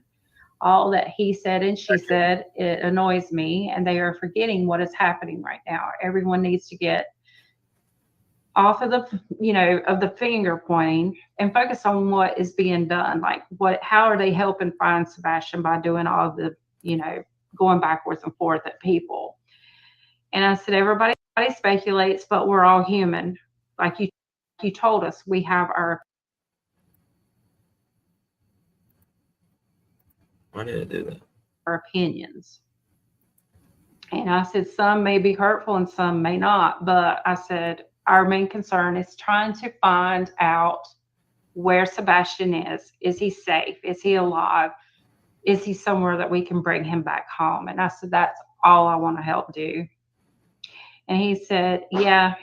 all that he said and she said, it annoys me, and they are forgetting what is happening right now. Everyone needs to get off of the, of the finger pointing and focus on what is being done. Like how are they helping find Sebastian by doing all of the, going backwards and forth at people? And I said, everybody speculates, but we're all human. Like you told us, we have our. Why did it do that? Our opinions. And I said, some may be hurtful and some may not. But I said, our main concern is trying to find out where Sebastian is. Is he safe? Is he alive? Is he somewhere that we can bring him back home? And I said, that's all I want to help do. And he said, yeah.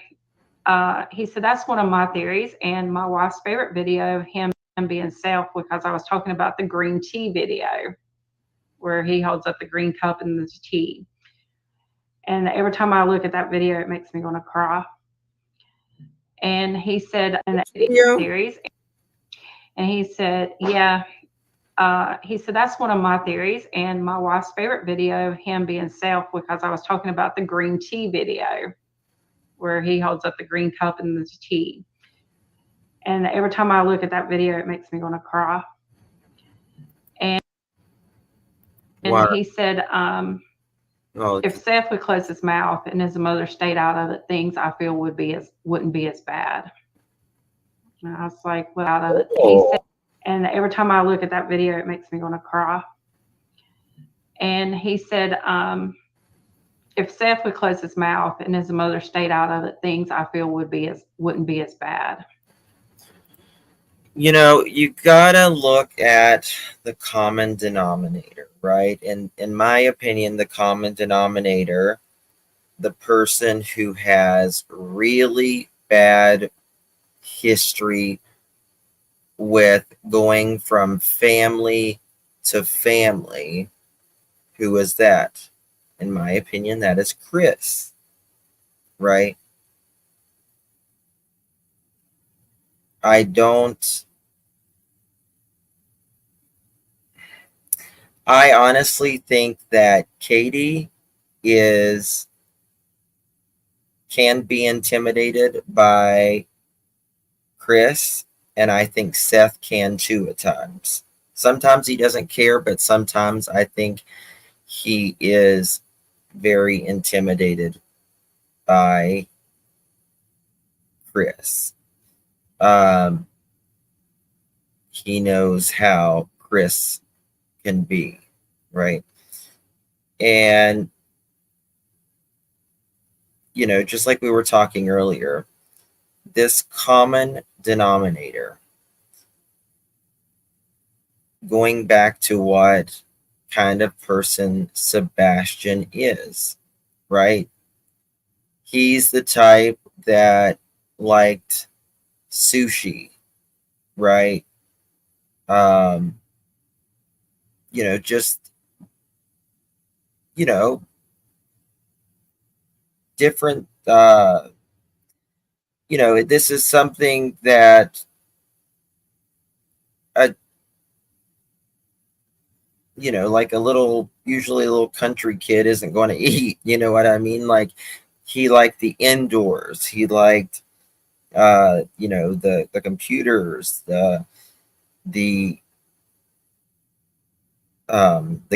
He said, that's one of my theories and my wife's favorite video of him being safe, because I was talking about the green tea video where he holds up the green cup and the tea. And every time I look at that video, it makes me want to cry. And he said, in that series, and he said, yeah. He said, that's one of my theories and my wife's favorite video of him being safe, because I was talking about the green tea video where he holds up the green cup and the tea. And every time I look at that video, it makes me want to cry. And he said, if Seth would close his mouth and his mother stayed out of it, things I feel wouldn't be as bad. And I was like, well, out of it. He said, and every time I look at that video, it makes me want to cry. And he said, if Seth would close his mouth and his mother stayed out of it, things I feel wouldn't be as bad. You gotta look at the common denominator, right? And in my opinion, the common denominator, the person who has really bad history with going from family to family, who is that? In my opinion, that is Chris, right? I honestly think that Katie can be intimidated by Chris, and I think Seth can too at times. Sometimes he doesn't care, but sometimes I think he is very intimidated by Chris. He knows how Chris can be, right? And just like we were talking earlier, this common denominator, going back to what kind of person Sebastian is, right? He's the type that liked sushi, right? Just different, this is something that like usually a little country kid isn't going to eat, you know what I mean? Like, he liked the indoors, he liked the computers, the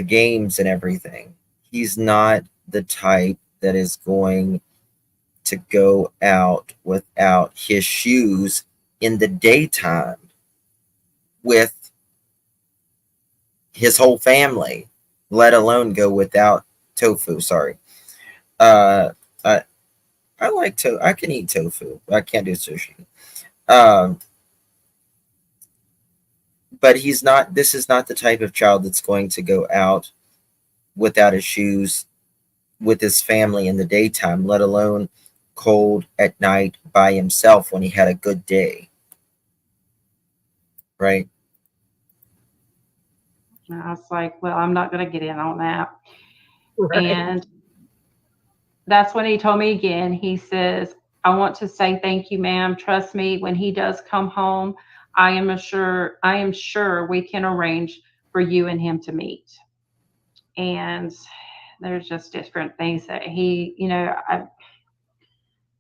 games and everything. He's not the type that is going to go out without his shoes in the daytime with his whole family, let alone go without tofu. Sorry. I like tofu. I can eat tofu. I can't do sushi. But this is not the type of child that's going to go out without his shoes with his family in the daytime, let alone cold at night by himself when he had a good day. Right? And I was like, well, I'm not going to get in on that. Right. And that's when he told me again, he says, I want to say thank you, ma'am. Trust me, when he does come home, I am sure we can arrange for you and him to meet. And there's just different things that he,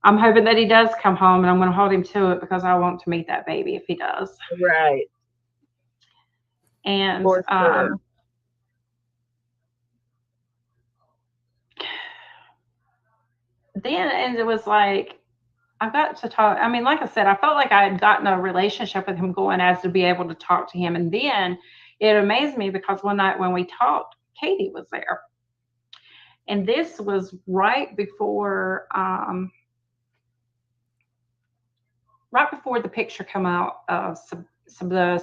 I'm hoping that he does come home, and I'm going to hold him to it because I want to meet that baby if he does. Right. And For sure. then and it was like, I got to talk. I mean, like I said, I felt like I had gotten a relationship with him going as to be able to talk to him. And then it amazed me because one night when we talked, Katie was there. And this was right before the picture come out of the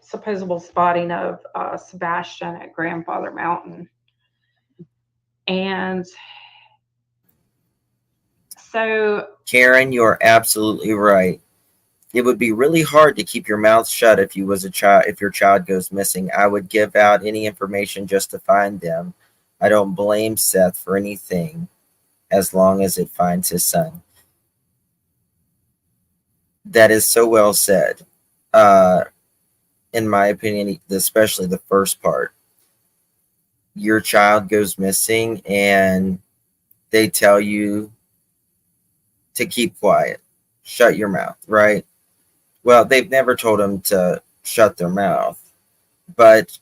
supposable spotting of Sebastian at Grandfather Mountain. And so, Karen, you're absolutely right. It would be really hard to keep your mouth shut if you was a child. If your child goes missing, I would give out any information just to find them. I don't blame Seth for anything as long as it finds his son. That is so well said. In my opinion, especially the first part. Your child goes missing and they tell you to keep quiet, shut your mouth, right? Well, they've never told them to shut their mouth, but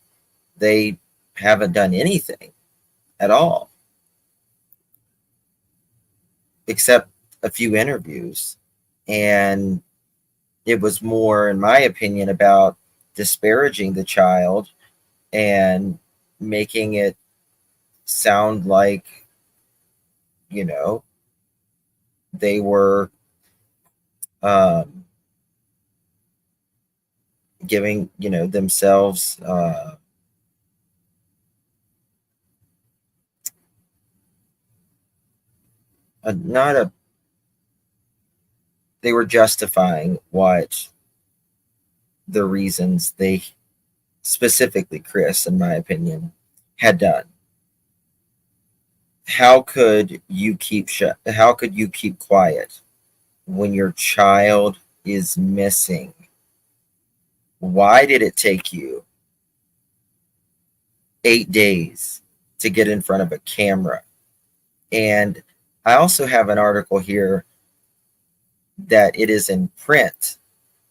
they haven't done anything at all except a few interviews. And it was more, in my opinion, about disparaging the child and making it sound like, they were giving, themselves they were justifying what the reasons they, specifically Chris, in my opinion, had done. How could you keep quiet when your child is missing? Why did it take you 8 days to get in front of a camera? And I also have an article here that it is in print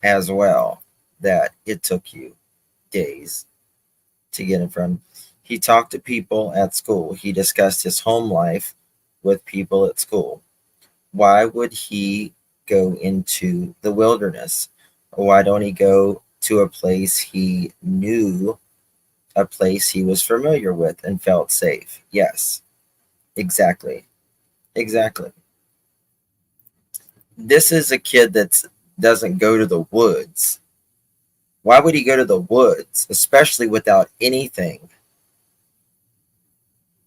as well, that it took you days to get in front. He talked to people at school. He discussed his home life with people at school. Why would he go into the wilderness? Why don't he go to a place he knew, a place he was familiar with and felt safe? Yes, exactly. This is a kid that doesn't go to the woods. Why would he go to the woods, especially without anything?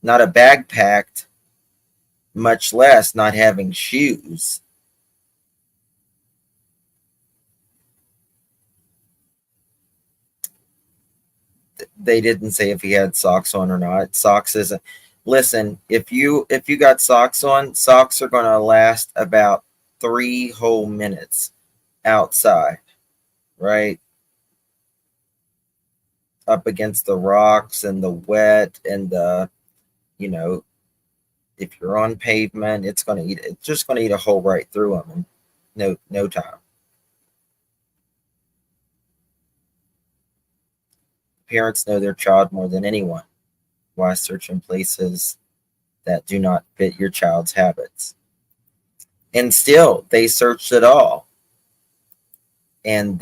Not a bag packed, much less not having shoes. They didn't say if he had socks on or not. Socks isn't. Listen, if you got socks on, socks are going to last about 3 whole minutes outside, right? Up against the rocks and the wet and the, if you're on pavement, it's just going to eat a hole right through them in no time. Parents know their child more than anyone. Why search in places that do not fit your child's habits? And still, they searched it all. And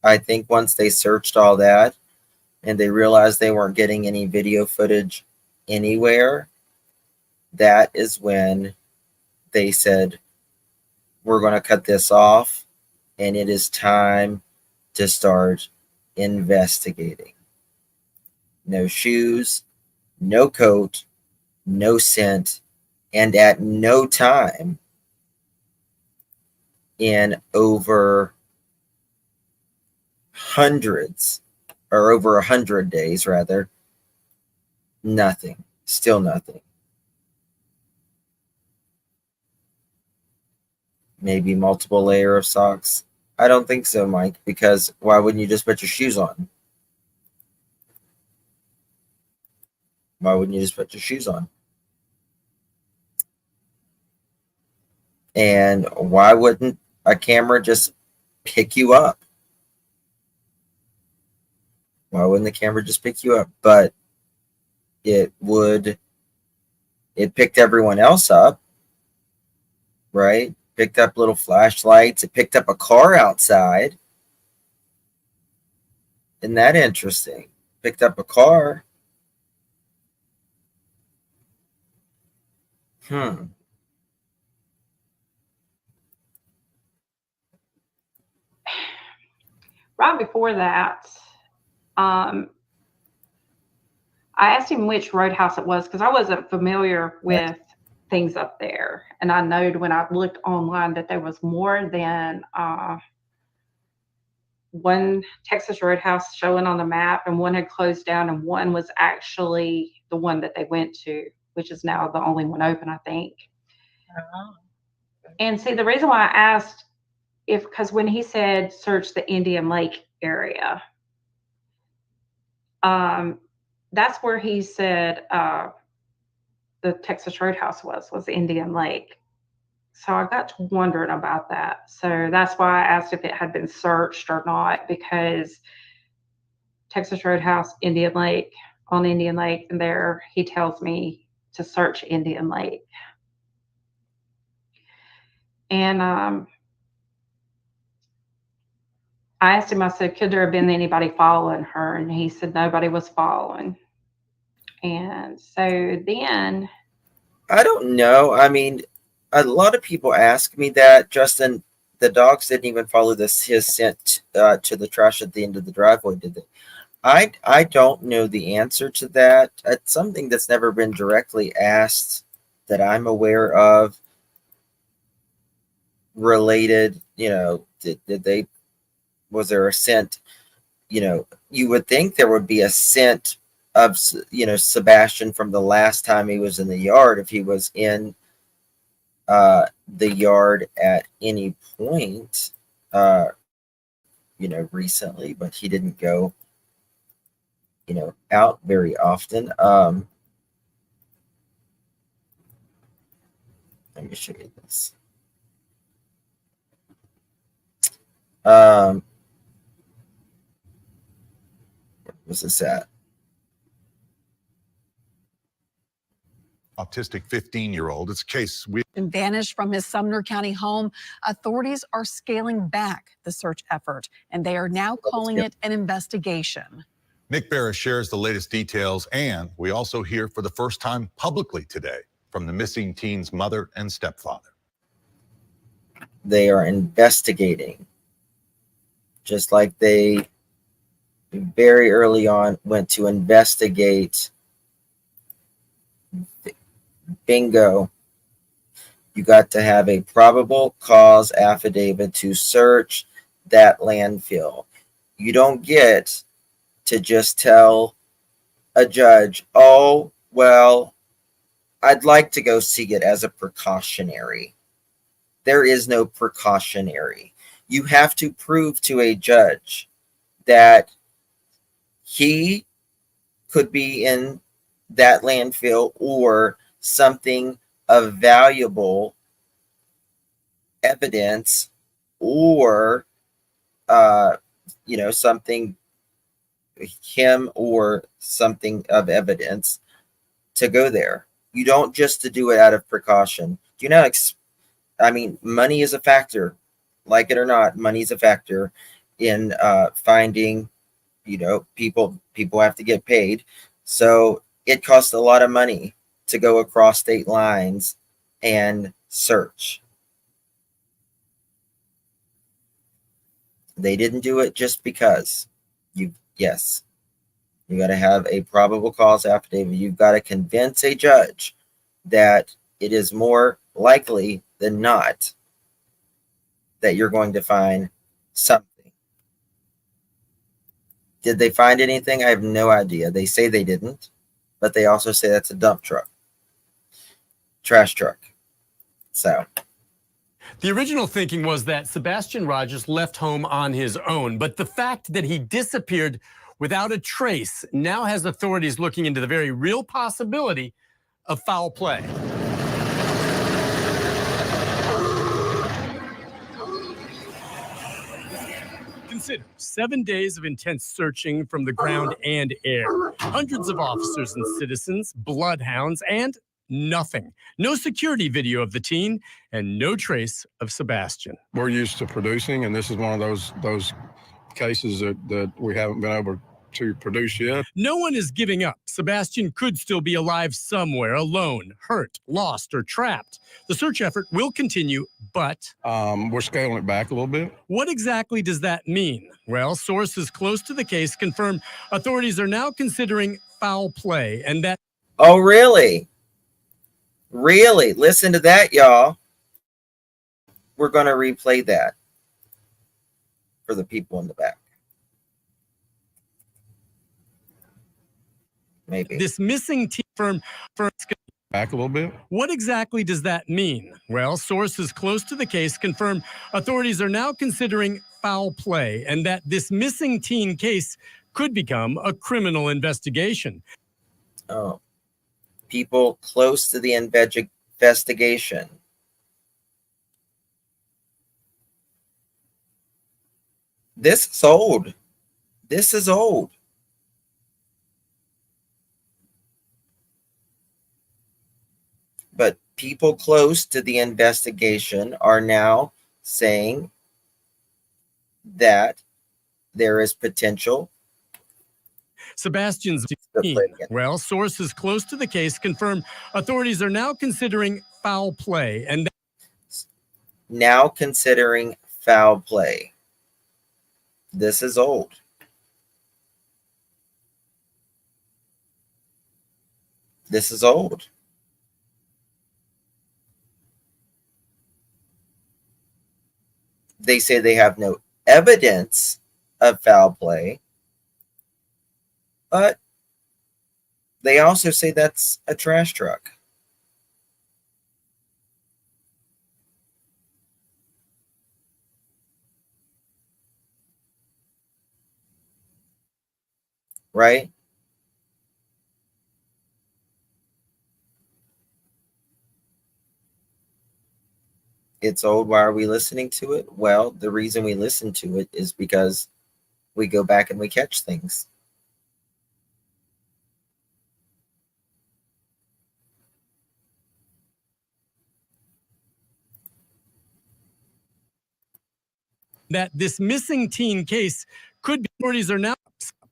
I think once they searched all that and they realized they weren't getting any video footage anywhere, that is when they said, we're going to cut this off and it is time to start investigating. No shoes, no coat, no scent, and at no time in over 100 days rather, nothing, still nothing. Maybe multiple layer of socks, I don't think so, Mike, because why wouldn't you just put your shoes on? Why wouldn't you just put your shoes on? And why wouldn't a camera just pick you up? Why wouldn't the camera just pick you up? But it picked everyone else up, right? Picked up little flashlights. It picked up a car outside. Isn't that interesting? Picked up a car. Right before that, I asked him which roadhouse it was because I wasn't familiar with things up there. And I knowed when I looked online that there was more than one Texas Roadhouse showing on the map, and one had closed down, and one was actually the one that they went to, which is now the only one open, I think. And see, the reason why I asked because when he said search the Indian Lake area, that's where he said the Texas Roadhouse was Indian Lake. So I got to wondering about that. So that's why I asked if it had been searched or not, because Texas Roadhouse, Indian Lake, on Indian Lake, and there he tells me to search Indian Lake. And I asked him, I said, could there have been anybody following her? And he said nobody was following. And so then, I don't know. I mean, a lot of people ask me that. Justin, the dogs didn't even follow his scent to the trash at the end of the driveway, did they? I don't know the answer to that. It's something that's never been directly asked that I'm aware of. Related, was there a scent? You would think there would be a scent of, Sebastian from the last time he was in the yard, if he was in the yard at any point, recently, but he didn't go, out very often. Let me show you this. Where was this at? Autistic 15-year-old. It's a case we vanished from his Sumner County home. Authorities are scaling back the search effort, and they are now calling it an investigation. Nick Barris shares the latest details, and we also hear for the first time publicly today from the missing teen's mother and stepfather. They are investigating, just like they very early on went to investigate. Bingo. You got to have a probable cause affidavit to search that landfill. You don't get to just tell a judge, oh, well, I'd like to go see it as a precautionary. There is no precautionary. You have to prove to a judge that he could be in that landfill or something of valuable evidence, or something, him or something of evidence, to go there. You don't just to do it out of precaution. Do you know? Money is a factor. Like it or not, money is a factor in finding. People have to get paid, so it costs a lot of money to go across state lines and search. They didn't do it just because. You got to have a probable cause affidavit. You've got to convince a judge that it is more likely than not that you're going to find something. Did they find anything? I have no idea. They say they didn't, but they also say that's a dump truck. Trash truck. So The original thinking was that Sebastian Rogers left home on his own, but the fact that he disappeared without a trace now has authorities looking into the very real possibility of foul play. Consider 7 days of intense searching from the ground and air. Hundreds of officers and citizens, bloodhounds, and nothing. No security video of the teen and no trace of Sebastian. We're used to producing, and this is one of those cases that we haven't been able to produce yet. No one is giving up. Sebastian could still be alive somewhere, alone, hurt, lost, or trapped. The search effort will continue, but we're scaling it back a little bit. What exactly does that mean? Well, sources close to the case confirm authorities are now considering foul play, and that... Oh, really? Really? Listen to that, y'all. We're going to replay that for the people in the back. Maybe. This missing team firm... Back a little bit. What exactly does that mean? Well, sources close to the case confirm authorities are now considering foul play, and that this missing teen case could become a criminal investigation. Oh. People close to the investigation. This is old. This is old. But people close to the investigation are now saying that there is potential. Sebastian's teen. Well, sources close to the case confirm authorities are now considering foul play, and now considering foul play. This is old. This is old. They say they have no evidence of foul play, but they also say that's a trash truck. Right? It's old. Why are we listening to it? Well, the reason we listen to it is because we go back and we catch things. that this missing teen case could be... Authorities are now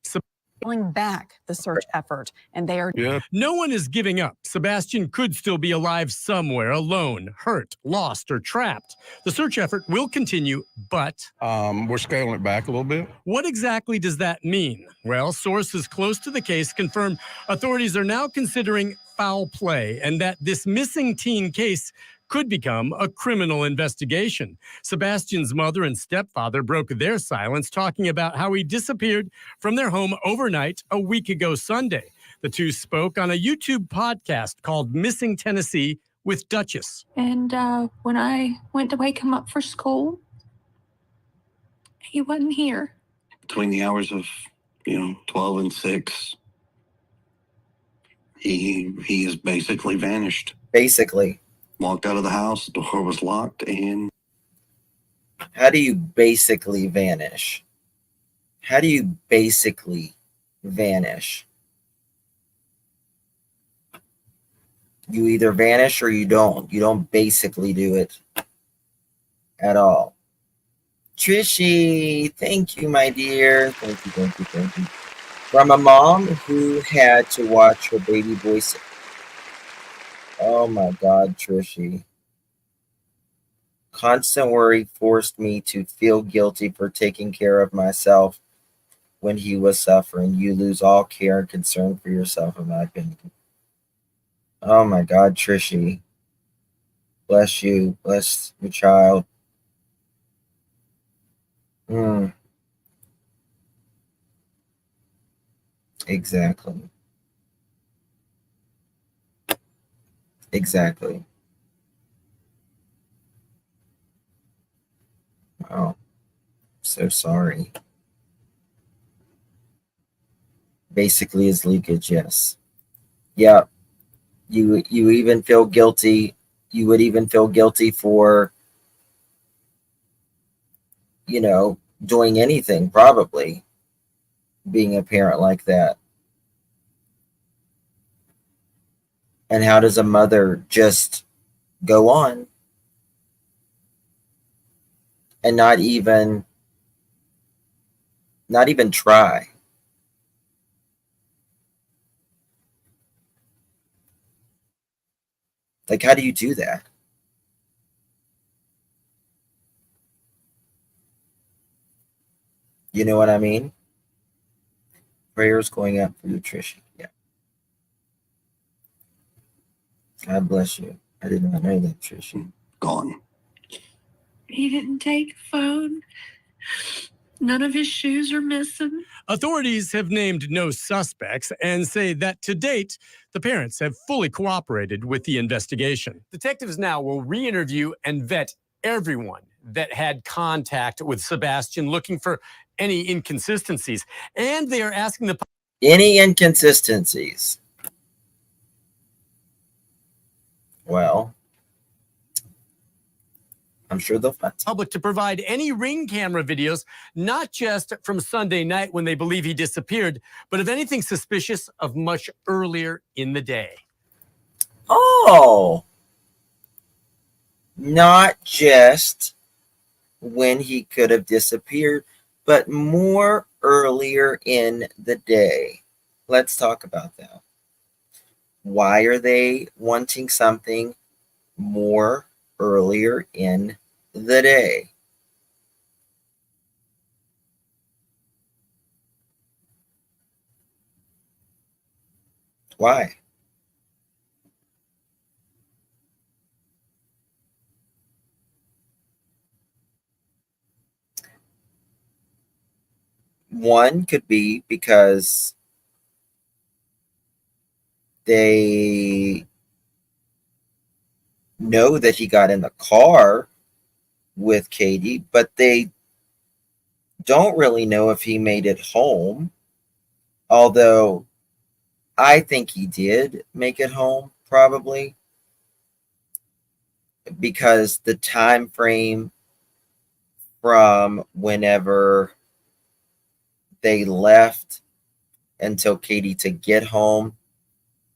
scaling back the search effort, and they are... No one is giving up. Sebastian could still be alive somewhere, alone, hurt, lost, or trapped. The search effort will continue, but... we're scaling it back a little bit. What exactly does that mean? Well, sources close to the case confirm authorities are now considering foul play, and that this missing teen case could become a criminal investigation. Sebastian's mother and stepfather broke their silence, talking about how he disappeared from their home overnight a week ago Sunday. The two spoke on a YouTube podcast called Missing Tennessee with Duchess. And when I went to wake him up for school, he wasn't here. Between the hours of 12 and 6, he has basically vanished. Basically. Walked out of the house, the door was locked, and... How do you basically vanish? How do you basically vanish? You either vanish or you don't. You don't basically do it at all. Trishy, thank you, my dear. Thank you, thank you, thank you. From a mom who had to watch her baby boy... Oh my God, Trishy. Constant worry forced me to feel guilty for taking care of myself when he was suffering. You lose all care and concern for yourself, in my opinion. Oh my God, Trishy. Bless you. Bless your child. Exactly. Exactly. Wow. So sorry. Basically is leakage, yes. Yeah. You even feel guilty. You would even feel guilty for, doing anything, probably, being a parent like that. And how does a mother just go on and not even try? Like, how do you do that? You know what I mean? Prayers going up for nutrition. Yeah. God bless you. I did not know that, Tricia. Gone. He didn't take a phone. None of his shoes are missing. Authorities have named no suspects and say that to date, the parents have fully cooperated with the investigation. Detectives now will re-interview and vet everyone that had contact with Sebastian, looking for any inconsistencies. And they are asking the Any inconsistencies? Well, I'm sure they'll find public to provide any ring camera videos, not just from Sunday night when they believe he disappeared, but of anything suspicious of much earlier in the day. Oh, not just when he could have disappeared, but more earlier in the day. Let's talk about that. Why are they wanting something more earlier in the day? Why? One could be because they know that he got in the car with Katie, but they don't really know if he made it home. Although I think he did make it home, probably, because the time frame from whenever they left until Katie to get home,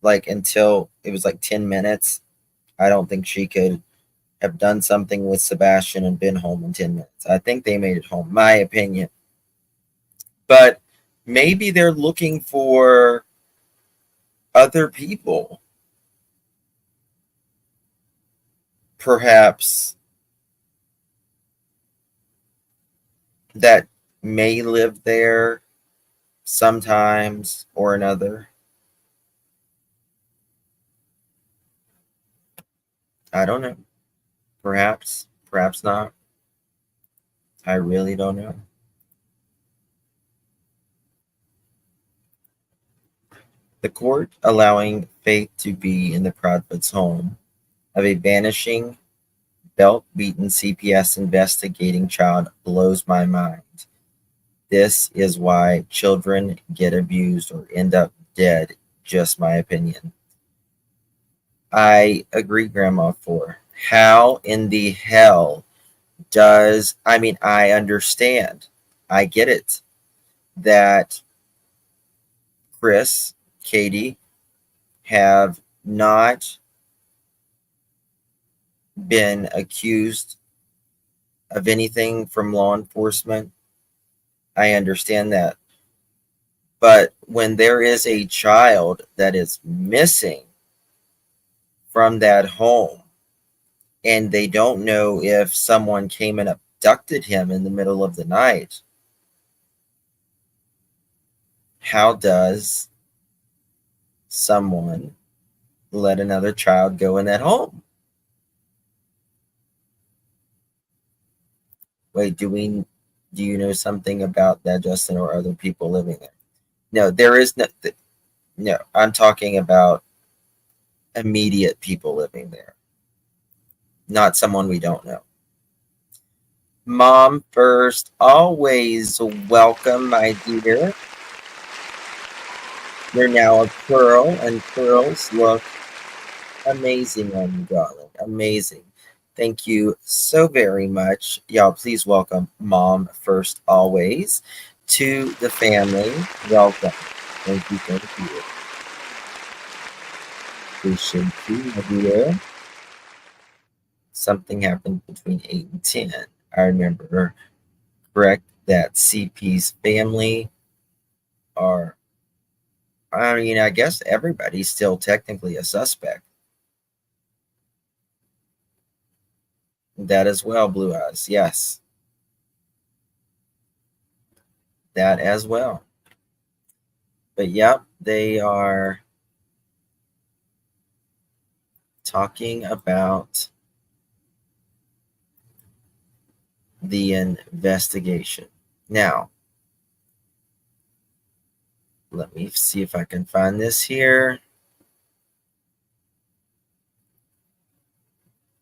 like until it was like 10 minutes. I don't think she could have done something with Sebastian and been home in 10 minutes. I think they made it home, my opinion. But maybe they're looking for other people. Perhaps that may live there sometimes or another. I don't know. Perhaps, perhaps not. I really don't know. The court allowing Faith to be in the Proudfoots' home of a vanishing, belt-beaten CPS investigating child blows my mind. This is why children get abused or end up dead. Just my opinion. I agree, Grandma Four. How in the hell I understand. I get it. That Chris, Katie, have not been accused of anything from law enforcement. I understand that. But when there is a child that is missing from that home and they don't know if someone came and abducted him in the middle of the night, how does someone let another child go in that home? Wait, do you know something about that, Justin, or other people living there? No, there is no, I'm talking about immediate people living there, not someone we don't know. Mom first, always welcome, my dear. You're now a pearl, and pearls look amazing on you, darling. Amazing. Thank you so very much. Y'all, please welcome Mom first, always, to the family. Welcome. Thank you, thank you. Appreciate you, my dear. Something happened between 8 and 10. I remember correct that CP's family are, I mean, I guess everybody's still technically a suspect. That as well, Blue Eyes. Yes. That as well. But yep, they are talking about the investigation. Now, let me see if I can find this here.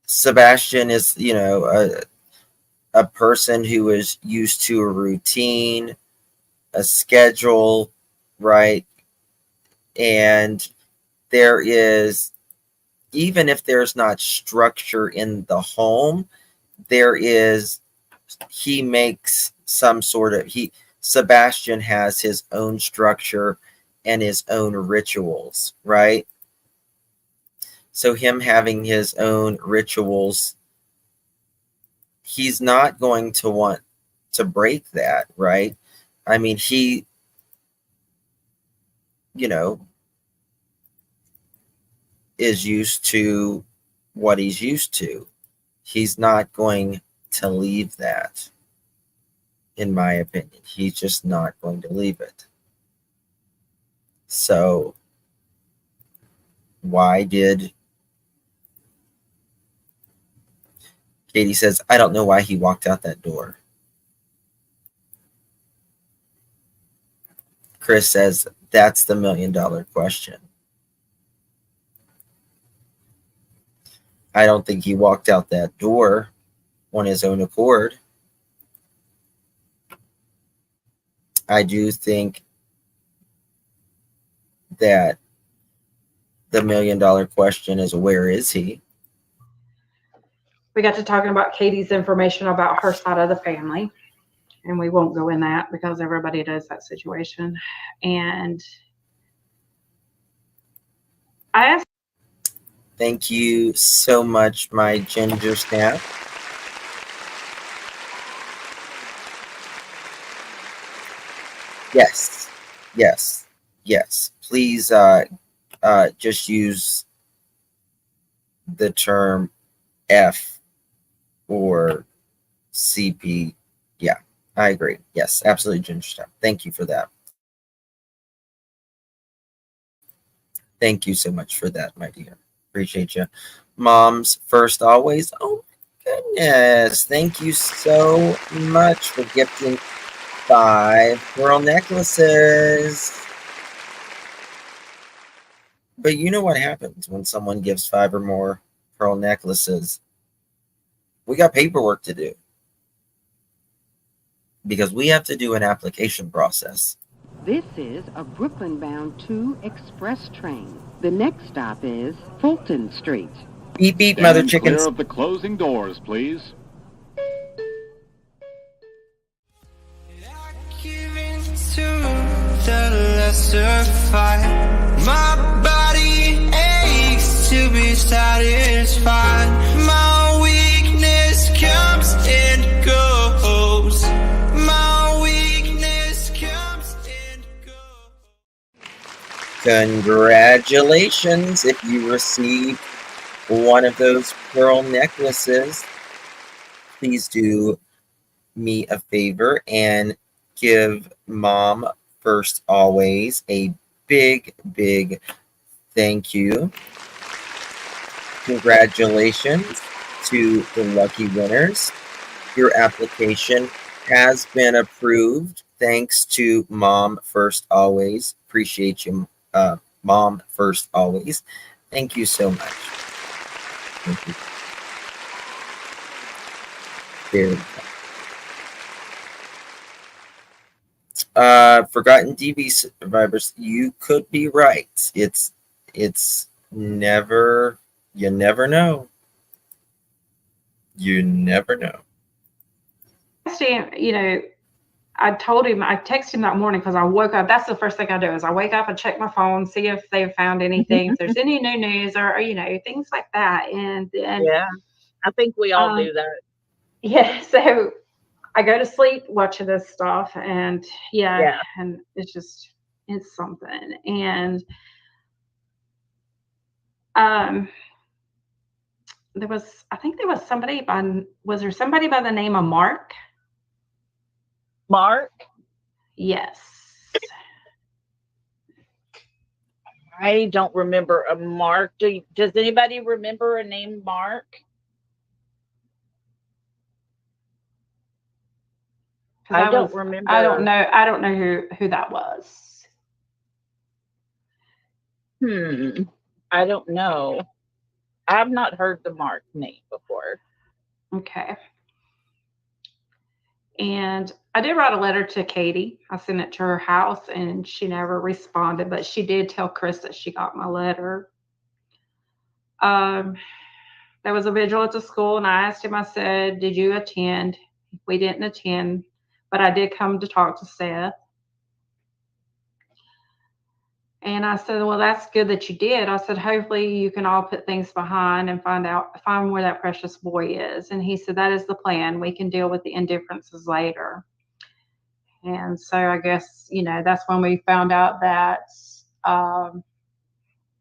Sebastian is, you know, a person who is used to a routine, a schedule, right? And there is, even if there's not structure in the home, there is, he makes some sort of, Sebastian has his own structure and his own rituals, right? So him having his own rituals, he's not going to want to break that, right? I mean, he, you know, is used to what he's used to. He's not going to leave that, in my opinion. He's just not going to leave it. So why did Katie says, I don't know why he walked out that door. Chris says, that's the $1 million question. I don't think he walked out that door on his own accord. I do think that the $1 million question is, where is he? We got to talking about Katie's information about her side of the family, and we won't go in that because everybody knows that situation. And I asked. Thank you so much, my ginger snap. Yes, yes, yes. Please just use the term F or CP. Yeah, I agree. Yes, absolutely, ginger snap. Thank you for that. Thank you so much for that, my dear. Appreciate you. Moms first always. Oh my goodness. Thank you so much for gifting 5 pearl necklaces. But you know what happens when someone gives 5 or more pearl necklaces? We got paperwork to do. Because we have to do an application process. This is a Brooklyn-bound 2 express train. The next stop is Fulton Street. Beep, beep, Stand mother chickens. clear of the closing doors, please. My body aches to be satisfied. My weakness comes and goes. My weakness comes and goes. Congratulations if you received one of those pearl necklaces. Please do me a favor and give Mom first always a big thank you. Congratulations to the lucky winners. Your application has been approved thanks to Mom first always. Appreciate you, Mom first always. Thank you so much. Thank you. Very much. Forgotten DV survivors, you could be right. It's never, you never know. You never know. You know, I told him, I texted him that morning because I woke up. That's the first thing I do is I wake up and check my phone, see if they've found anything, if there's any new news or, you know, things like that. And Yeah, I think we all do that. Yeah, so I go to sleep watching this stuff, and Yeah. and it's just, it's something. And I think there was somebody was there somebody by the name of Mark? Mark? Yes. I don't remember a Mark. Does anybody remember a name Mark? I don't remember. I don't know who that was. I don't know. I've not heard the Mark name before. Okay. And I did write a letter to Katie. I sent it to her house and she never responded, but she did tell Chris that she got my letter. There was a vigil at the school, and I asked him, I said, did you attend? We didn't attend, but I did come to talk to Seth. And I said, well, that's good that you did. I said, hopefully you can all put things behind and find where that precious boy is. And he said, that is the plan. We can deal with the indifferences later. And so I guess, you know, that's when we found out that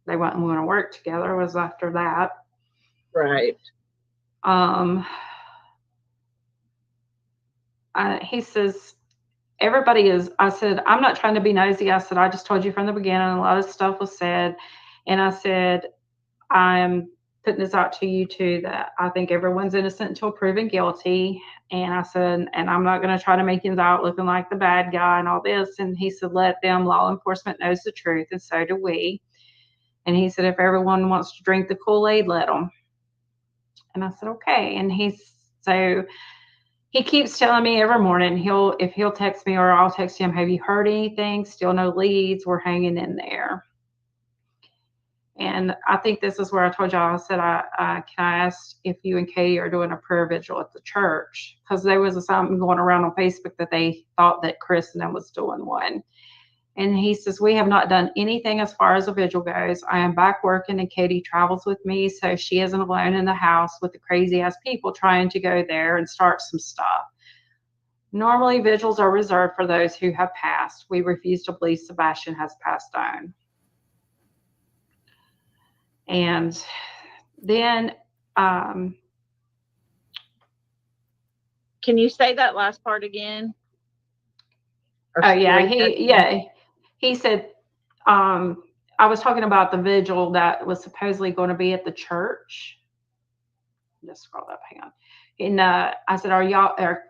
they weren't going to work together, was after that. Right. He says, everybody is, I said, I'm not trying to be nosy. I said, I just told you from the beginning, a lot of stuff was said. And I said, I'm putting this out to you too, that I think everyone's innocent until proven guilty. And I said, and I'm not going to try to make him out looking like the bad guy and all this. And he said, let them, law enforcement knows the truth, and so do we. And he said, if everyone wants to drink the Kool-Aid, let them. And I said, okay. And he keeps telling me every morning, if he'll text me or I'll text him, have you heard anything? Still no leads. We're hanging in there. And I think this is where I told y'all, I said, can I ask if you and Katie are doing a prayer vigil at the church? Because there was something going around on Facebook that they thought that Chris and them was doing one. And he says, we have not done anything as far as a vigil goes. I am back working and Katie travels with me, so she isn't alone in the house with the crazy ass people trying to go there and start some stuff. Normally, vigils are reserved for those who have passed. We refuse to believe Sebastian has passed on. And then, can you say that last part again? Oh yeah, he said, I was talking about the vigil that was supposedly going to be at the church. Just scroll up, hang on. And I said, are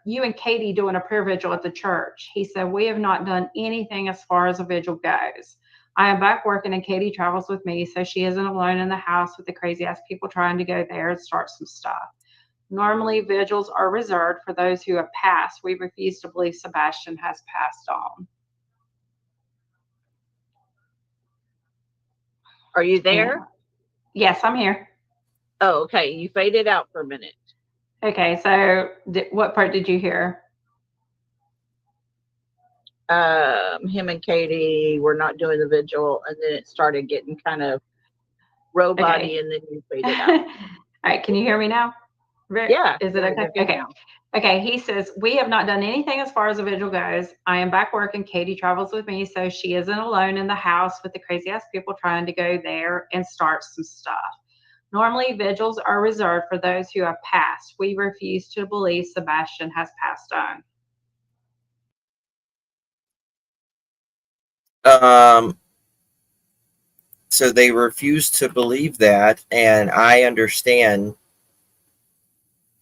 you and Katie doing a prayer vigil at the church? He said, we have not done anything as far as a vigil goes. I am back working and Katie travels with me, so she isn't alone in the house with the crazy ass people trying to go there and start some stuff. Normally, vigils are reserved for those who have passed. We refuse to believe Sebastian has passed on. Are you there? Yes, I'm here. Oh, okay. You faded out for a minute. Okay, so what part did you hear? Him and Katie were not doing the vigil, and then it started getting kind of robot-y, and then you faded out. All right, can you hear me now? Yeah. Is it okay? Okay. Okay, he says, we have not done anything as far as a vigil goes. I am back working. Katie travels with me, so she isn't alone in the house with the crazy ass people trying to go there and start some stuff. Normally, vigils are reserved for those who have passed. We refuse to believe Sebastian has passed on. So they refuse to believe that, and I understand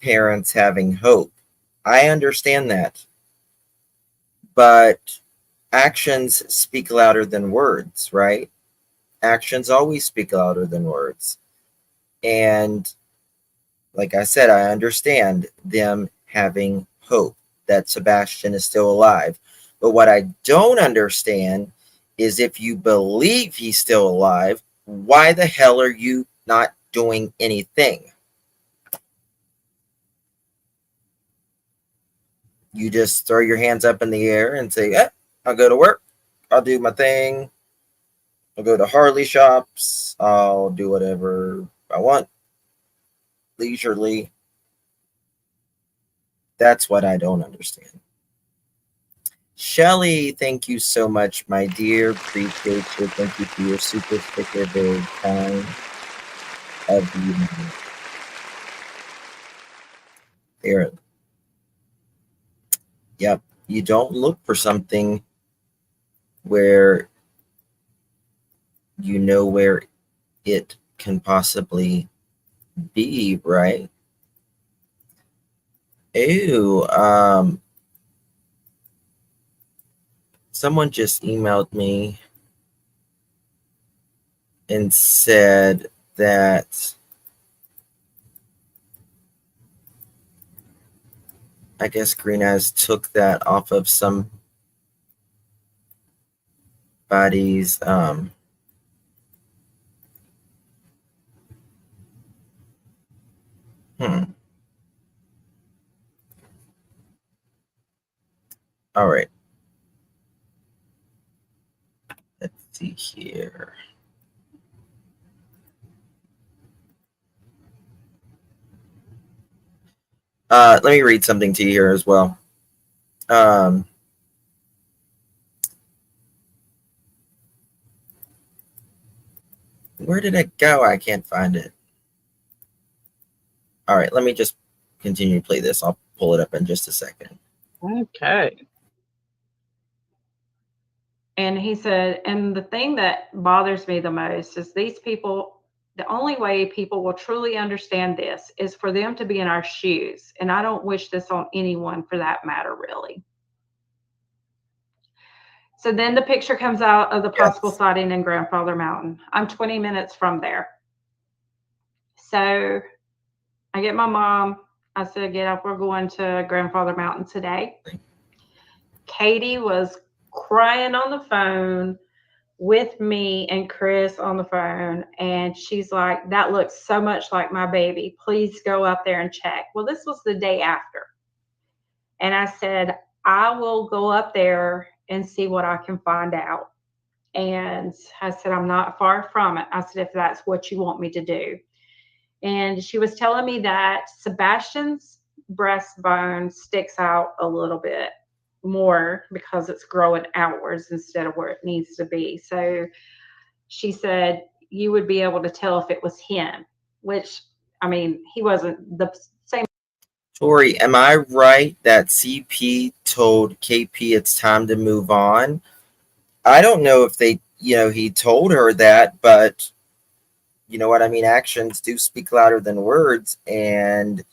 parents having hope. I understand that. But actions speak louder than words, right? Actions always speak louder than words. And like I said, I understand them having hope that Sebastian is still alive. But what I don't understand is if you believe he's still alive, why the hell are you not doing anything? You just throw your hands up in the air and say, I'll go to work. I'll do my thing. I'll go to Harley shops. I'll do whatever I want leisurely. That's what I don't understand. Shelly, thank you so much, my dear. Appreciate you. Thank you for your super sticker. Very kind of you. There. Yep. You don't look for something where you know where it can possibly be, right? Ew. Someone just emailed me and said that I guess Green Eyes took that off of somebody's All right. Let's see here. Let me read something to you here as well. Where did it go? I can't find it. All right, let me just continue to play this. I'll pull it up in just a second. Okay. And he said, and the thing that bothers me the most is these people, the only way people will truly understand this is for them to be in our shoes. And I don't wish this on anyone for that matter, really. So then the picture comes out of the possible sighting in Grandfather Mountain. I'm 20 minutes from there. So I get my mom. I said, get up, we're going to Grandfather Mountain today. Katie was crying on the phone with me and Chris on the phone. And she's like, that looks so much like my baby. Please go up there and check. Well, this was the day after. And I said, I will go up there and see what I can find out. And I said, I'm not far from it. I said, if that's what you want me to do. And she was telling me that Sebastian's breastbone sticks out a little bit more because it's growing outwards instead of where it needs to be. So she said you would be able to tell if it was him, which, I mean, he wasn't the same. Tori, am I right that CP told KP it's time to move on? I don't know if he told her that, but you know what I mean? Actions do speak louder than words. And,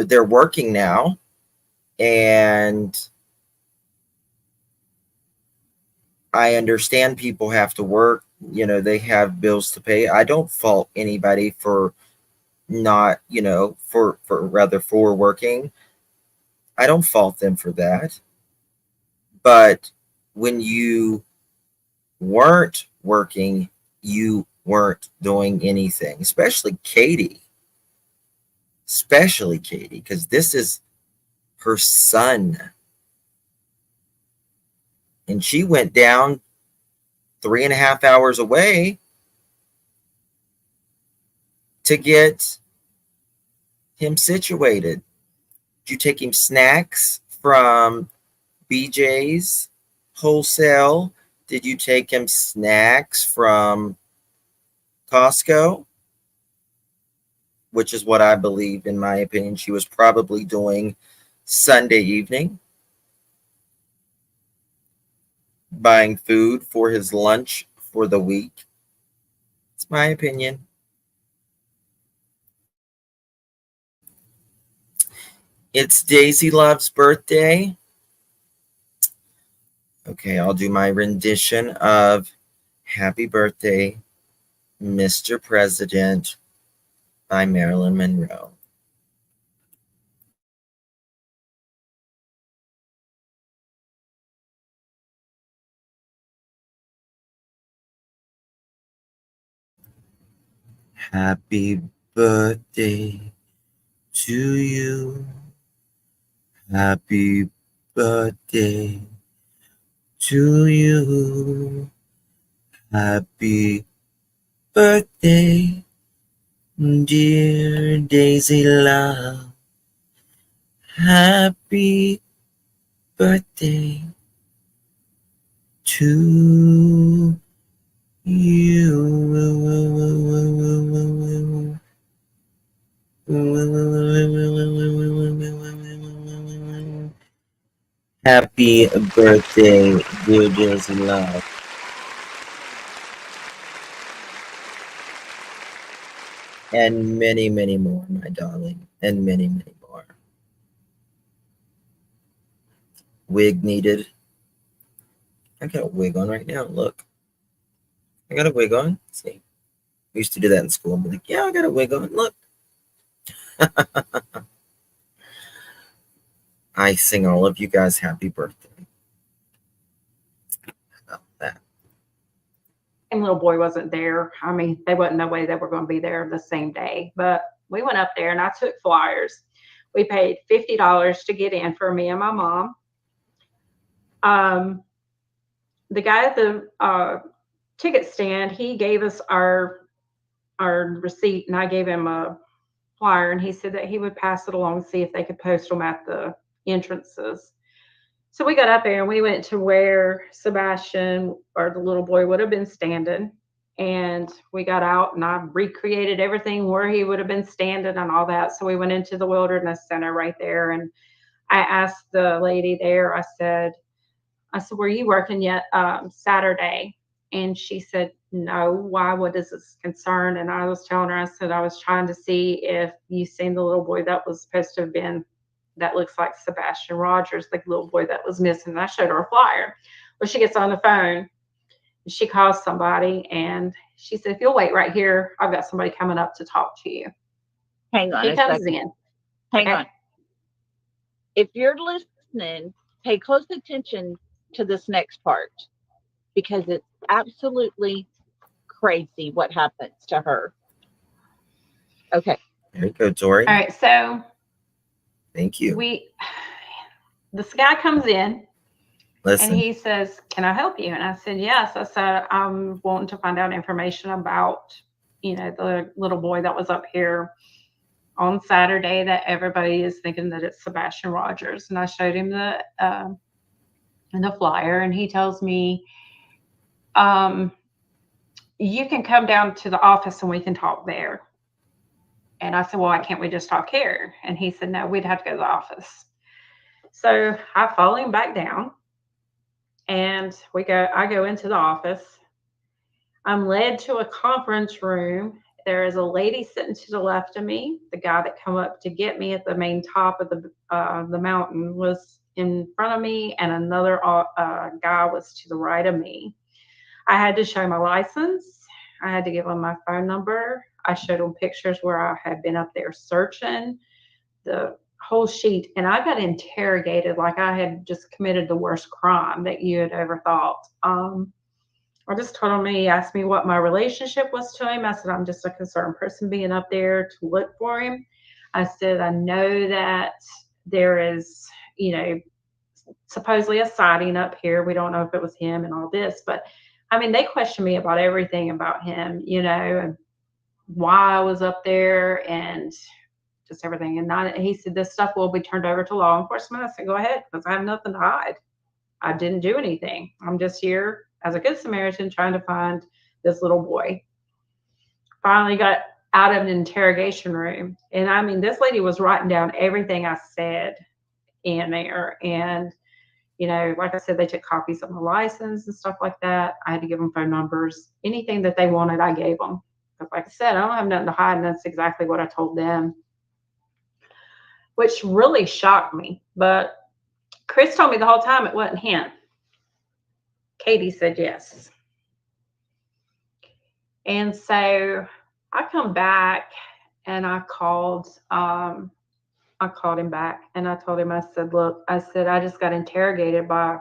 they're working now. And I understand people have to work. They have bills to pay. I don't fault anybody for not, for working. I don't fault them for that. But when you weren't working, you weren't doing anything, especially Katie, because this is her son. And she went down 3.5 hours away to get him situated. Did you take him snacks from BJ's Wholesale? Did you take him snacks from Costco? Which is what I believe, in my opinion, she was probably doing Sunday evening. Buying food for his lunch for the week. It's my opinion. It's Daisy Love's birthday. Okay, I'll do my rendition of Happy Birthday, Mr. President by Marilyn Monroe. Happy birthday to you. Happy birthday to you. Happy birthday, dear Daisy Love. Happy birthday to you. Happy birthday, dear Daisy Love. And many, many more, my darling. And many, many more. Wig needed. I got a wig on right now. Look. I got a wig on. See? We used to do that in school. I'm like, yeah, I got a wig on. Look. I sing all of you guys happy birthday. How about that? And little boy wasn't there. I mean, they wasn't no way they were going to be there the same day. But we went up there and I took flyers. We paid $50 to get in for me and my mom. The guy at the ticket stand, he gave us our receipt, and I gave him a flyer, and he said that he would pass it along, see if they could post them at the entrances. So we got up there and we went to where Sebastian, or the little boy, would have been standing. And we got out and I recreated everything where he would have been standing and all that. So we went into the wilderness center right there. And I asked the lady there, I said, were you working yet Saturday? And she said, no. Why? What is this concern? And I was telling her, I said, I was trying to see if you seen the little boy that was supposed to have been, that looks like Sebastian Rogers, the little boy that was missing. And I showed her a flyer. Well, she gets on the phone. She calls somebody and she said, if you'll wait right here, I've got somebody coming up to talk to you. Hang on. He comes in. Hang on. If you're listening, pay close attention to this next part because it's absolutely crazy what happens to her. Okay. There you go, Tori. All right. So thank you. This guy comes in. Listen. And he says, can I help you? And I said, yes. I said, I'm wanting to find out information about, the little boy that was up here on Saturday that everybody is thinking that it's Sebastian Rogers. And I showed him the flyer and he tells me, you can come down to the office and we can talk there. And I said, well, why can't we just talk here? And he said, no, we'd have to go to the office. So I follow him back down. And I go into the office. I'm led to a conference room. There is a lady sitting to the left of me. The guy that come up to get me at the main top of the mountain was in front of me, and another guy was to the right of me. I had to show my license. I had to give them my phone number. I showed them pictures where I had been up there searching. The whole sheet, and I got interrogated like I had just committed the worst crime that you had ever thought. I just told him, he asked me what my relationship was to him. I said, I'm just a concerned person being up there to look for him. I said, I know that there is, supposedly a sighting up here. We don't know if it was him and all this, but I mean, they questioned me about everything about him, and why I was up there and just everything. And he said, this stuff will be turned over to law enforcement. I said, go ahead, because I have nothing to hide. I didn't do anything. I'm just here as a good Samaritan trying to find this little boy. Finally got out of an interrogation room. And I mean, this lady was writing down everything I said in there. And, like I said, they took copies of my license and stuff like that. I had to give them phone numbers. Anything that they wanted, I gave them. Because like I said, I don't have nothing to hide. And that's exactly what I told them, which really shocked me. But Chris told me the whole time it wasn't him. Katie said yes. And so I come back and I called him back and I told him, I said, look, I just got interrogated by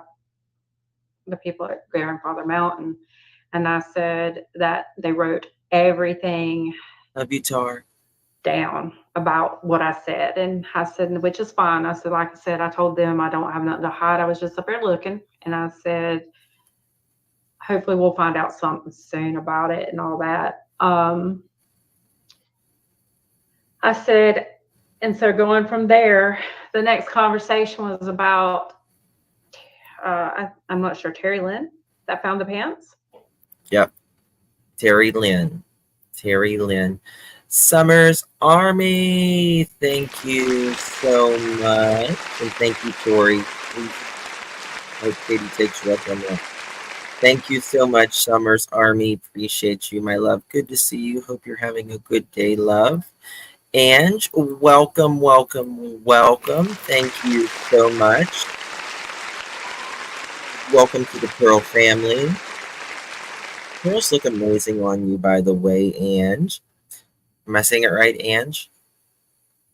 the people at Grandfather Mountain. And I said that they wrote everything Love you, Tar. Down about what I said. And I said, which is fine. I said, like I said, I told them I don't have nothing to hide. I was just up there looking. And I said, hopefully we'll find out something soon about it and all that. I said, and so going from there, the next conversation was about, I'm not sure, Terry Lynn that found the pants. Yep. Terry Lynn. Summers Army. Thank you so much. And thank you, Tori. Hope Katie takes you up on that. Thank you so much, Summers Army. Appreciate you, my love. Good to see you. Hope you're having a good day, love. Ange, welcome. Thank you so much. Welcome to the Pearl family. Pearls look amazing on you, by the way, Ange. Am I saying it right, Ange?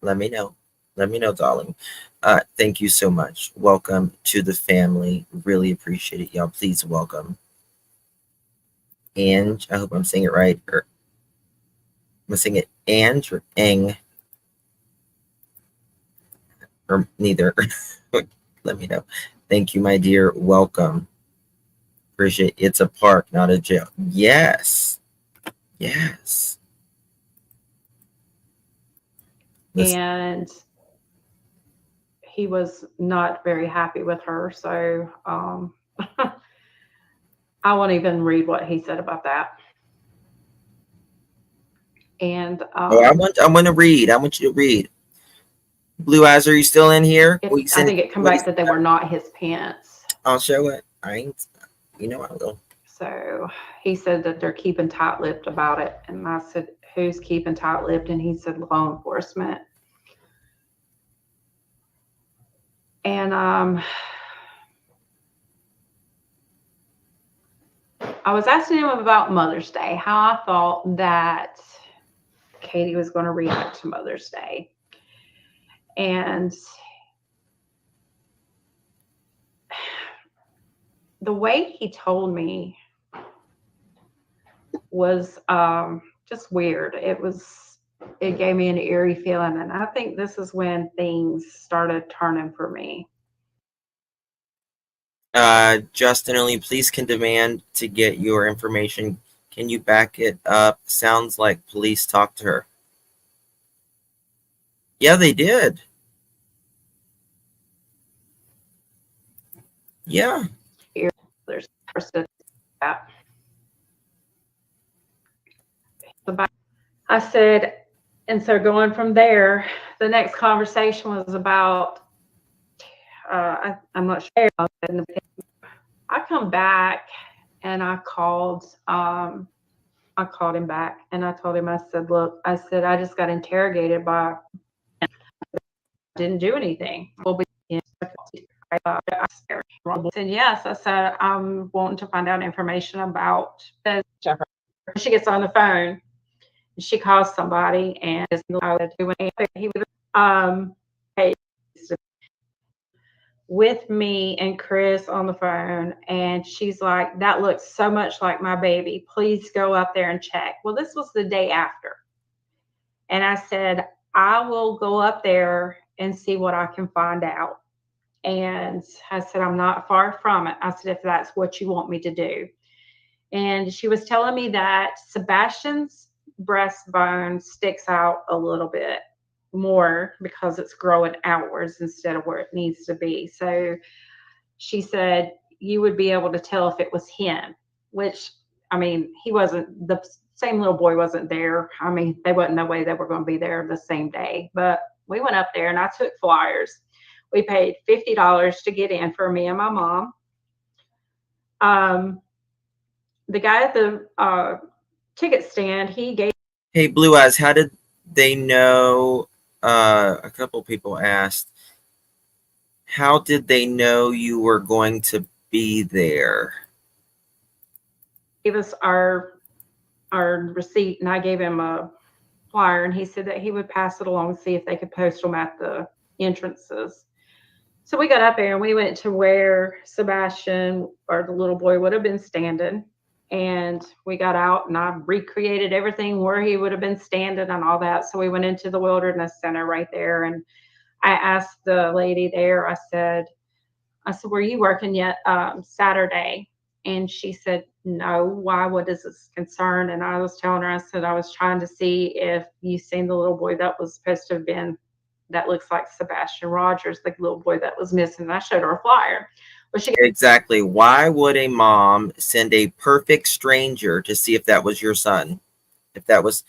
Let me know, darling. Thank you so much. Welcome to the family. Really appreciate it, y'all. Please welcome. Ange, I hope I'm saying it right. Or am I saying it Ange or Eng? Or neither. Let me know. Thank you, my dear. Welcome. Appreciate it. It's a park, not a jail. Yes. And he was not very happy with her. So I won't even read what he said about that. And I want to read. I want you to read. Blue Eyes, are you still in here? I think it come back that they were not his pants. I'll show it. I ain't. You know I will. So he said that they're keeping tight-lipped about it, and I said, "Who's keeping tight-lipped?" And he said, "Law enforcement." And I was asking him about Mother's Day, how I thought that Katie was going to react to Mother's Day. And the way he told me was just weird. It gave me an eerie feeling. And I think this is when things started turning for me. Justin, only police can demand to get your information. Can you back it up? Sounds like police talked to her. Yeah, they did. Yeah. There's that. I said, and so going from there, the next conversation was about, I'm not sure. I come back and I called him back and I told him, I said, look, I said, I just got interrogated by, didn't do anything. We'll be I said, yes. I said, I'm wanting to find out information about Jennifer. She gets on the phone. She calls somebody and is with me and Chris on the phone, and she's like, that looks so much like my baby. Please go up there and check. Well, this was the day after. And I said, I will go up there and see what I can find out. And I said, I'm not far from it. I said, if that's what you want me to do. And she was telling me that Sebastian's breastbone sticks out a little bit more because it's growing outwards instead of where it needs to be. So she said you would be able to tell if it was him, which, I mean, he wasn't, the same little boy wasn't there. I mean, they wasn't no way they were going to be there the same day. But we went up there and I took flyers. We paid $50 to get in for me and my mom. The guy at the ticket stand, he gave. Hey, Blue Eyes, how did they know? A couple people asked, how did they know you were going to be there? Give us our receipt, and I gave him a flyer, and he said that he would pass it along and see if they could post them at the entrances. So we got up there and we went to where Sebastian, or the little boy, would have been standing. And we got out and I recreated everything where he would have been standing and all that. So we went into the wilderness center right there. And I asked the lady there, I said, were you working yet Saturday? And she said, no. Why? What is this concern? And I was telling her, I said, I was trying to see if you seen the little boy that was supposed to have been, that looks like Sebastian Rogers, the little boy that was missing. And I showed her a flyer. Well, Exactly. Why would a mom send a perfect stranger to see if that was your son? If that was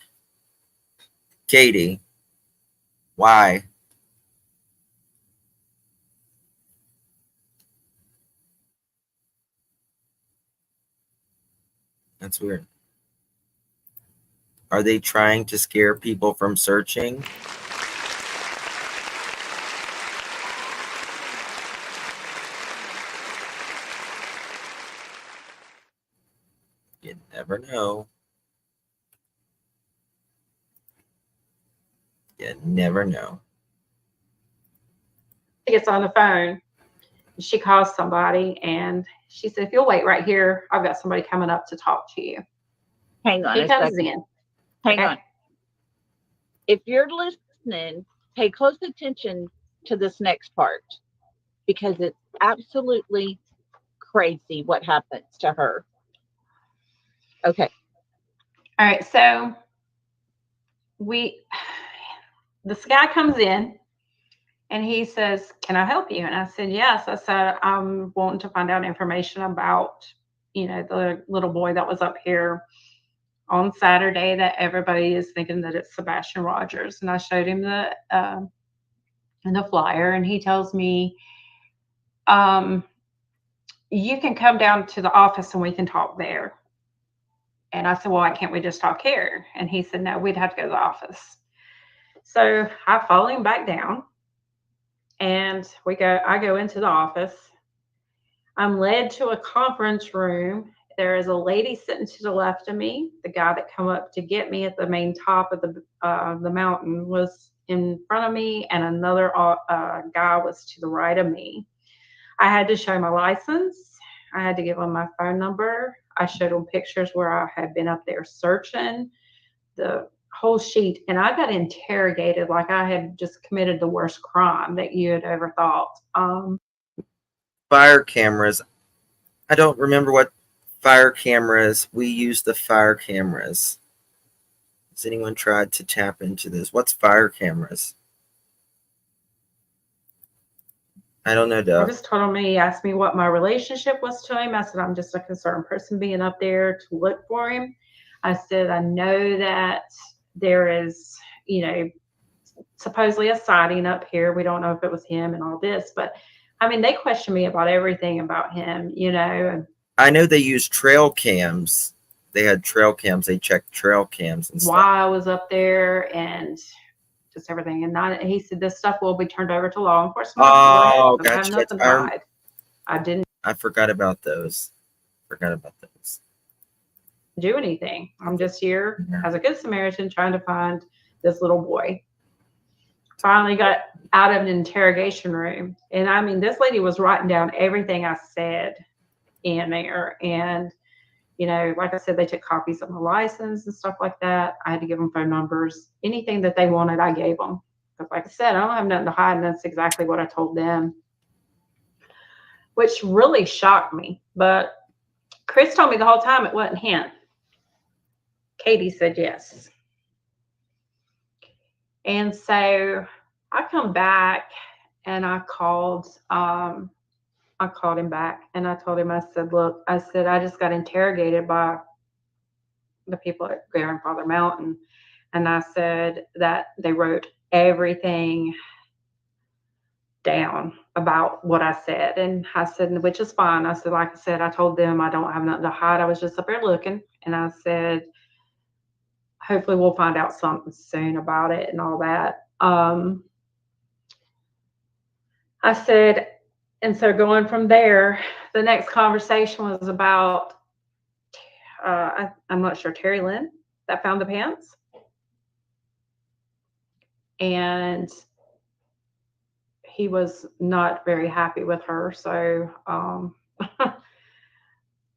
Katie, why? That's weird. Are they trying to scare people from searching? You never know. You never know. She gets on the phone. She calls somebody and she said, if you'll wait right here, I've got somebody coming up to talk to you. Hang on. He a comes second. in. Hang on. If you're listening, pay close attention to this next part because it's absolutely crazy what happens to her. Okay. All right. So this guy comes in and he says, can I help you? And I said, yes. I said, I'm wanting to find out information about, the little boy that was up here on Saturday that everybody is thinking that it's Sebastian Rogers. And I showed him the flyer and he tells me, you can come down to the office and we can talk there. And I said, well, why can't we just talk here? And he said, no, we'd have to go to the office. So I follow him back down and I go into the office. I'm led to a conference room. There is a lady sitting to the left of me. The guy that come up to get me at the main top of the mountain was in front of me, and another guy was to the right of me. I had to show my license. I had to give him my phone number. I showed him pictures where I had been up there searching, the whole sheet, and I got interrogated like I had just committed the worst crime that you had ever thought. Fire cameras. I don't remember what fire cameras. We use the fire cameras. Has anyone tried to tap into this? What's fire cameras? I don't know, I Doug. just told him, he asked me what my relationship was to him. I said, I'm just a concerned person being up there to look for him. I said, I know that there is, supposedly a sighting up here. We don't know if it was him and all this, but I mean, they questioned me about everything about him, And I know they use trail cams. They had trail cams. They checked trail cams and stuff. Why I was up there and just everything. And he said, this stuff will be turned over to law enforcement. Oh, gotcha. I have nothing to hide. I didn't forgot about those. Do anything. I'm just here as a good Samaritan trying to find this little boy. Finally got out of an interrogation room. And I mean, this lady was writing down everything I said in there. And, like I said, they took copies of my license and stuff like that. I had to give them phone numbers. Anything that they wanted, I gave them. Because like I said, I don't have nothing to hide. And that's exactly what I told them, which really shocked me. But Chris told me the whole time it wasn't him. Katie said yes. And so I come back and I called him back and I told him, I said, look, I just got interrogated by the people at Grandfather Mountain. And I said that they wrote everything down about what I said. And I said, which is fine. I said, like I said, I told them I don't have nothing to hide. I was just up there looking. And I said, hopefully we'll find out something soon about it and all that. I said, and so going from there, the next conversation was about, I'm not sure, Terry Lynn that found the pants. And he was not very happy with her. So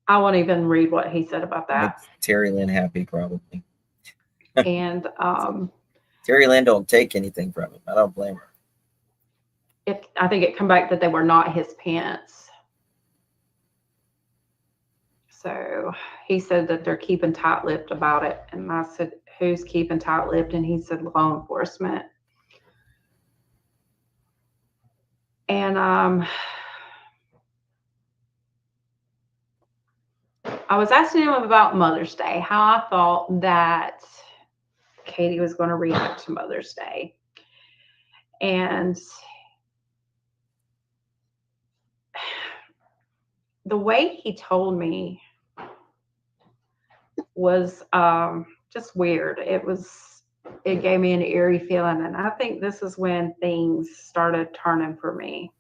I won't even read what he said about that. Makes Terry Lynn happy, probably. And Terry Lynn don't take anything from him. I don't blame her. I think it come back that they were not his pants. So he said that they're keeping tight-lipped about it. And I said, who's keeping tight-lipped? And he said, law enforcement. And I was asking him about Mother's Day, how I thought that Katie was going to react to Mother's Day. And the way he told me was just weird. It gave me an eerie feeling. And I think this is when things started turning for me.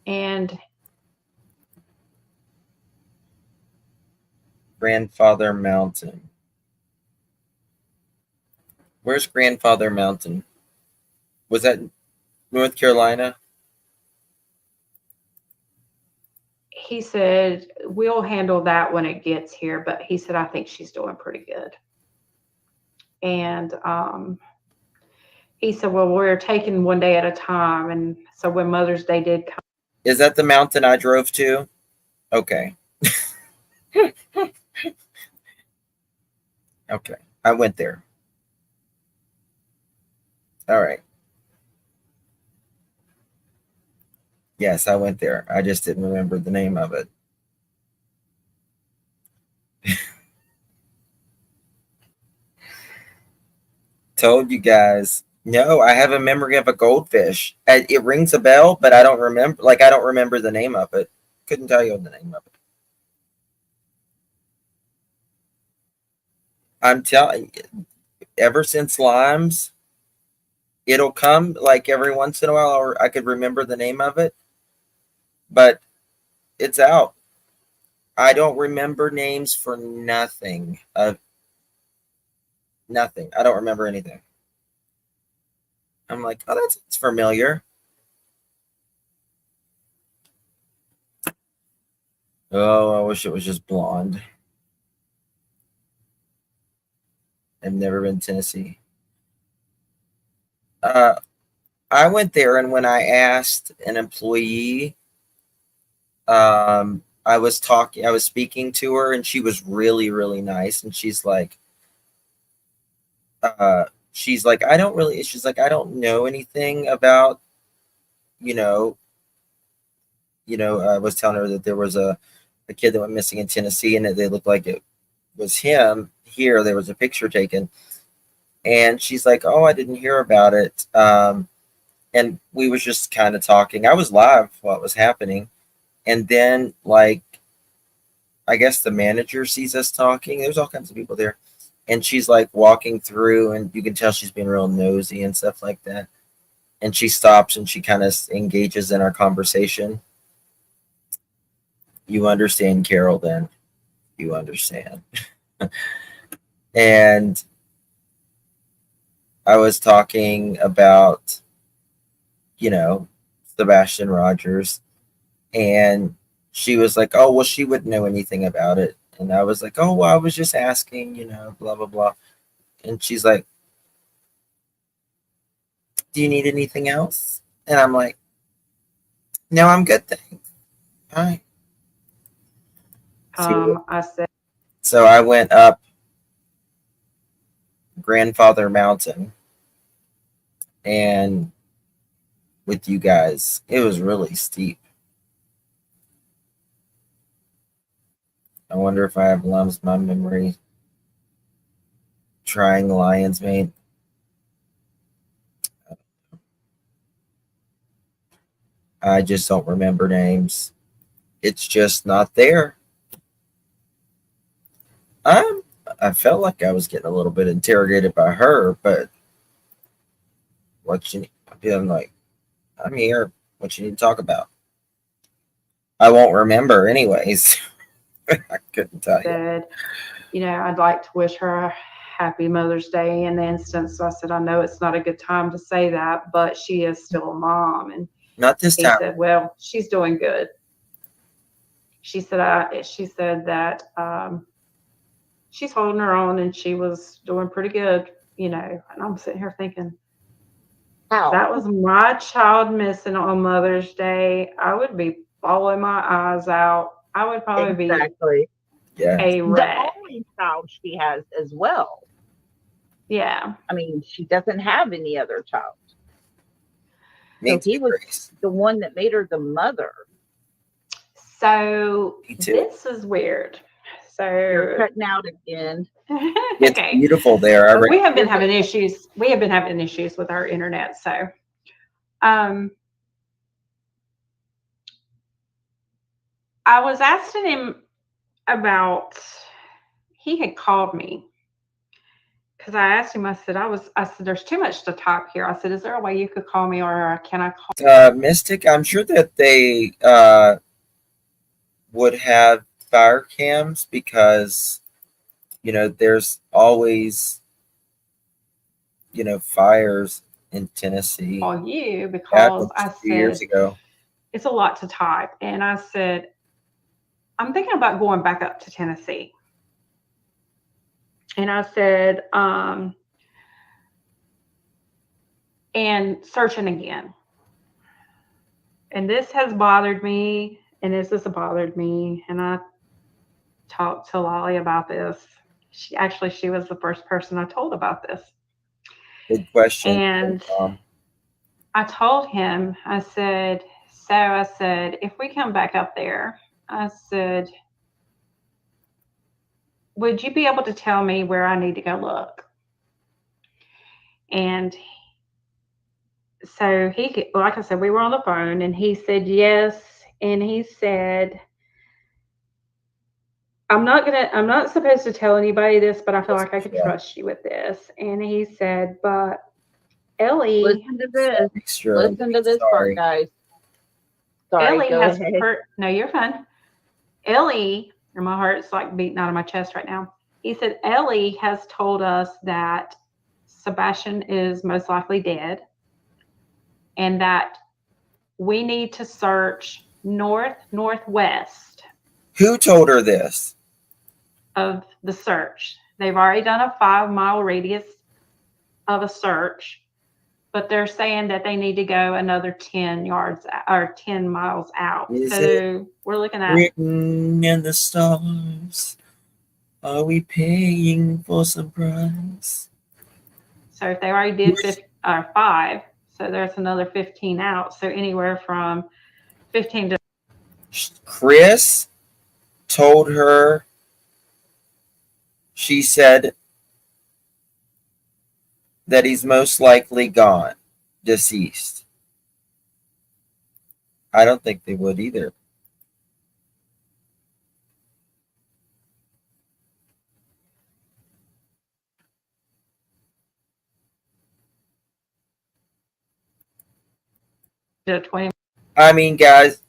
And Grandfather Mountain. Where's Grandfather Mountain? Was that North Carolina? he said, we'll handle that when it gets here. But he said, I think she's doing pretty good. And he said, well, we're taking one day at a time. And so when Mother's Day did come. Is that the mountain I drove to? Okay. Okay. I went there. All right. Yes, I went there. I just didn't remember the name of it. Told you guys. No, I have a memory of a goldfish. It rings a bell, but I don't remember. Like, I don't remember the name of it. Couldn't tell you the name of it. I'm telling you, ever since Limes, it'll come like every once in a while, or I could remember the name of it, but it's out. I don't remember names for nothing. Nothing. I don't remember anything. I'm like, oh, that's familiar. Oh, I wish it was just blonde. I've never been to Tennessee. I went there, and when I asked an employee, I was speaking to her, and she was really, really nice. And she's like, I don't know anything about, I was telling her that there was a kid that went missing in Tennessee, and that they looked like it was him. Here, there was a picture taken, and she's like, oh, I didn't hear about it. And we was just kind of talking. I was live while it was happening. And then, like, I guess the manager sees us talking. There's all kinds of people there. And she's, like, walking through, and you can tell she's being real nosy and stuff like that. And she stops, and she kind of engages in our conversation. You understand, Carol, then. You understand. And I was talking about, Sebastian Rogers. And she was like, oh, well, she wouldn't know anything about it. And I was like, oh, well, I was just asking, blah, blah, blah. And she's like, do you need anything else? And I'm like, no, I'm good, thanks. All right. I said. So I went up Grandfather Mountain, and with you guys, it was really steep. I wonder if I have lumps in my memory. Trying Lion's Mane. I just don't remember names. It's just not there. I felt like I was getting a little bit interrogated by her, but I'm like, I'm here. What you need to talk about? I won't remember anyways. I couldn't tell you. Said, I'd like to wish her a happy Mother's Day in the instance. So I said, I know it's not a good time to say that, but she is still a mom. And not this time. He said, well, she's doing good. she said that she's holding her own and she was doing pretty good, you know. And I'm sitting here thinking, that was my child missing on Mother's Day. I would be bawling my eyes out. I would probably Exactly. be a wreck. The only child she has as well. Yeah. I mean, she doesn't have any other child. Me So he was the one that made her the mother. So Me too. this is weird. So You're cutting out again. It's okay. beautiful there. We have been having issues. We have been having issues with our internet. So, I was asking him about. He had called me because I asked him. I said, there's too much to type here. I said, is there a way you could call me, or can I call? Mystic, I'm sure that they would have fire cams because, you know, there's always, you know, fires in Tennessee. Call you because I said years ago. it's a lot to type, and I said I'm thinking about going back up to Tennessee, and I said and searching again, and this has bothered me, and this has bothered me, and I talked to Lolly about this. She was the first person I told about this. Good question. And I told him, I said, if we come back up there, I said, would you be able to tell me where I need to go look? And so like I said, we were on the phone and he said yes. And he said, I'm not supposed to tell anybody this, but I feel like I can trust you with this. And he said, but Ellie, listen to this. Listen to this part, guys. Sorry, Ellie has no, you're fine. Ellie, or my heart's like beating out of my chest right now. He said, Ellie has told us that Sebastian is most likely dead and that we need to search northwest. Who told her this? Of the search. They've already done a 5-mile radius of a search, but they're saying that they need to go another 10 miles out. So we're looking at written in the stars. Are we paying for some price? So if they already did 5, so there's another 15 out. So anywhere from 15 to. Chris told her. She said that he's most likely gone, deceased. I don't think they would either. I mean, guys,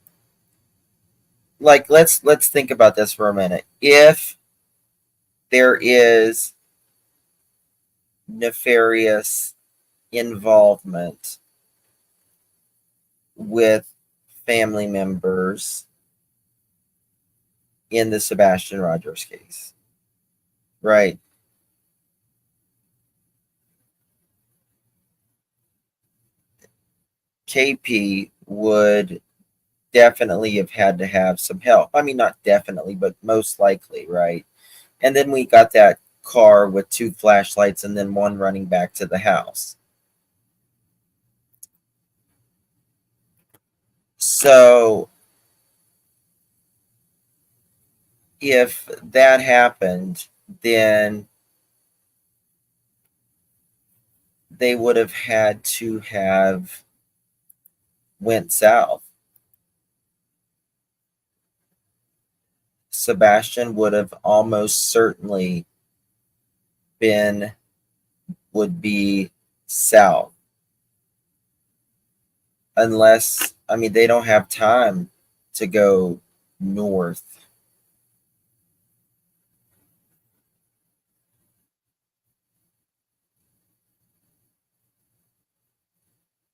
like let's think about this for a minute. If there is nefarious involvement with family members in the Sebastian Rogers case, right? KP would definitely have had to have some help. I mean, not definitely, but most likely, right? And then we got that car with 2 flashlights and then one running back to the house. So if that happened, then they would have had to have went south. Sebastian would have almost certainly would be south. Unless, I mean, they don't have time to go north.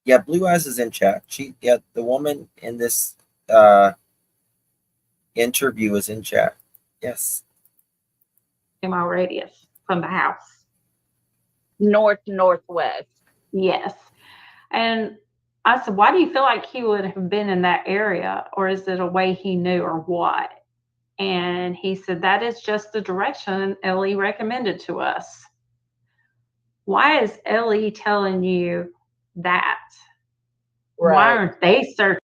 Yeah, Blue Eyes is in chat. The woman in this interview is in chat. Yes. Mile radius from the house. Northwest. Yes. And I said, why do you feel like he would have been in that area? Or is it a way he knew or what? And he said, that is just the direction Ellie recommended to us. Why is Ellie telling you that? Right. Why aren't they searching?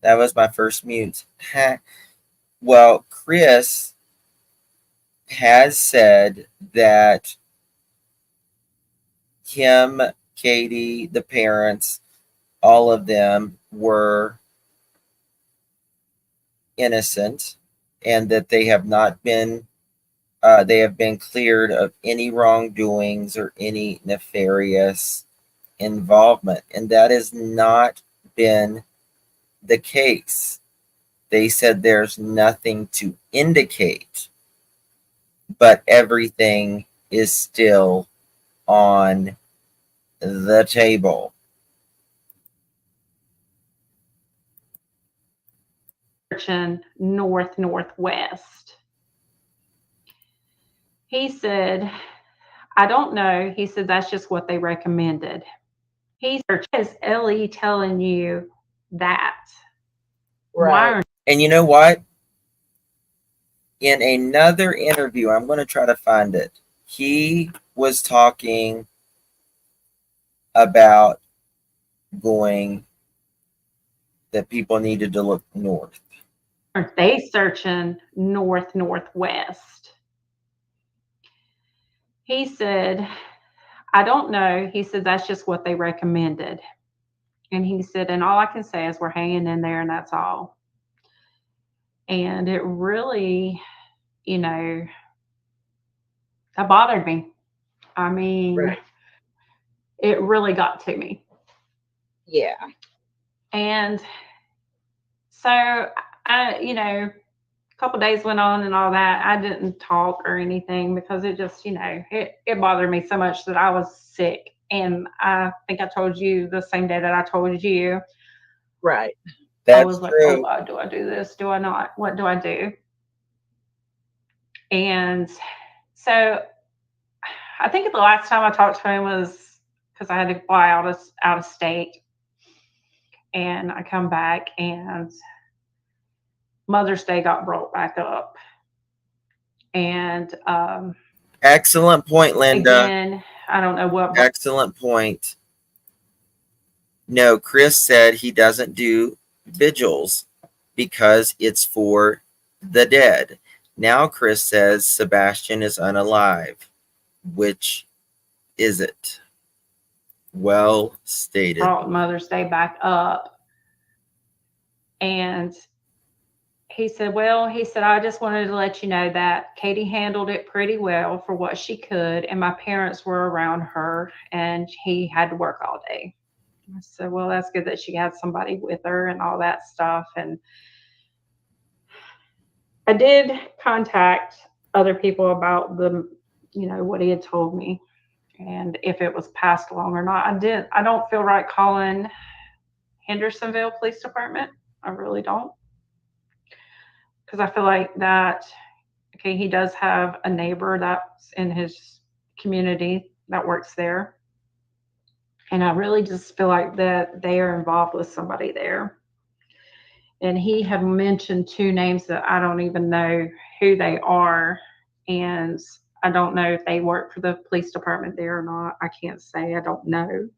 That was my first mute. Well, Chris has said that him, Katie, the parents, all of them were innocent, and that they have not been they have been cleared of any wrongdoings or any nefarious involvement, and that has not been the case. They said there's nothing to indicate, but everything is still on the table. Northwest. He said, I don't know. He said, that's just what they recommended. He said, is Ellie telling you that? Right. And you know what? In another interview, I'm going to try to find it. He was talking about going that people needed to look north. Aren't they searching northwest? He said, I don't know. He said, that's just what they recommended. And he said, and all I can say is we're hanging in there and that's all. And it really, you know, that bothered me. I mean, right. It really got to me. Yeah. And so, you know, a couple days went on and all that. I didn't talk or anything because it just, you know, it bothered me so much that I was sick. And I think I told you the same day that I told you. Right. That's I was like, true. oh God, do I do this? Do I not? What do I do? And so I think the last time I talked to him was because I had to fly out of state. And I come back and Mother's Day got brought back up. And excellent point, Linda. Again, I don't know what. Excellent point. No, Chris said he doesn't do vigils because it's for the dead. Now Chris says Sebastian is unalive. Which is it? Well stated. Brought Mother's Day back up. And he said, well, he said, I just wanted to let you know that Katie handled it pretty well for what she could. And my parents were around her and he had to work all day. I said, well, that's good that she had somebody with her and all that stuff. And I did contact other people about the, you know, what he had told me and if it was passed along or not. I don't feel right calling Hendersonville Police Department. I really don't. Because I feel like that, okay, he does have a neighbor that's in his community that works there. And I really just feel like that they are involved with somebody there. And he had mentioned two names that I don't even know who they are. And I don't know if they work for the police department there or not. I can't say. I don't know.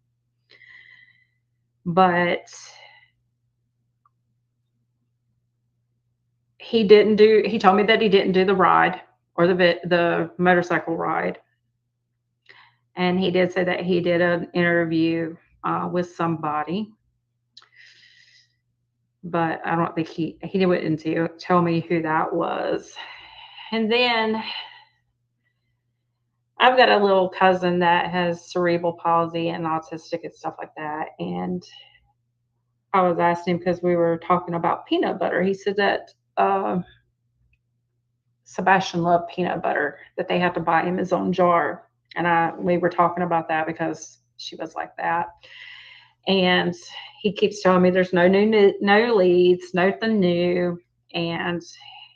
But he told me that he didn't do the ride or the motorcycle ride. And he did say that he did an interview with somebody. But I don't think he didn't tell me who that was. And then I've got a little cousin that has cerebral palsy and autistic and stuff like that. And I was asking him because we were talking about peanut butter. He said that Sebastian loved peanut butter, that they had to buy him his own jar. And we were talking about that because she was like that. And he keeps telling me there's no leads, nothing new. And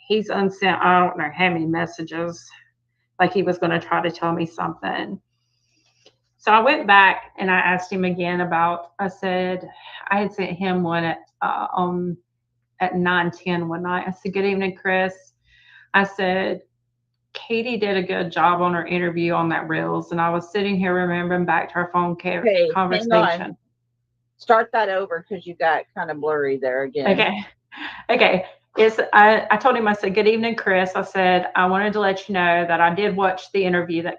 he's unsent, I don't know how many messages, like he was going to try to tell me something. So I went back and I asked him again about, I said, I had sent him one at 9:10 one night. I said, good evening, Chris. I said, Katie did a good job on her interview on that Reels. And I was sitting here remembering back to our phone conversation. Hang on. Start that over because you got kind of blurry there again. Okay. I told him, I said, good evening, Chris. I said, I wanted to let you know that I did watch the interview, that,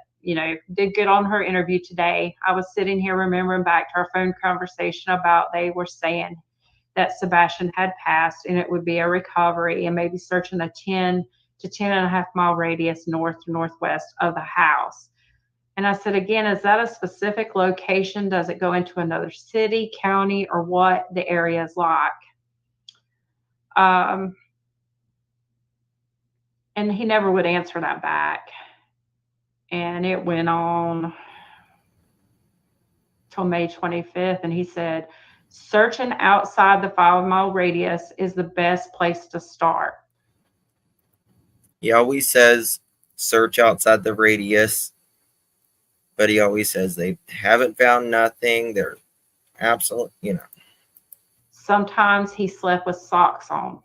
did good on her interview today. I was sitting here remembering back to our phone conversation about, they were saying that Sebastian had passed and it would be a recovery and maybe searching a 10 to 10.5 mile radius north to northwest of the house. And I said, again, is that a specific location? Does it go into another city, county, or what the area is like? And he never would answer that back. And it went on till May 25th. And he said, searching outside the 5 mile radius is the best place to start. He always says search outside the radius, but he always says they haven't found nothing. They're absolute, Sometimes he slept with socks on.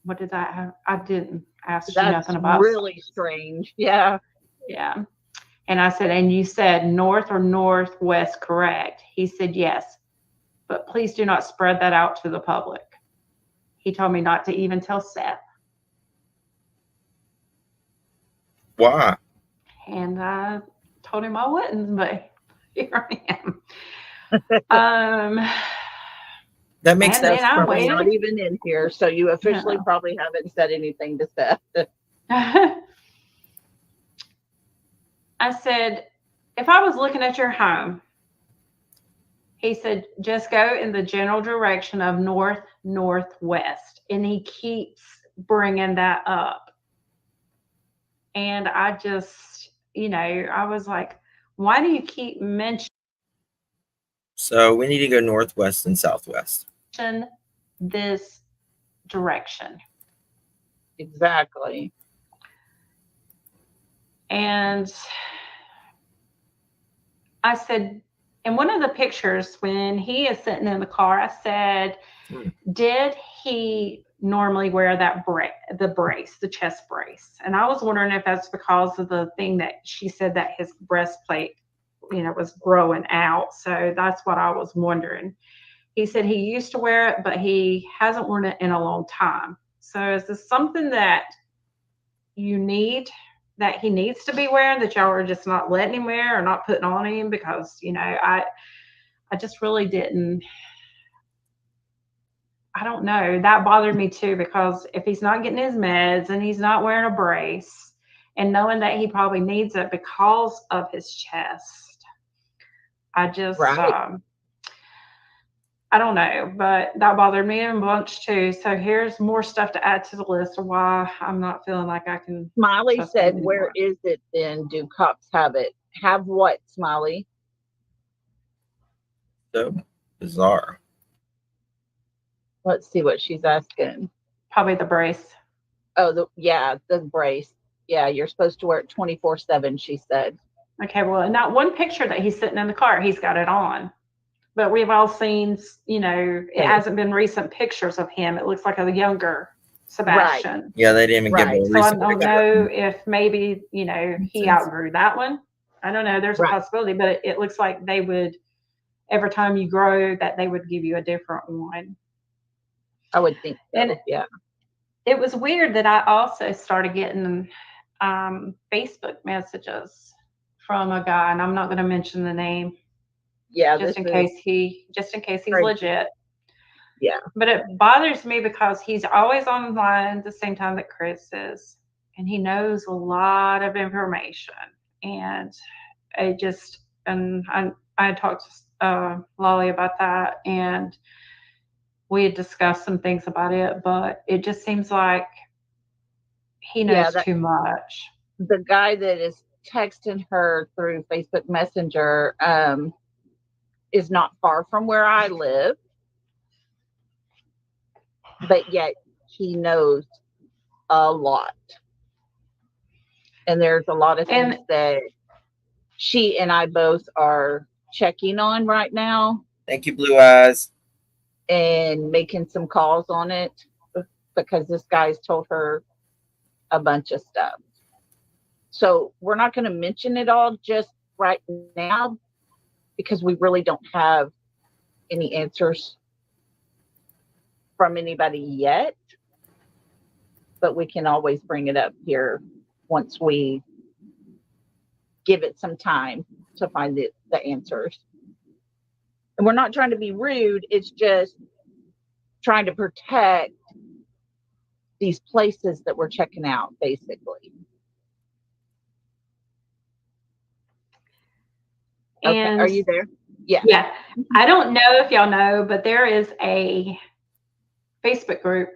What did that have? I didn't ask you nothing about. That's really strange. Yeah. Yeah. And I said, and you said north or northwest, correct? He said, yes, but please do not spread that out to the public. He told me not to even tell Seth. Why? And I told him I wouldn't, but here I am. That makes sense. I'm probably waiting. not even in here, so you officially probably haven't said anything to Seth. I said, if I was looking at your home, he said, just go in the general direction of north, northwest. And he keeps bringing that up. And I just, I was like, why do you keep mentioning? So we need to go northwest and southwest. This direction. Exactly. And I said, in one of the pictures when he is sitting in the car, I said, did he normally wear that the chest brace? And I was wondering if that's because of the thing that she said that his breastplate, was growing out. So that's what I was wondering. He said he used to wear it, but he hasn't worn it in a long time. So is this something that he needs to be wearing, that y'all are just not letting him wear or not putting on him? Because, I just really didn't. I don't know. That bothered me too, because if he's not getting his meds and he's not wearing a brace and knowing that he probably needs it because of his chest, I just, I don't know, but that bothered me a bunch too. So here's more stuff to add to the list of why I'm not feeling like I can. Smiley said, where is it then? Do cops have it? Have what, Smiley? So bizarre. Let's see what she's asking. Probably the brace. Oh, the brace. Yeah, you're supposed to wear it 24/7, she said. Okay, well, in that one picture that he's sitting in the car, he's got it on. But we've all seen, it hasn't been recent pictures of him. It looks like a younger Sebastian. Right. Yeah, they didn't even give him a So I recent don't picture. know if maybe, he outgrew that one. I don't know. There's a possibility, but it looks like they would, every time you grow, that they would give you a different one. I would think so, and it was weird that I also started getting Facebook messages from a guy, and I'm not going to mention the name. Yeah, just in case he's crazy. legit. Yeah. But it bothers me because he's always online at the same time that Chris is. and he knows a lot of information. And I talked to Lolly about that, and we had discussed some things about it, but it just seems like he knows too much. The guy that is texting her through Facebook Messenger is not far from where I live, but yet he knows a lot. And there's a lot of things that she and I both are checking on right now. Thank you, Blue Eyes. And making some calls on it because this guy's told her a bunch of stuff. So we're not going to mention it all just right now because we really don't have any answers from anybody yet. But we can always bring it up here once we give it some time to find the answers. And we're not trying to be rude. It's just trying to protect these places that we're checking out, basically. Okay, And are you there? Yeah. Yeah. I don't know if y'all know, but there is a Facebook group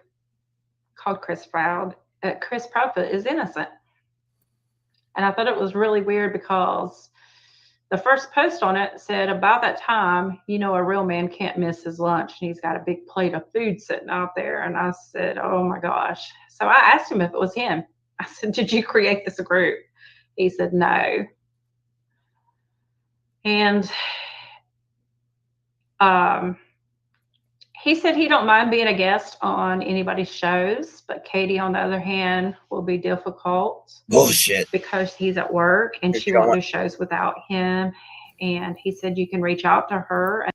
called Chris Proudfoot is Innocent. And I thought it was really weird because the first post on it said, about that time, a real man can't miss his lunch. And he's got a big plate of food sitting out there. And I said, oh my gosh. So I asked him if it was him. I said, did you create this group? He said, no. And he said he don't mind being a guest on anybody's shows, but Katie, on the other hand, will be difficult. Bullshit. Because he's at work and she won't do shows without him. And he said you can reach out to her.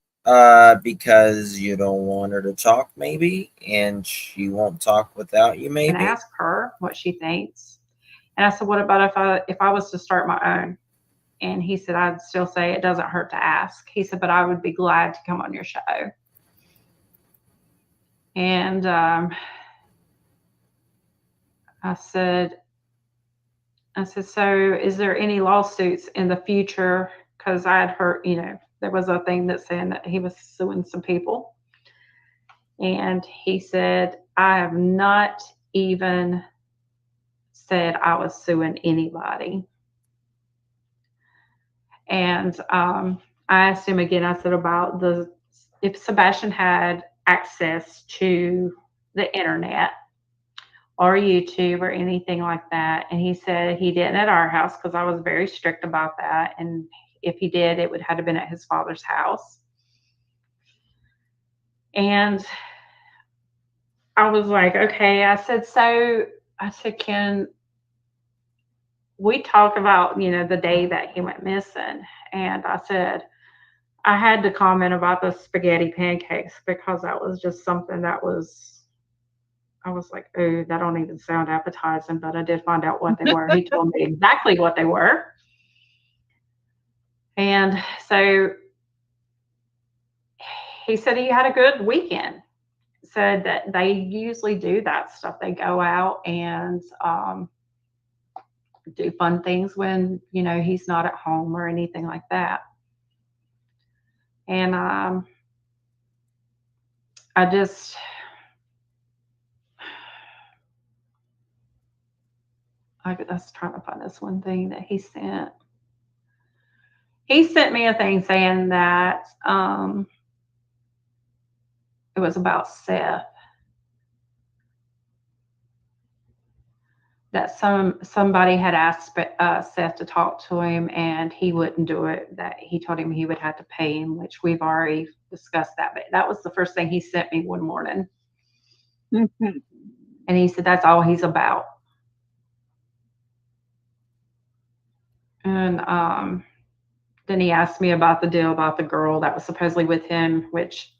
Because you don't want her to talk, maybe, and she won't talk without you, maybe. And ask her what she thinks. And I said, what about if I was to start my own? And he said, I'd still say it doesn't hurt to ask. He said, but I would be glad to come on your show. And I said, so is there any lawsuits in the future? Because I had heard, there was a thing that said that he was suing some people. And he said, I have not even said I was suing anybody. And I asked him again, I said about if Sebastian had access to the internet or YouTube or anything like that. And he said he didn't at our house because I was very strict about that. And if he did, it would have been at his father's house. And I was like, okay. I said, can we talk about, the day that he went missing? And I said, I had to comment about the spaghetti pancakes because that was just something that I was like, oh, that don't even sound appetizing, but I did find out what they were. He told me exactly what they were. And so he said he had a good weekend. Said that they usually do that stuff. They go out and do fun things when, he's not at home or anything like that. And I was trying to find this one thing that he sent. He sent me a thing saying that it was about Seth. That somebody had asked Seth to talk to him and he wouldn't do it. That he told him he would have to pay him, which we've already discussed that. But that was the first thing he sent me one morning. Mm-hmm. And he said that's all he's about. And then he asked me about the deal about the girl that was supposedly with him, which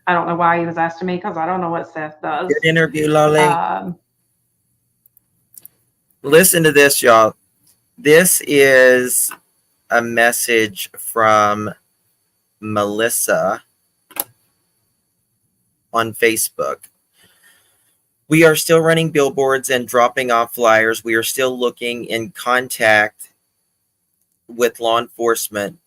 I don't know why he was asking me because I don't know what Seth does. Good interview, Lolly. Listen to this, y'all. This is a message from Melissa on Facebook. We are still running billboards and dropping off flyers. We are still looking in contact with law enforcement.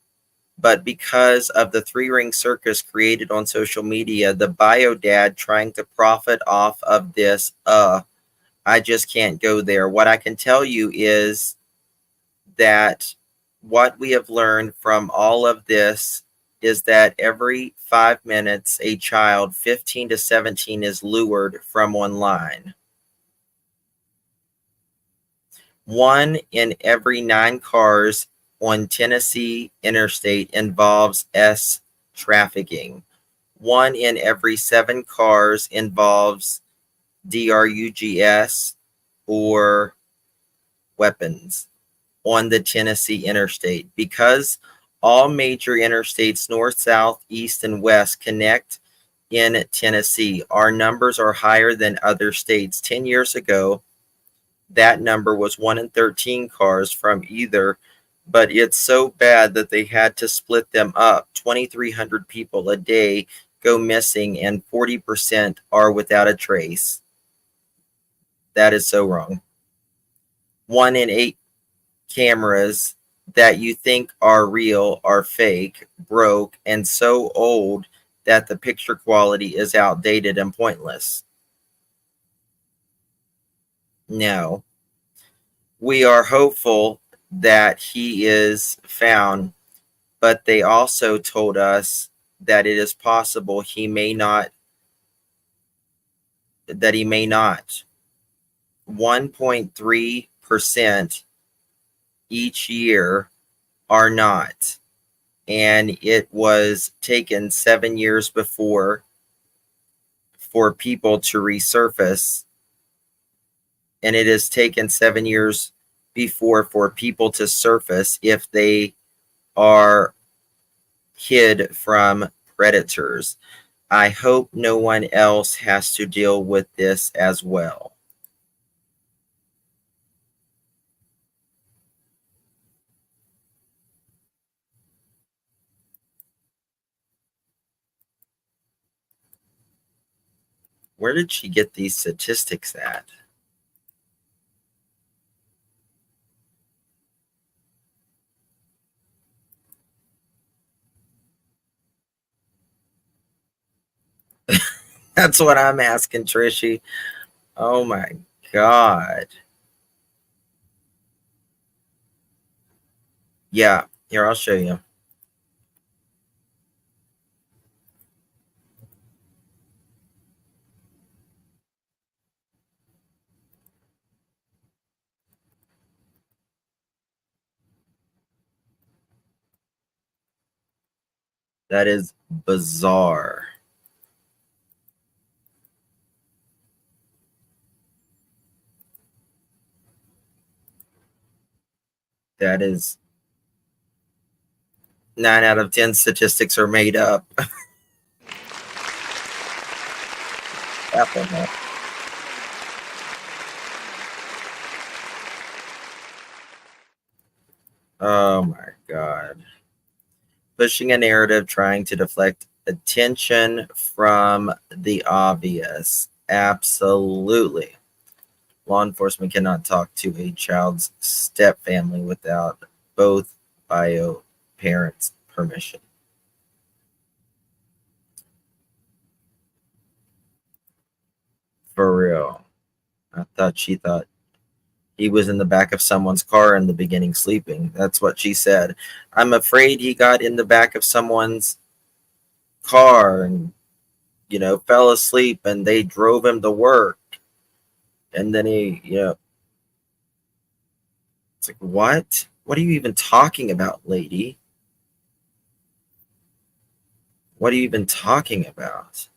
But because of the three-ring circus created on social media, the bio dad trying to profit off of this, I just can't go there. What I can tell you is that what we have learned from all of this is that every 5 minutes, a child 15 to 17 is lured from online. 1 in every 9 cars on Tennessee interstate involves S trafficking. 1 in every 7 cars involves drugs or weapons on the Tennessee interstate. Because all major interstates, north, south, east, and west, connect in Tennessee, our numbers are higher than other states. 10 years ago, that number was 1 in 13 cars from either, but it's so bad that they had to split them up. 2,300 people a day go missing and 40% are without a trace. That is so wrong. 1 in 8 cameras that you think are real are fake, broke, and so old that the picture quality is outdated and pointless. No. We are hopeful that he is found, but they also told us that it is possible he may not. 1.3% each year are not. And it was taken 7 years before for people to resurface. And it has taken 7 years before for people to surface if they are hid from predators. I hope no one else has to deal with this as well. Where did she get these statistics at? That's what I'm asking, Trishy. Oh my God. Yeah, here, I'll show you. That is bizarre. That is 9 out of 10 statistics are made up. Oh my God. Pushing a narrative, trying to deflect attention from the obvious. Absolutely. Law enforcement cannot talk to a child's step family without both bio parents' permission. For real. I thought she thought he was in the back of someone's car in the beginning sleeping. That's what she said. I'm afraid he got in the back of someone's car and, fell asleep and they drove him to work. And then he, it's like, what? What are you even talking about, lady? What are you even talking about?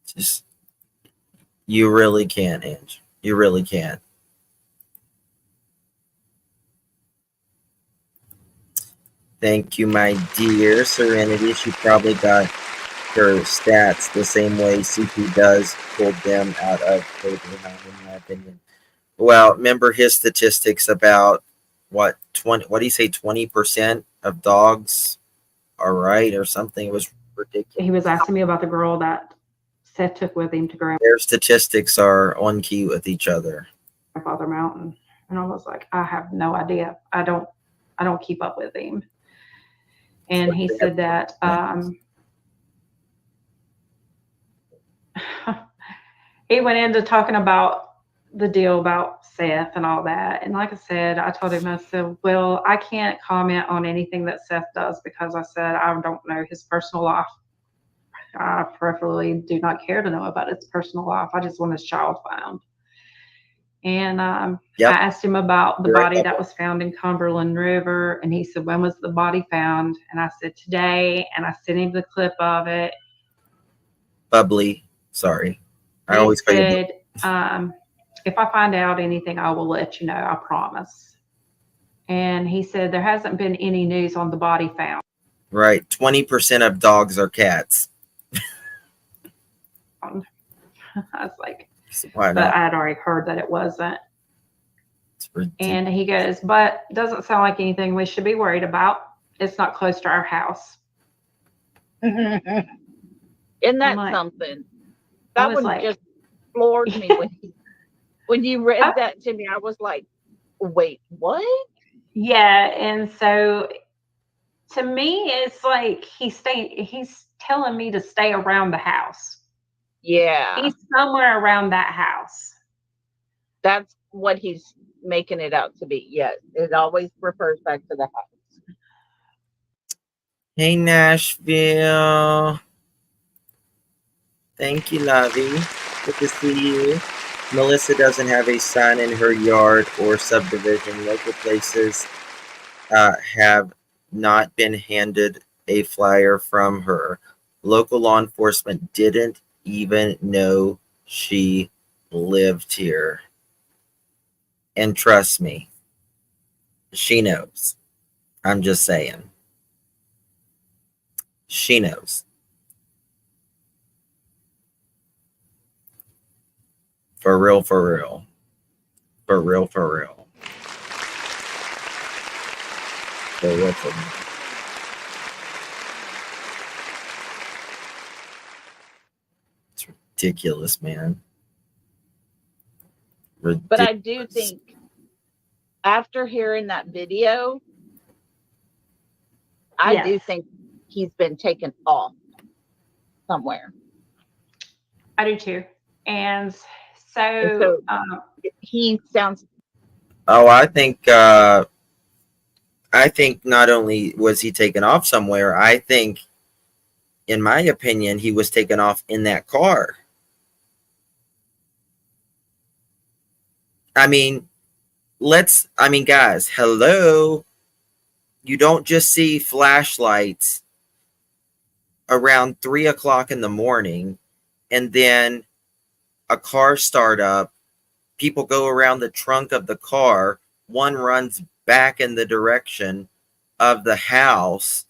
Just, you really can't, Ange. You really can't. Thank you, my dear Serenity. She probably got her stats the same way CP does, pulled them out of Abraham, in my opinion. Well, remember his statistics about what do you say, 20% of dogs are right or something? It was ridiculous. He was asking me about the girl that Seth took with him to Their statistics are on key with each other. Grandfather Mountain. And I was like, I have no idea. I don't keep up with him. And he said that he went into talking about the deal about Seth and all that. And like I said, I told him, I said, well, I can't comment on anything that Seth does because I said, I don't know his personal life. I preferably do not care to know about his personal life. I just want his child found. And I asked him about the body that was found in Cumberland River. And he said, when was the body found? And I said, today. And I sent him the clip of it. Bubbly. Sorry. I He always said, if I find out anything, I will let you know. I promise. And he said, there hasn't been any news on the body found. Right. 20% of dogs are cats. I was like, why but not? I had already heard that it wasn't. And he goes, but it doesn't sound like anything we should be worried about. It's not close to our house. Isn't that like, something? I That was one like- just floored me when you read that to me. I was like, wait, what? Yeah, and so to me, it's like he's telling me to stay around the house. Yeah. He's somewhere around that house. That's what he's making it out to be. Yes. It always refers back to the house. Hey, Nashville. Thank you, Lovey. Good to see you. Melissa doesn't have a sign in her yard or subdivision. Local places have not been handed a flyer from her. Local law enforcement didn't even know she lived here. And trust me, she knows. I'm just saying. She knows. For real, for real. For real, for real. For real, for real. It's ridiculous, man. Ridiculous. But I do think after hearing that video, I do think he's been taken off somewhere. I do too. And so he sounds. Oh, I think not only was he taken off somewhere, I think, in my opinion, he was taken off in that car. I mean, guys, hello. You don't just see flashlights around 3 o'clock in the morning and then a car start up. People go around the trunk of the car. One runs back in the direction of the house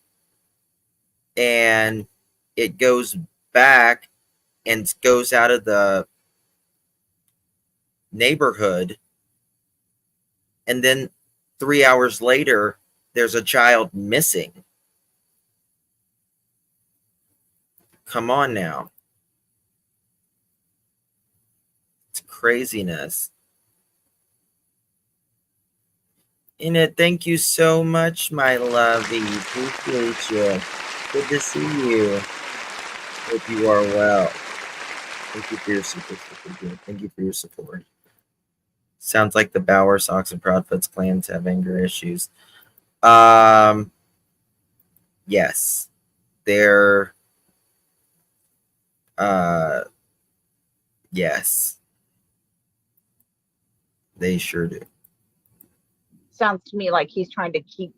and it goes back and goes out of the neighborhood. And then 3 hours later, there's a child missing. Come on now. It's craziness. Enid, thank you so much, my lovey. Appreciate you. Good to see you. Hope you are well. Thank you for your support. Thank you for your support. Sounds like the Bauer, Sox, and Proudfoots clans have anger issues. Yes. They're yes. They sure do. Sounds to me like he's trying to keep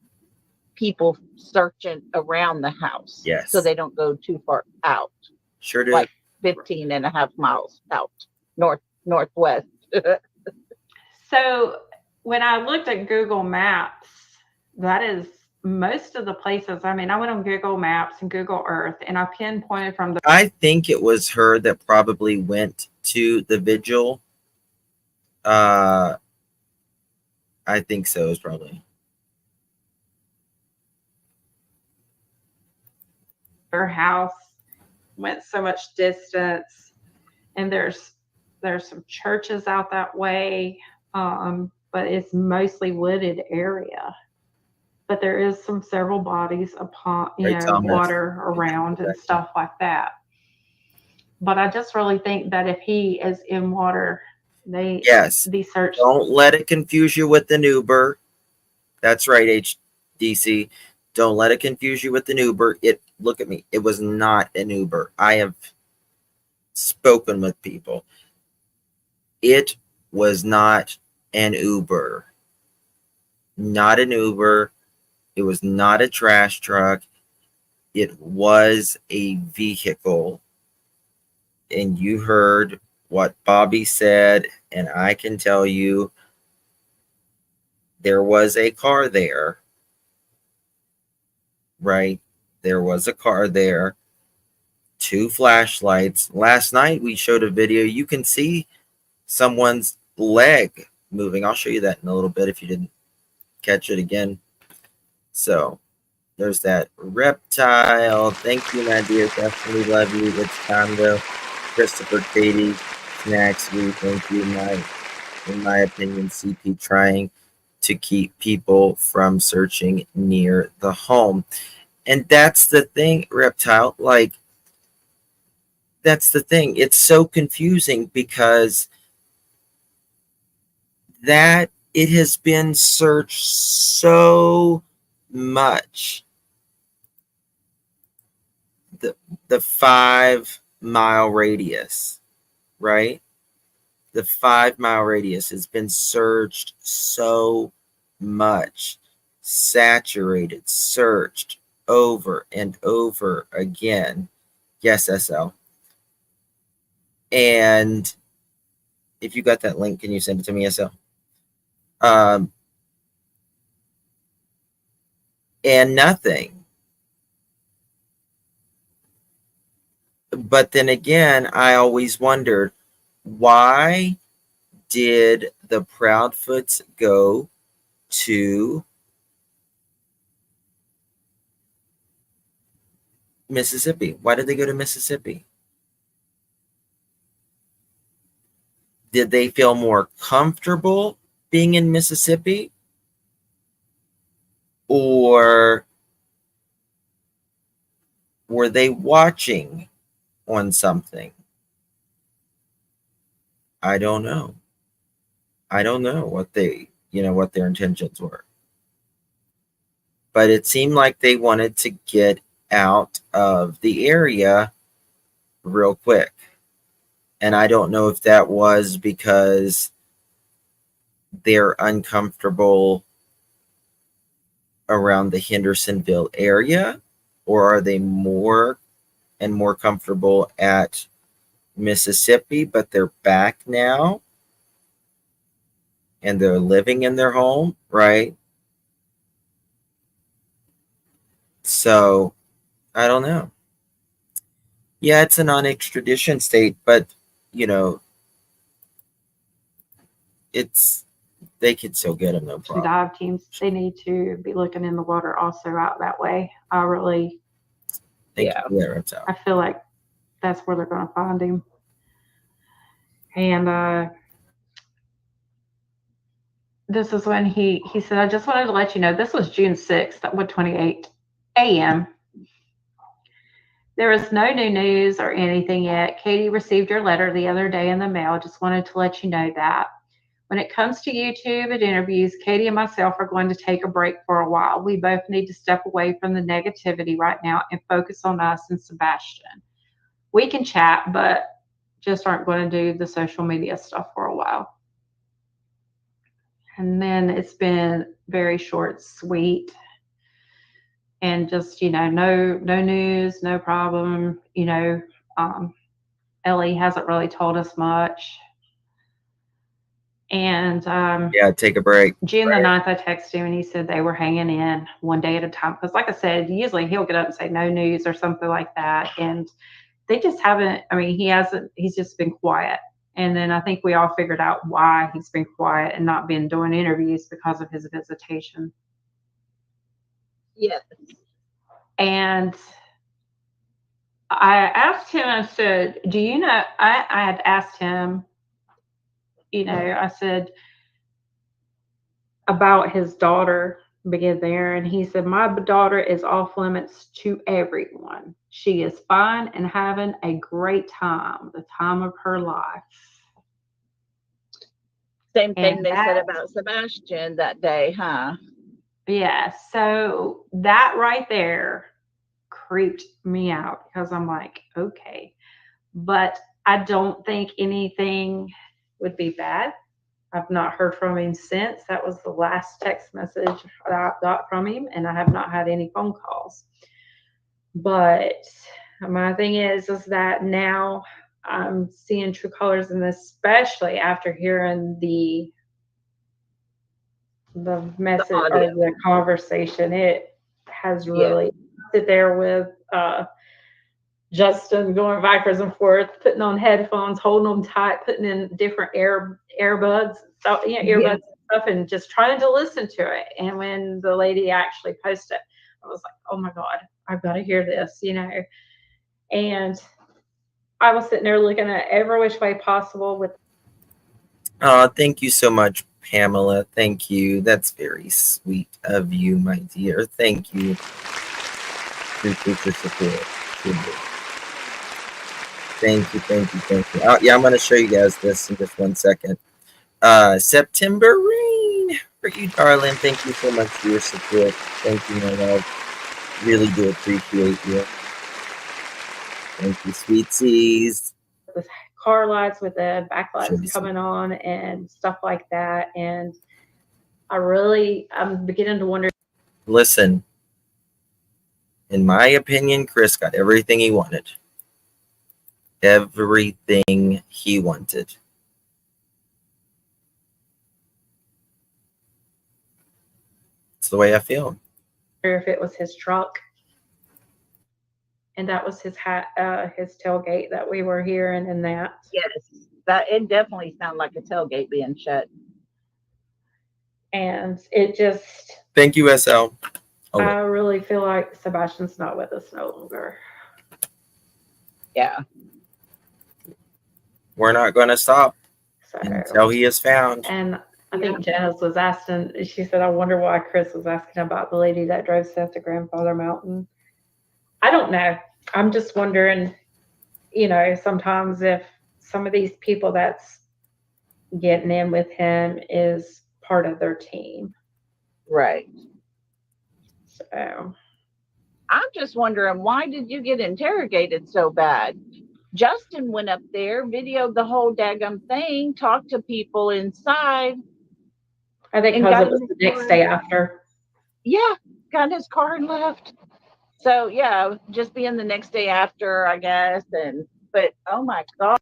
people searching around the house. Yes. So they don't go too far out. Sure do. Like 15 and a half miles out northwest. So when I looked at Google Maps, that is most of the places. I mean, I went on Google Maps and Google Earth and I pinpointed from the. I think it was her that probably went to the vigil. I think so. It's probably her house, went so much distance. and there's some churches out that way, but it's mostly wooded area. But there is several bodies upon, Right, Thomas? water around and stuff like that. But I just really think that if he is in water, Yes. the search. Don't let it confuse you with an Uber. That's right, HDC. Don't let it confuse you with an Uber. Look at me. It was not an Uber. I have spoken with people. It was not an Uber. Not an Uber. It was not a trash truck. It was a vehicle. And you heard what Bobby said, and I can tell you there was a car there, right? There was a car there, 2 flashlights. Last night we showed a video. You can see someone's leg moving. I'll show you that in a little bit if you didn't catch it again. So there's that reptile. Thank you, my dear. Definitely love you. It's time though. Christopher, Katie, Snacks, we thank you. In my opinion, CP trying to keep people from searching near the home. And that's the thing, Reptile. Like, that's the thing. It's so confusing because that it has been searched so much. The 5-mile radius, right? The 5-mile radius has been searched so much, saturated, searched over and over again. Yes, SL. And if you got that link, can you send it to me, SL? And nothing. But then again, I always wondered, why did the Proudfoots go to Mississippi? Why did they go to Mississippi? Did they feel more comfortable being in Mississippi? Or were they watching on something? I don't know. I don't know what what their intentions were. But it seemed like they wanted to get out of the area real quick. And I don't know if that was because they're uncomfortable around the Hendersonville area, or are they more and more comfortable at Mississippi, but they're back now and they're living in their home, right? So I don't know. Yeah, it's a non-extradition state, but they could still get them, no problem. Dive teams, they need to be looking in the water also out that way. I really, I feel like that's where they're going to find him. And this is when he said, I just wanted to let you know, this was June 6th at 1:28 a.m. There is no new news or anything yet. Katie received your letter the other day in the mail. Just wanted to let you know that. When it comes to YouTube and interviews, Katie and myself are going to take a break for a while. We both need to step away from the negativity right now and focus on us and Sebastian. We can chat, but just aren't going to do the social media stuff for a while. And then it's been very short, sweet, and just, no news, no problem. Ellie hasn't really told us much. And take a break. June the 9th, I texted him and he said they were hanging in one day at a time. Because like I said, usually he'll get up and say no news or something like that. And they just haven't, he's just been quiet. And then I think we all figured out why he's been quiet and not been doing interviews, because of his visitation. Yes. And I asked him, I said, do you know, I had asked him, you know, I said about his daughter being there, and he said, my daughter is off limits to everyone. She is fine and having a great time, the time of her life. Same thing And they said about Sebastian that day, huh? Yeah, so that right there creeped me out because I'm like, okay, but I don't think anything would be bad. I've not heard from him since. That was the last text message that I got from him, and I have not had any phone calls. But my thing is that now I'm seeing true colors, and especially after hearing the message or the conversation, it has really sit there with Justin going backwards and forth, putting on headphones, holding them tight, putting in different earbuds, stuff, you know, earbuds and stuff, and just trying to listen to it. And when the lady actually posted, I was like, oh my God, I've got to hear this, you know. And I was sitting there looking at every which way possible with. Thank you so much, Pamela. Thank you. That's very sweet of you, my dear. Thank you. Appreciate your support. Thank you, thank you, thank you. Yeah, I'm going to show you guys this in just 1 second. September rain for you, darling. Thank you so much for your support. Thank you, my love. Really do appreciate you. Thank you, sweetsies. The car lights with the backlights coming on and stuff like that. And I'm beginning to wonder. Listen, in my opinion, Chris got everything he wanted. Everything he wanted. It's the way I feel. If it was his truck. And that was his tailgate that we were hearing, and that. Yes, that it definitely sounded like a tailgate being shut. And it just. Thank you, SL. I really feel like Sebastian's not with us no longer. Yeah. We're not going to stop until he is found. And I think Janice was asking, she said, I wonder why Chris was asking about the lady that drove Seth to Grandfather Mountain. I don't know. I'm just wondering, you know, sometimes if some of these people that's getting in with him is part of their team. Right. So I'm just wondering, why did you get interrogated so bad? Justin went up there, videoed the whole daggum thing, talked to people inside. I think because it was the next day after. Yeah, got in his car and left. So yeah, just being the next day after, I guess. But oh my God.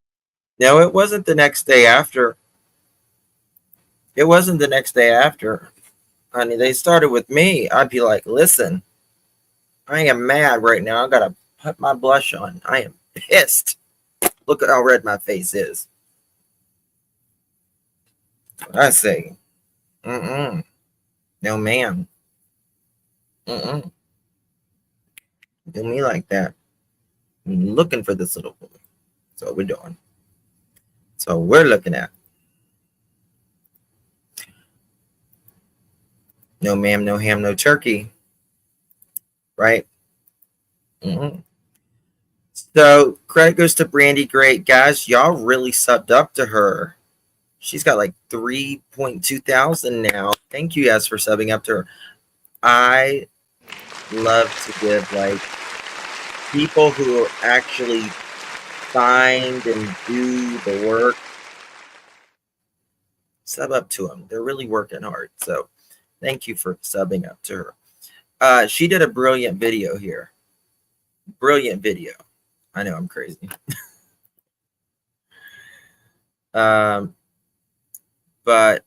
No, it wasn't the next day after. It wasn't the next day after. Honey, they started with me. I'd be like, listen, I am mad right now. I gotta put my blush on. I am pissed. Look at how red my face is. I say, no, ma'am. Do me like that. I'm looking for this little woman. That's what we're doing. So we're looking at. No ma'am, no ham, no turkey. Right? So credit goes to Brandy. Great. Guys, y'all really subbed up to her. She's got like 3.2 thousand now. Thank you guys for subbing up to her. I love to give like people who actually find and do the work, sub up to them. They're really working hard. So thank you for subbing up to her. She did a brilliant video here. Brilliant video. I know I'm crazy. But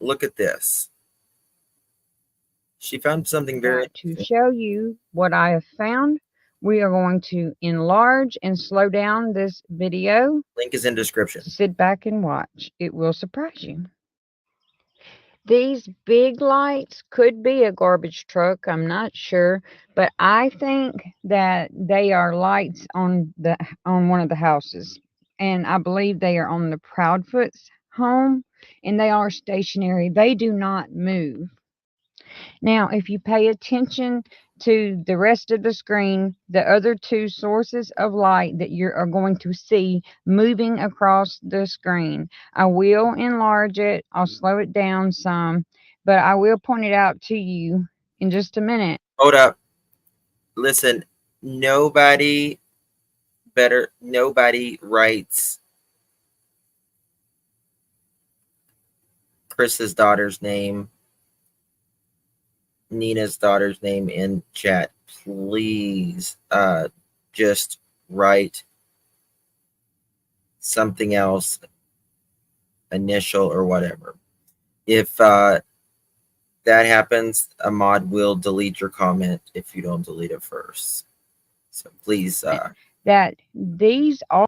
look at this. She found something very to show you what I have found. We are going to enlarge and slow down this video. Link is in description. Sit back and watch. It will surprise you. These big lights could be a garbage truck. I'm not sure, but I think that they are lights on one of the houses, and I believe they are on the Proudfoot's home, and they are stationary. They do not move. Now, if you pay attention to the rest of the screen, the other two sources of light that you are going to see moving across the screen, I will enlarge it. I'll slow it down some, but I will point it out to you in just a minute. Hold up. Listen, nobody writes Chris's daughter's name, Nina's daughter's name in chat. Please just write something else, initial or whatever. If that happens, a mod will delete your comment if you don't delete it first. So please that these are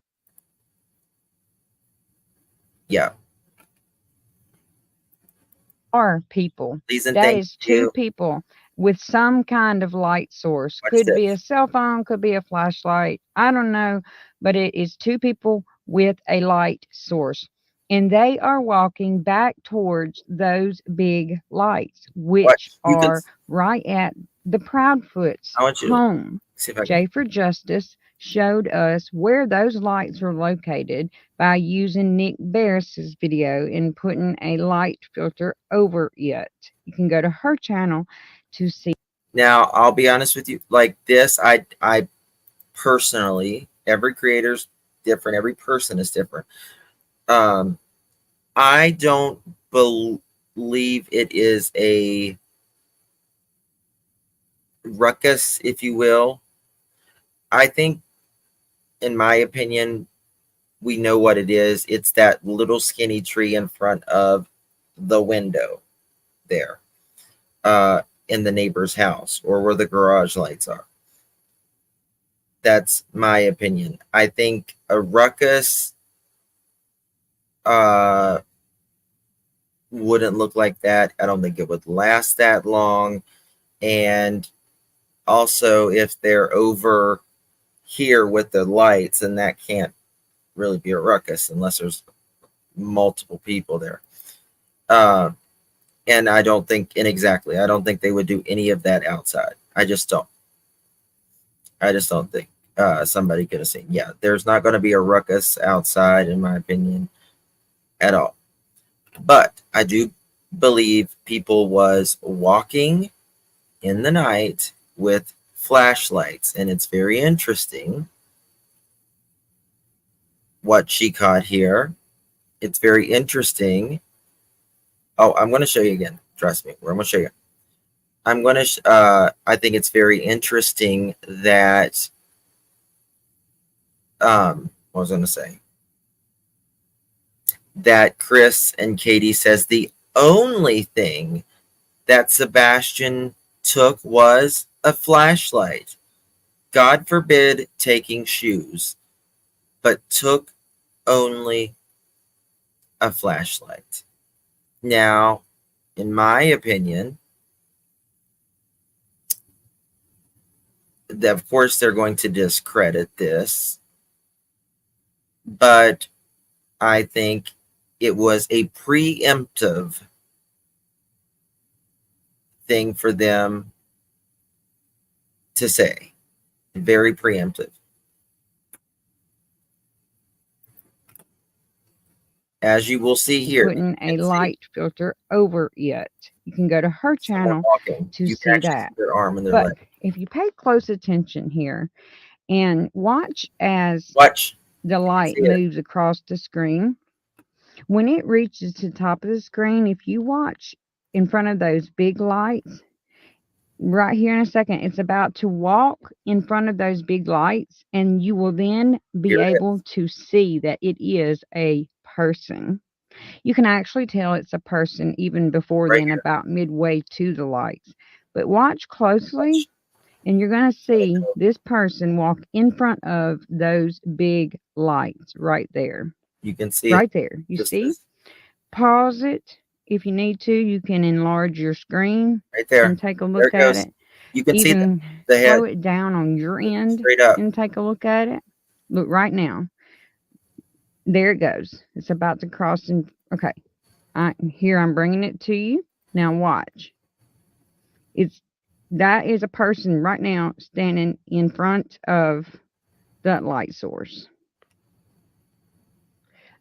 people. Please and That thank is two you. people with some kind of light source. Watch Could be this. a cell phone, could be a flashlight. I don't know, but it is two people with a light source. And they are walking back towards those big lights, which are right at the Proudfoot's home. J for Justice showed us where those lights are located by using Nick Barris's video and putting a light filter over it. You can go to her channel to see. Now, I'll be honest with you. Like this, I personally, every creator's different. Every person is different. I don't believe it is a ruckus, if you will. I think, in my opinion, we know what it is. It's that little skinny tree in front of the window there in the neighbor's house, or where the garage lights are. That's my opinion. I think a ruckus wouldn't look like that. I don't think it would last that long. And also, if they're over here with the lights, and that can't really be a ruckus unless there's multiple people there. And I don't think, and exactly, I don't think they would do any of that outside. I just don't think somebody could have seen. Yeah, there's not going to be a ruckus outside, in my opinion, at all. But I do believe people was walking in the night with flashlights, and it's very interesting what she caught here. It's very interesting. Oh, I'm going to show you again. Trust me. I'm going to show you. I'm going to, I think it's very interesting that, what was I going to say? That Chris and Katie says the only thing that Sebastian took was a flashlight. God forbid taking shoes, but took only a flashlight. Now, in my opinion, of course they're going to discredit this, but I think it was a preemptive thing for them to say. Very preemptive. As you will see here, putting a light filter over it. You can go to her channel to see that. Their arm and their but leg. if you pay close attention here and watch as the light moves across the screen, when it reaches to the top of the screen, if you watch in front of those big lights, right here in a second, it's about to walk in front of those big lights, and you will then be able to see that it is a person. You can actually tell it's a person even before then, about midway to the lights. But watch closely, and you're going to see this person walk in front of those big lights right there. You can see right it. there. You Just see? this. Pause it if you need to, you can enlarge your screen right there. and take a There look it at goes. it. You can see Even the head slow it down on your end straight up. and take a look at it. Look right now. There it goes. It's about to cross. And okay, here I'm bringing it to you. Now watch. That is a person right now standing in front of that light source.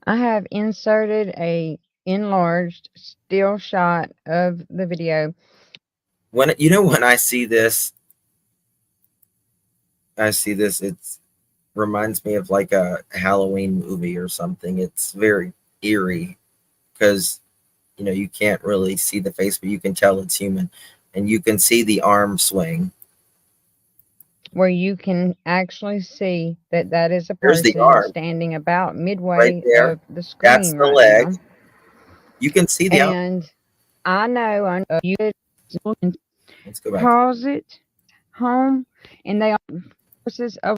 I have inserted a enlarged still shot of the video. When I see this, it reminds me of like a Halloween movie or something. It's very eerie because you can't really see the face, but you can tell it's human, and you can see the arm swing. Where you can actually see that is a There's the person arm standing about midway right there. of the screen. That's the right leg. now. You can see the arm. And I know you can Let's go back. pause it home, and they are sources of,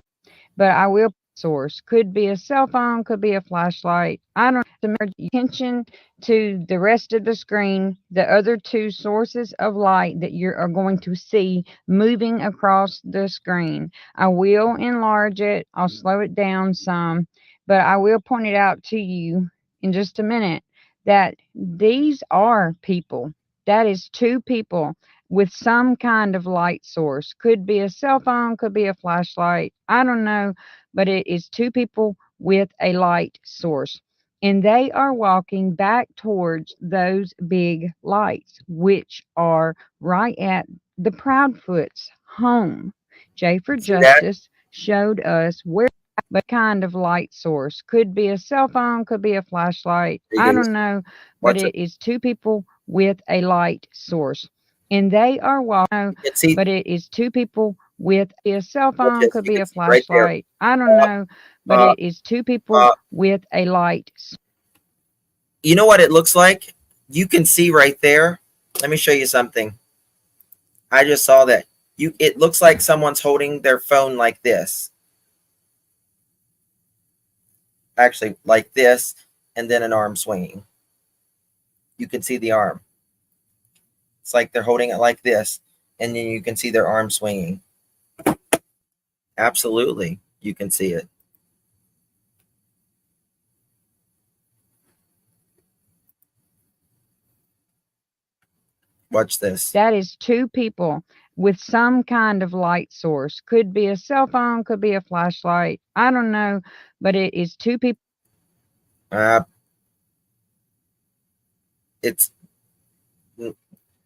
but I will source. Could be a cell phone, could be a flashlight. I don't have to pay attention to the rest of the screen, the other two sources of light that you are going to see moving across the screen. I will enlarge it. I'll slow it down some, but I will point it out to you in just a minute that these are people. That is two people with some kind of light source. Could be a cell phone, could be a flashlight. I don't know, but it is two people with a light source. And they are walking back towards those big lights, which are right at the Proudfoot's home. J for Justice showed us where the kind of light source. Could be a cell phone, could be a flashlight. I don't know, but it is two people with a light source. And they are walking, but it is two people with a cell phone, could be a flashlight. I don't know, but it is two people with a light. You know what it looks like? You can see right there. Let me show you something. I just saw that. It looks like someone's holding their phone like this. Actually, like this, and then an arm swinging. You can see the arm. It's like they're holding it like this, and then you can see their arm swinging. Absolutely, you can see it. Watch this. That is two people with some kind of light source. Could be a cell phone, could be a flashlight. I don't know, but it is two people. It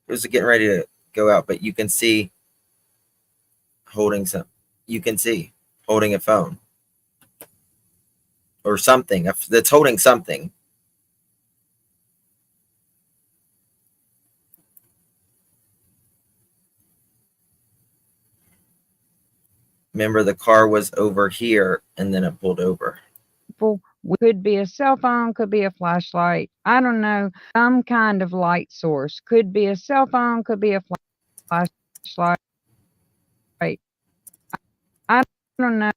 was getting ready to go out, but you can see holding some. You can see holding a phone or something that's holding something. Remember, the car was over here and then it pulled over. Could be a cell phone, could be a flashlight. I don't know. Some kind of light source. Could be a cell phone, could be a flashlight. I don't know.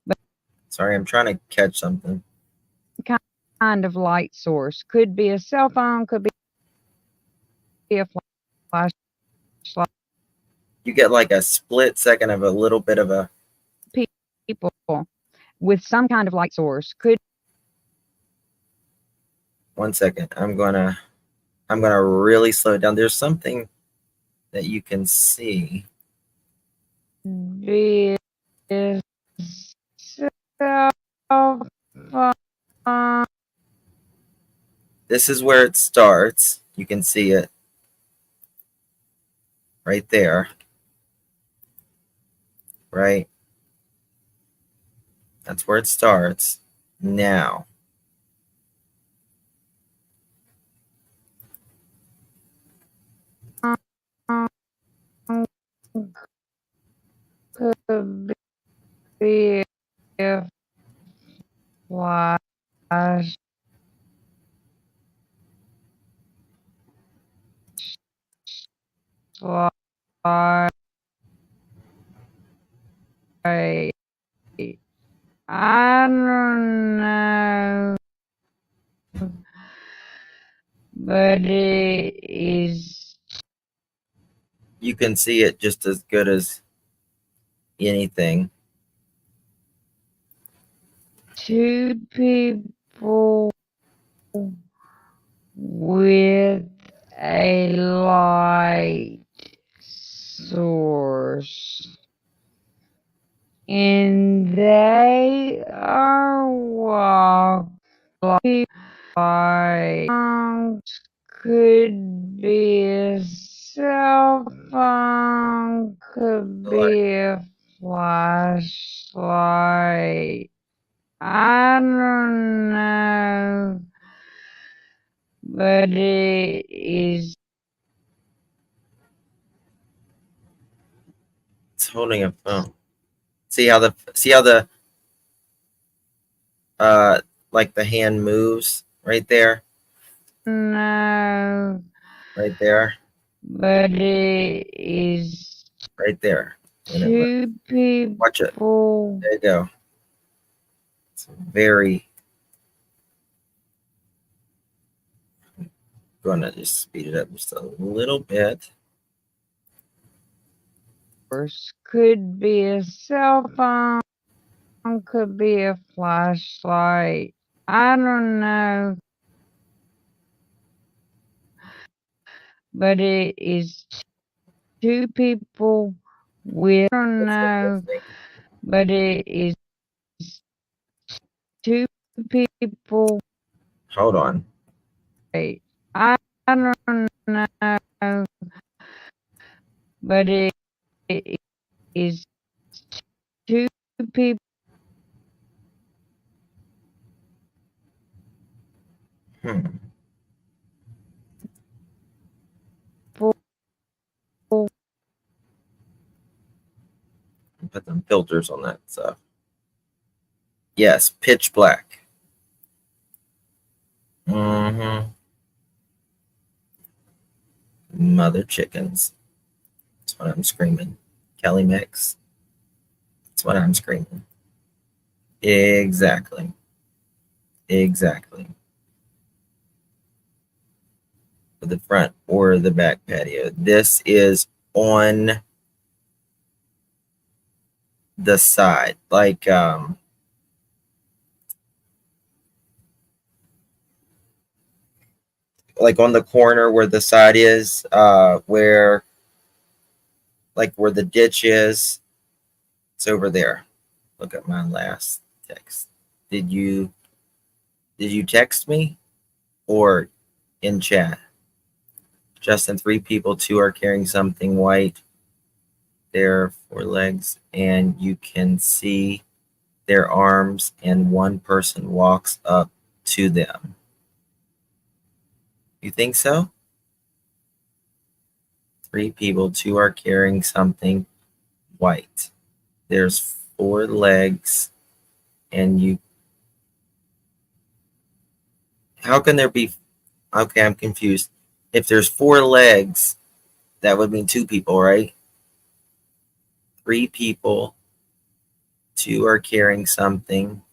But sorry, I'm trying to catch something. Kind of light source. Could be a cell phone, could be a flashlight. You get like a split second of a little bit of a people with some kind of light source. Could 1 second. I'm gonna really slow it down. There's something that you can see. This is where it starts. You can see it right there. Right? That's where it starts. Now. Could be a flash. I don't know, but but it is. You can see it just as good as anything. Two people with a light source, and they are walking by. Could be a cell phone, could be a flashlight. I don't know, but it is. It's holding a phone. See how the like the hand moves right there? No, right there, but it is. right there. Two people. Watch it. There you go. It's very. Gonna just speed it up just a little bit. Could be a cell phone, could be a flashlight. I don't know, but it is two people with. I don't know, but it is two people. Hold on. I don't know, but it is two people. Put some filters on that stuff. Yes, pitch black. Mother chickens. That's what I'm screaming. Kelly Mix. That's what I'm screaming. Exactly. Exactly. For the front or the back patio. This is on the side. Like on the corner where the side is, where the ditch is. It's over there. Look at my last text. Did you text me or in chat? Justin, 3 people, 2 are carrying something white. There are 4 legs, and you can see their arms, and one person walks up to them. You think so? 3 people, 2 are carrying something white. There's 4 legs, and you. How can there be? Okay, I'm confused. If there's 4 legs, that would mean 2 people, right? 3 people, 2 are carrying something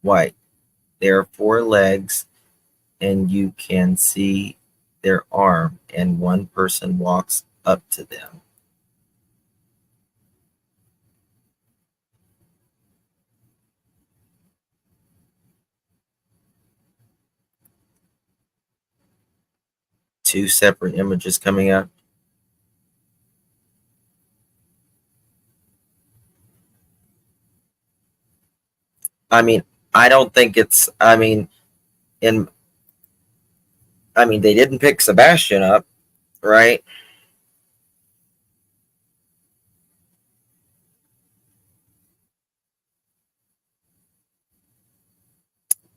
white. There are 4 legs, and you can see their arm, and one person walks up to them. Two separate images coming up. I mean, I don't think it's. I mean, they didn't pick Sebastian up, right?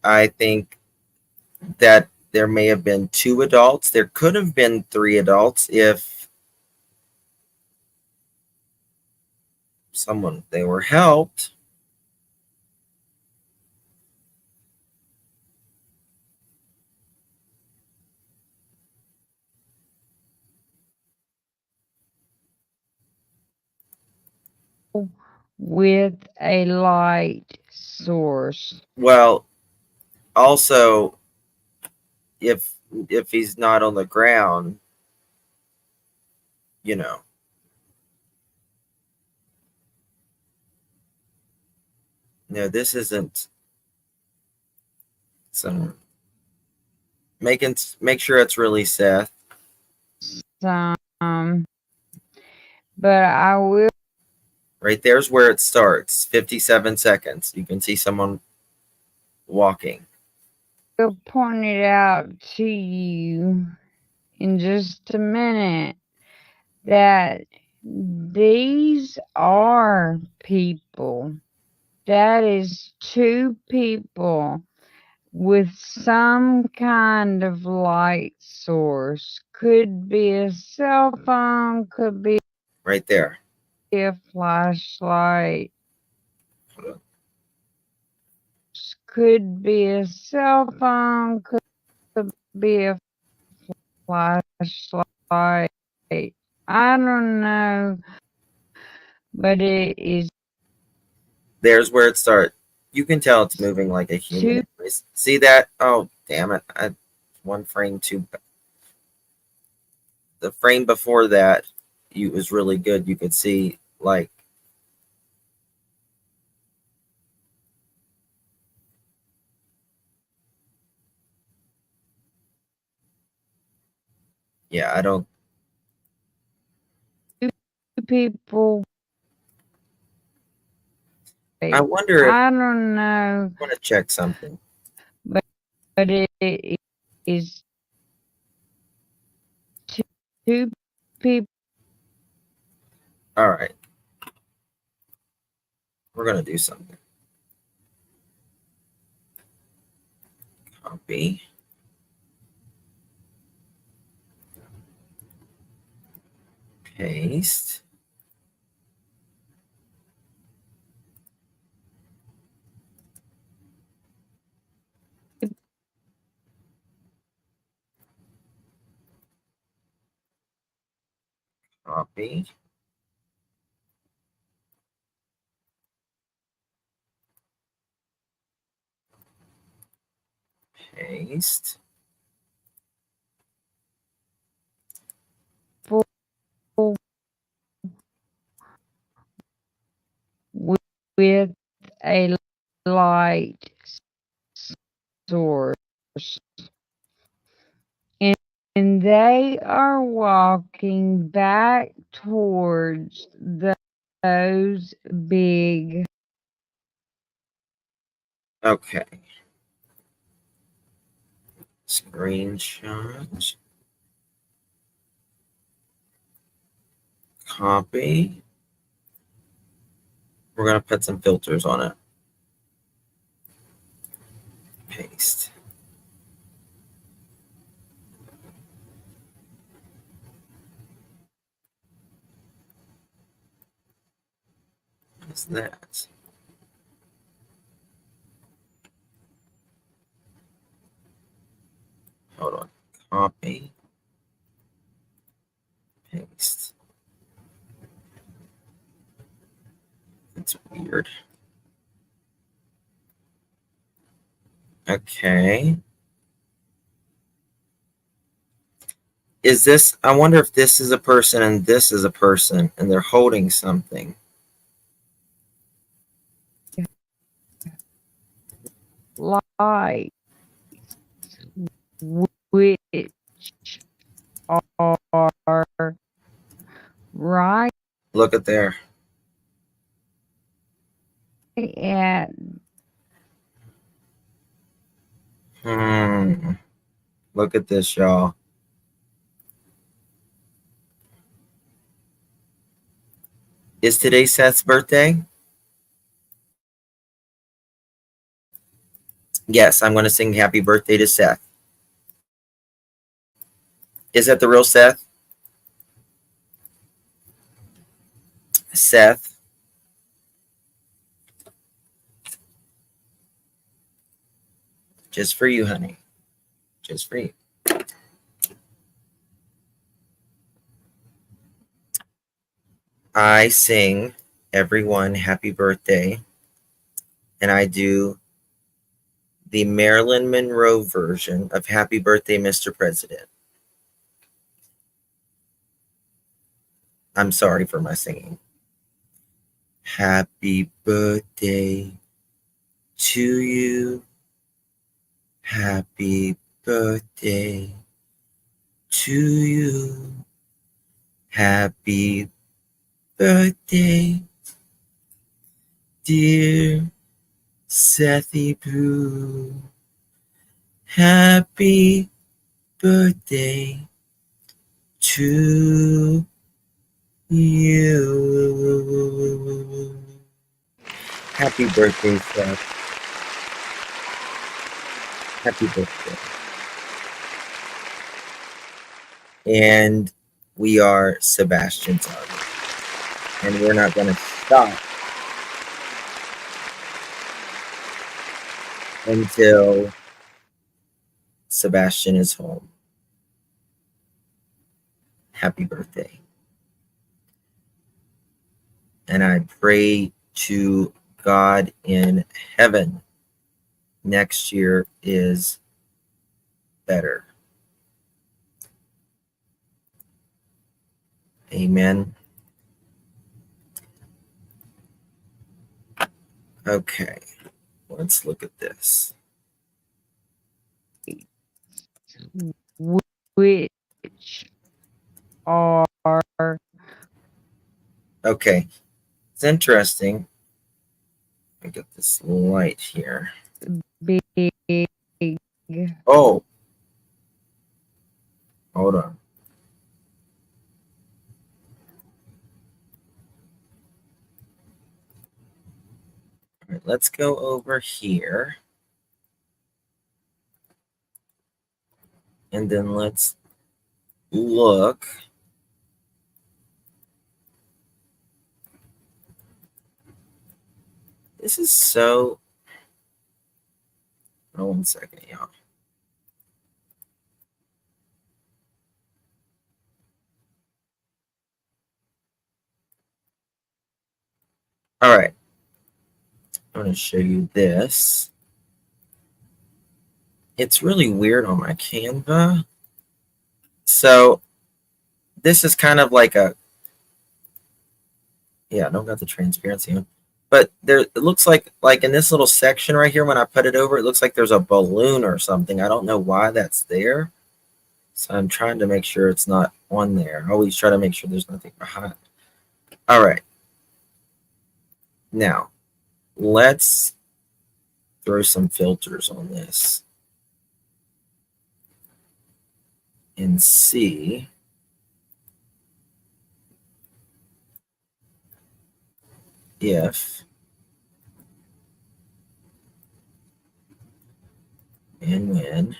I think that there may have been 2 adults. There could have been 3 adults if they were helped. With a light source. Well, also, if if he's not on the ground, you know. No, this isn't. So make sure it's really Seth. But I will. Right there's where it starts. 57 seconds. You can see someone walking. I'll point it out to you in just a minute that these are people. That is two people with some kind of light source. Could be a cell phone, could be right there. A flashlight. Could be a cell phone, could be a flashlight. I don't know, but it is. There's where it starts. You can tell it's moving like a human. See that? Oh, damn it. One frame too. The frame before that, it was really good. You could see, like, yeah, I don't. People. I wonder if I don't know. I want to check something. But it is two people. All right. We're going to do something. Copy. Paste. Copy. Paste. With a light source. And they are walking back towards those big. Okay. Screenshot. Copy. We're going to put some filters on it. Paste. What's that? Hold on. Copy. Paste. That's weird. Okay. Is this, I wonder if this is a person and this is a person and they're holding something. Lights, which are right Look at there. at Look at this, y'all. Is today Seth's birthday? Yes, I'm going to sing happy birthday to Seth. Is that the real Seth? Seth. Just for you, honey. Just for you. I sing everyone happy birthday, and I do the Marilyn Monroe version of Happy Birthday, Mr. President. I'm sorry for my singing. Happy birthday to you. Happy birthday to you. Happy birthday, dear Sethy Pooh. Happy birthday to you. Happy birthday, Seth. Happy birthday. And we are Sebastian's army. And we're not going to stop until Sebastian is home. Happy birthday. And I pray to God in heaven next year is better. Amen. Okay, let's look at this. Which are okay. It's interesting. I got this light here. big. Oh, hold on. All right, let's go over here. And then let's look. This is so. Oh, 1 second, y'all. All right. I'm going to show you this. It's really weird on my Canva. So this is kind of like a, yeah, I don't got the transparency on, but there, it looks like in this little section right here, when I put it over, it looks like there's a balloon or something. I don't know why that's there. So I'm trying to make sure it's not on there. I always try to make sure there's nothing behind. All right. Now, let's throw some filters on this and see if and when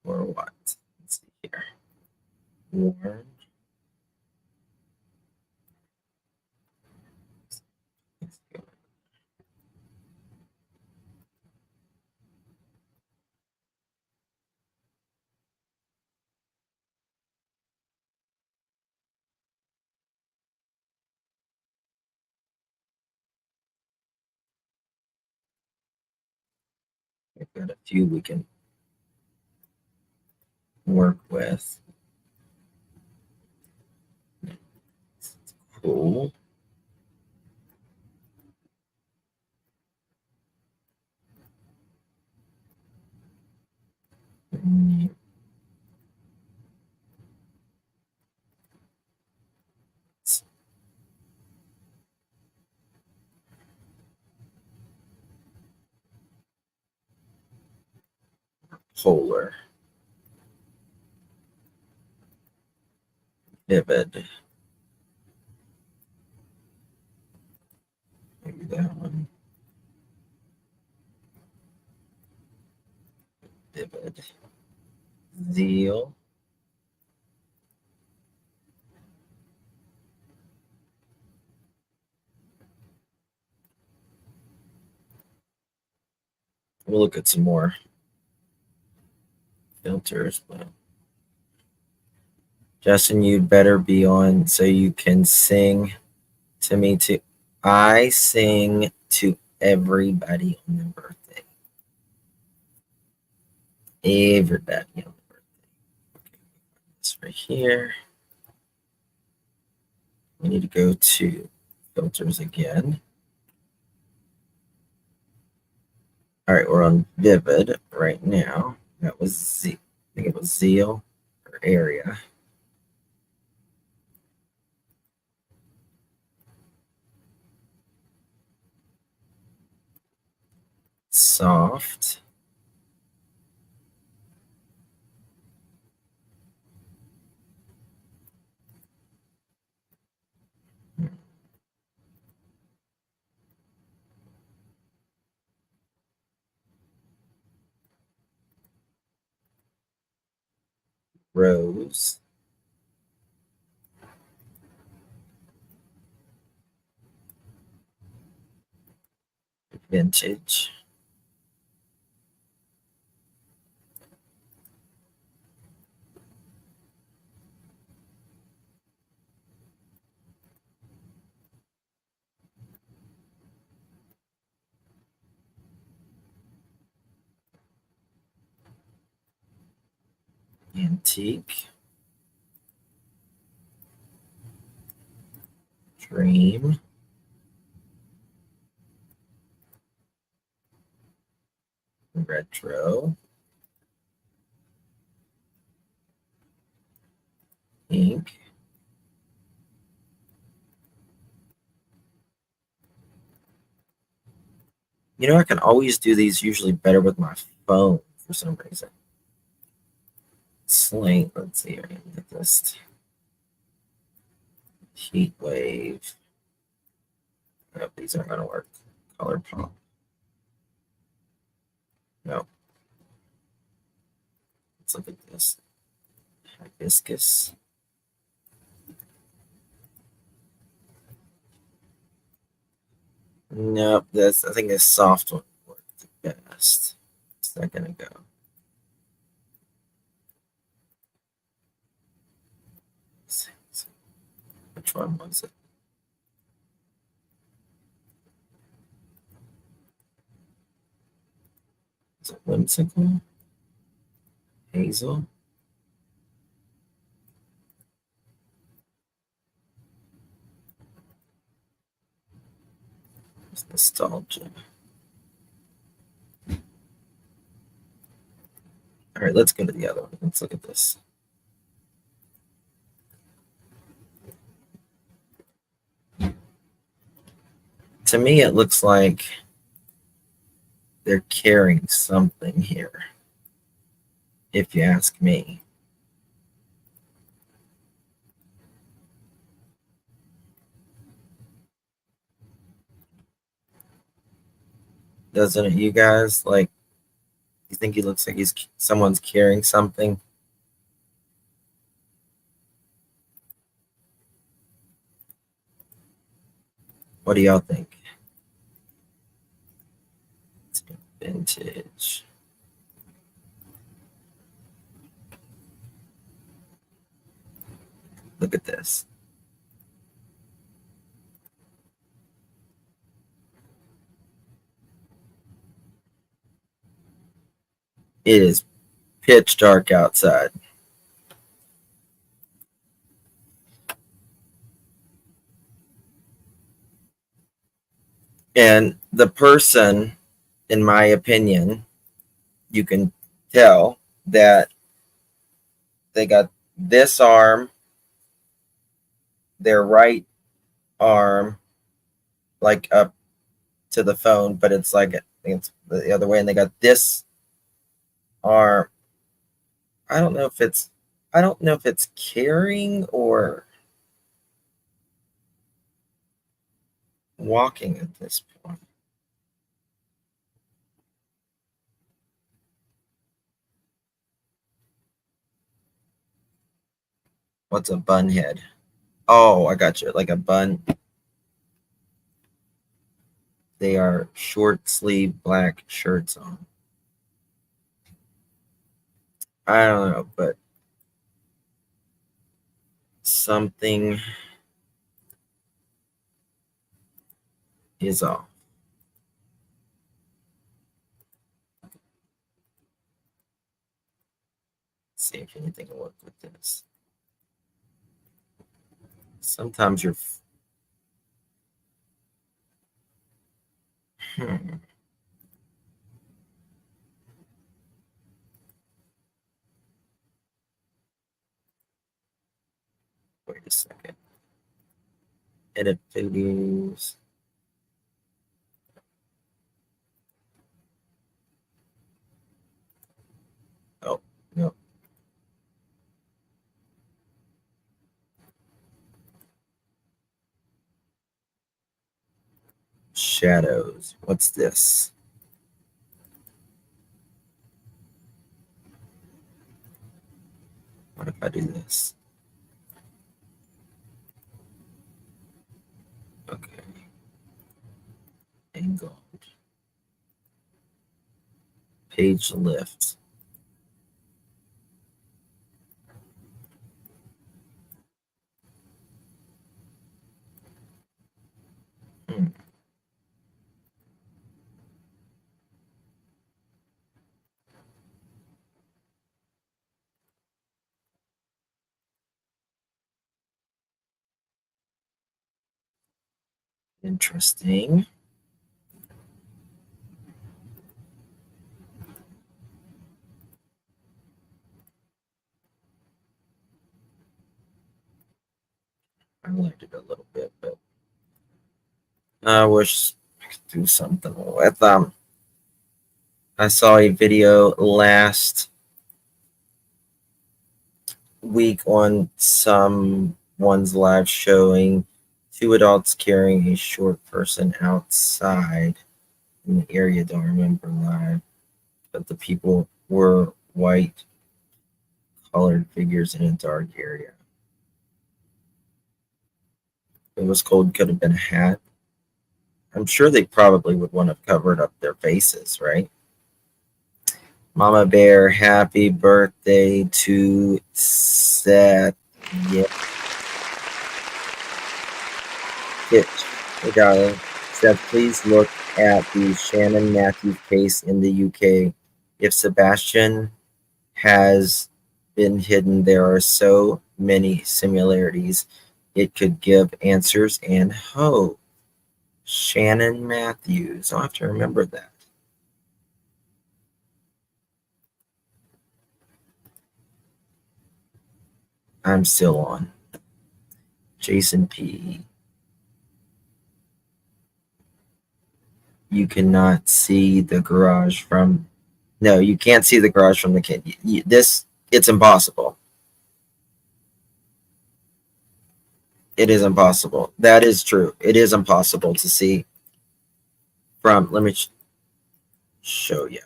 or what. Let's see here. Warn. We've got a few we can work with. Cool. Polar. Vivid. Maybe that one. Vivid. Zeal. We'll look at some more filters, but Justin, you'd better be on so you can sing To me too. I sing to everybody on their birthday. Everybody on their birthday. Okay, this right here. We need to go to filters again. All right, we're on Vivid right now. That was Z. I think it was Zeal or Area. Soft. Rose. Vintage. Antique. Dream. Retro. Ink. You know, I can always do these usually better with my phone for some reason. Slate, let's see, this heat wave. Nope, these aren't gonna work. Color pop. No. Let's look at this. Hibiscus. Nope, this I think this soft one worked the best. It's not gonna go. Which one was it? Is it whimsical? Hazel? It's nostalgia. All right, let's go to the other one. Let's look at this. To me, it looks like they're carrying something here, if you ask me. Doesn't it, you guys? Like, you think he looks like someone's carrying something? What do y'all think? It's vintage. Look at this. It is pitch dark outside. And the person, in my opinion, you can tell that they got this arm, their right arm, like up to the phone, but it's like, I think it's the other way, and they got this arm. I don't know if it's carrying or walking at this point. What's a bun head? Oh, I got you. Like a bun. They are short sleeve black shirts on. I don't know, but something is off. Let's see if anything will work with this. Sometimes you're wait a second. Edit videos. Oh, no. Shadows. What's this? What if I do this? Okay. Angled. Page lift. Interesting. I liked it a little bit, but I wish I could do something with I saw a video last week on someone's live showing two adults carrying a short person outside in the area. Don't remember live, but the people were white colored figures in a dark area. It was cold, could have been a hat. I'm sure they probably would want to have covered up their faces, right? Mama Bear, happy birthday to Seth. Yeah. Hey, darling. Seth, please look at the Shannon Matthews case in the UK. If Sebastian has been hidden, there are so many similarities. It could give answers and hope. Shannon Matthews. I'll have to remember that. I'm still on. Jason P. You cannot see the garage from... No, you can't see the garage from the kid. It's impossible. It is impossible. That is true. It is impossible to see from... Let me show you.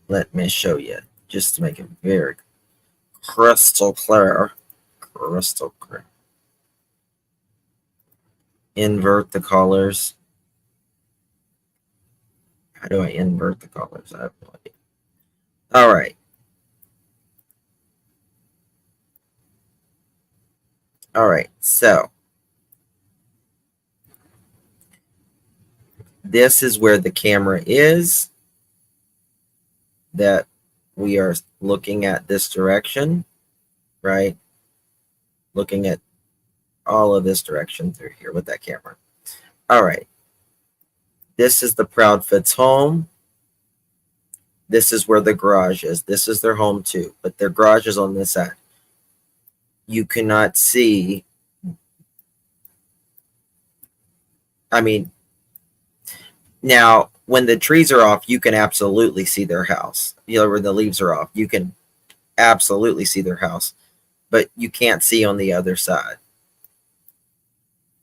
Let me show you. Just to make it very crystal clear. Crystal clear. Invert the colors. How do I invert the colors? I have no idea. All right. All right. So this is where the camera is. That we are looking at this direction, right? Looking at all of this direction through here with that camera. All right. This is the Proudfits home. This is where the garage is. This is their home too, but their garage is on this side. You cannot see. I mean, now when the trees are off, you can absolutely see their house. You know, when the leaves are off, you can absolutely see their house, but you can't see on the other side.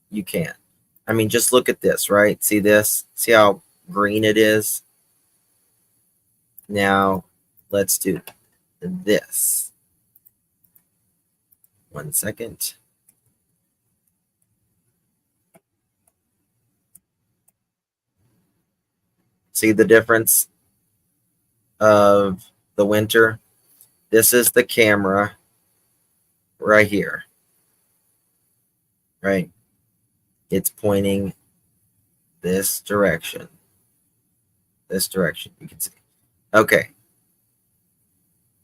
You can't. I mean, just look at this, right? See this? See how green it is? Now, let's do this. 1 second. See the difference of the winter? This is the camera right here. right? It's pointing this direction. This direction, you can see. Okay.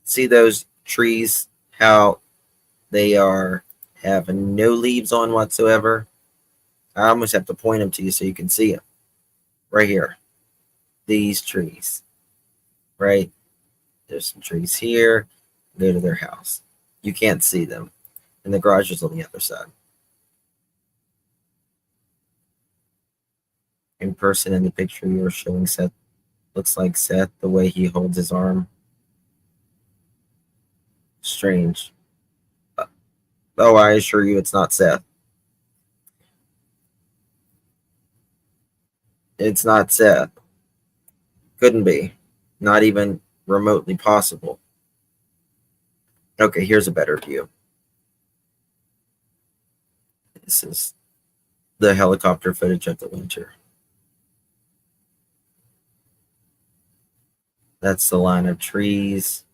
See those trees, how they have no leaves on whatsoever? I almost have to point them to you so you can see them. Right here. These trees. Right? There's some trees here. Go to their house. You can't see them. And the garage is on the other side. In person in the picture you were showing, Seth looks like Seth, the way he holds his arm. Strange. Oh, I assure you it's not Seth. It's not Seth. Couldn't be. Not even remotely possible. Okay, here's a better view. This is the helicopter footage of the winter. That's the line of trees.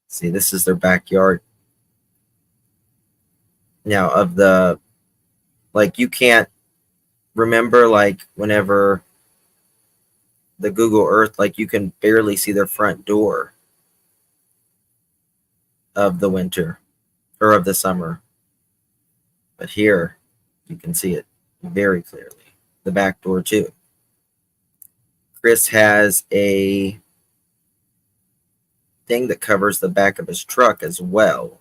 See, this is their backyard. Now, of the, like, you can't remember, like, whenever the Google Earth, like, you can barely see their front door of the winter or of the summer. But here, you can see it very clearly. The back door, too. Chris has a thing that covers the back of his truck as well.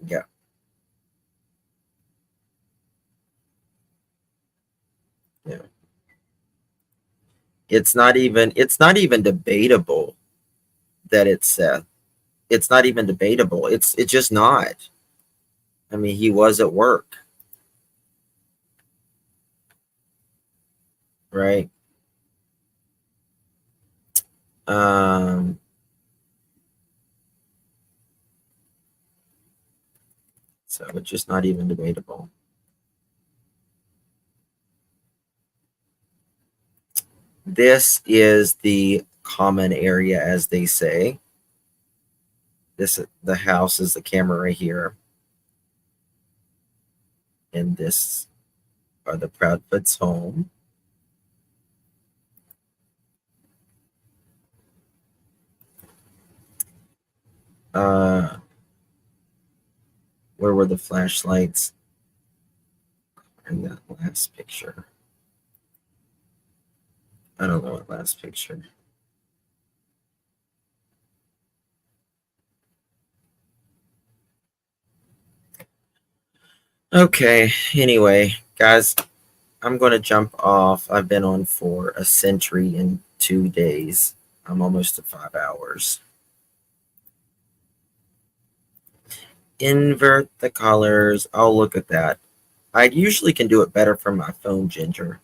Yeah. Yeah. It's not even debatable that it's Seth. It's not even debatable. It's just not. I mean, he was at work. Right? So it's just not even debatable. This is the common area, as they say. The house is the camera right here. And this are the Proudfoots' home. Where were the flashlights in that last picture? I don't know what last picture. Okay, anyway, guys, I'm going to jump off. I've been on for a century and 2 days. I'm almost at 5 hours. Invert the colors. I'll look at that. I usually can do it better from my phone, Ginger.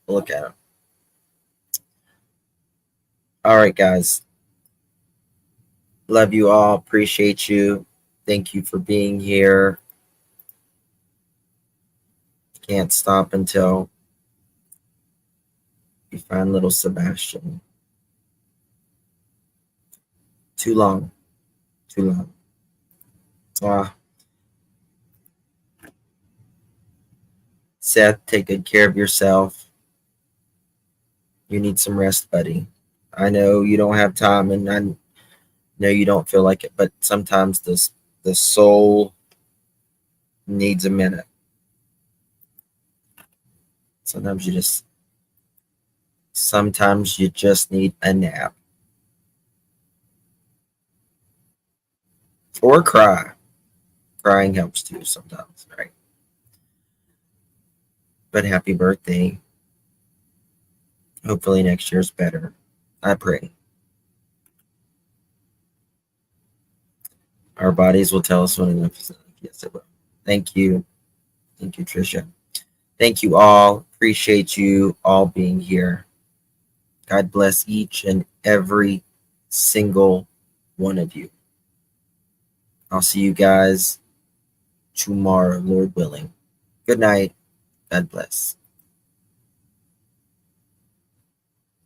Look at it. All right, guys. Love you all. Appreciate you. Thank you for being here. Can't stop until you find little Sebastian. Too long. Too long. Seth, take good care of yourself. You need some rest, buddy. I know you don't have time, and I know you don't feel like it, but sometimes the soul needs a minute. Sometimes you just need a nap. Or cry. Crying helps too sometimes, right? But happy birthday. Hopefully next year's better. I pray. Our bodies will tell us when enough is enough. Yes, it will. Thank you. Thank you, Tricia. Thank you all. Appreciate you all being here. God bless each and every single one of you. I'll see you guys tomorrow, Lord willing. Good night. God bless.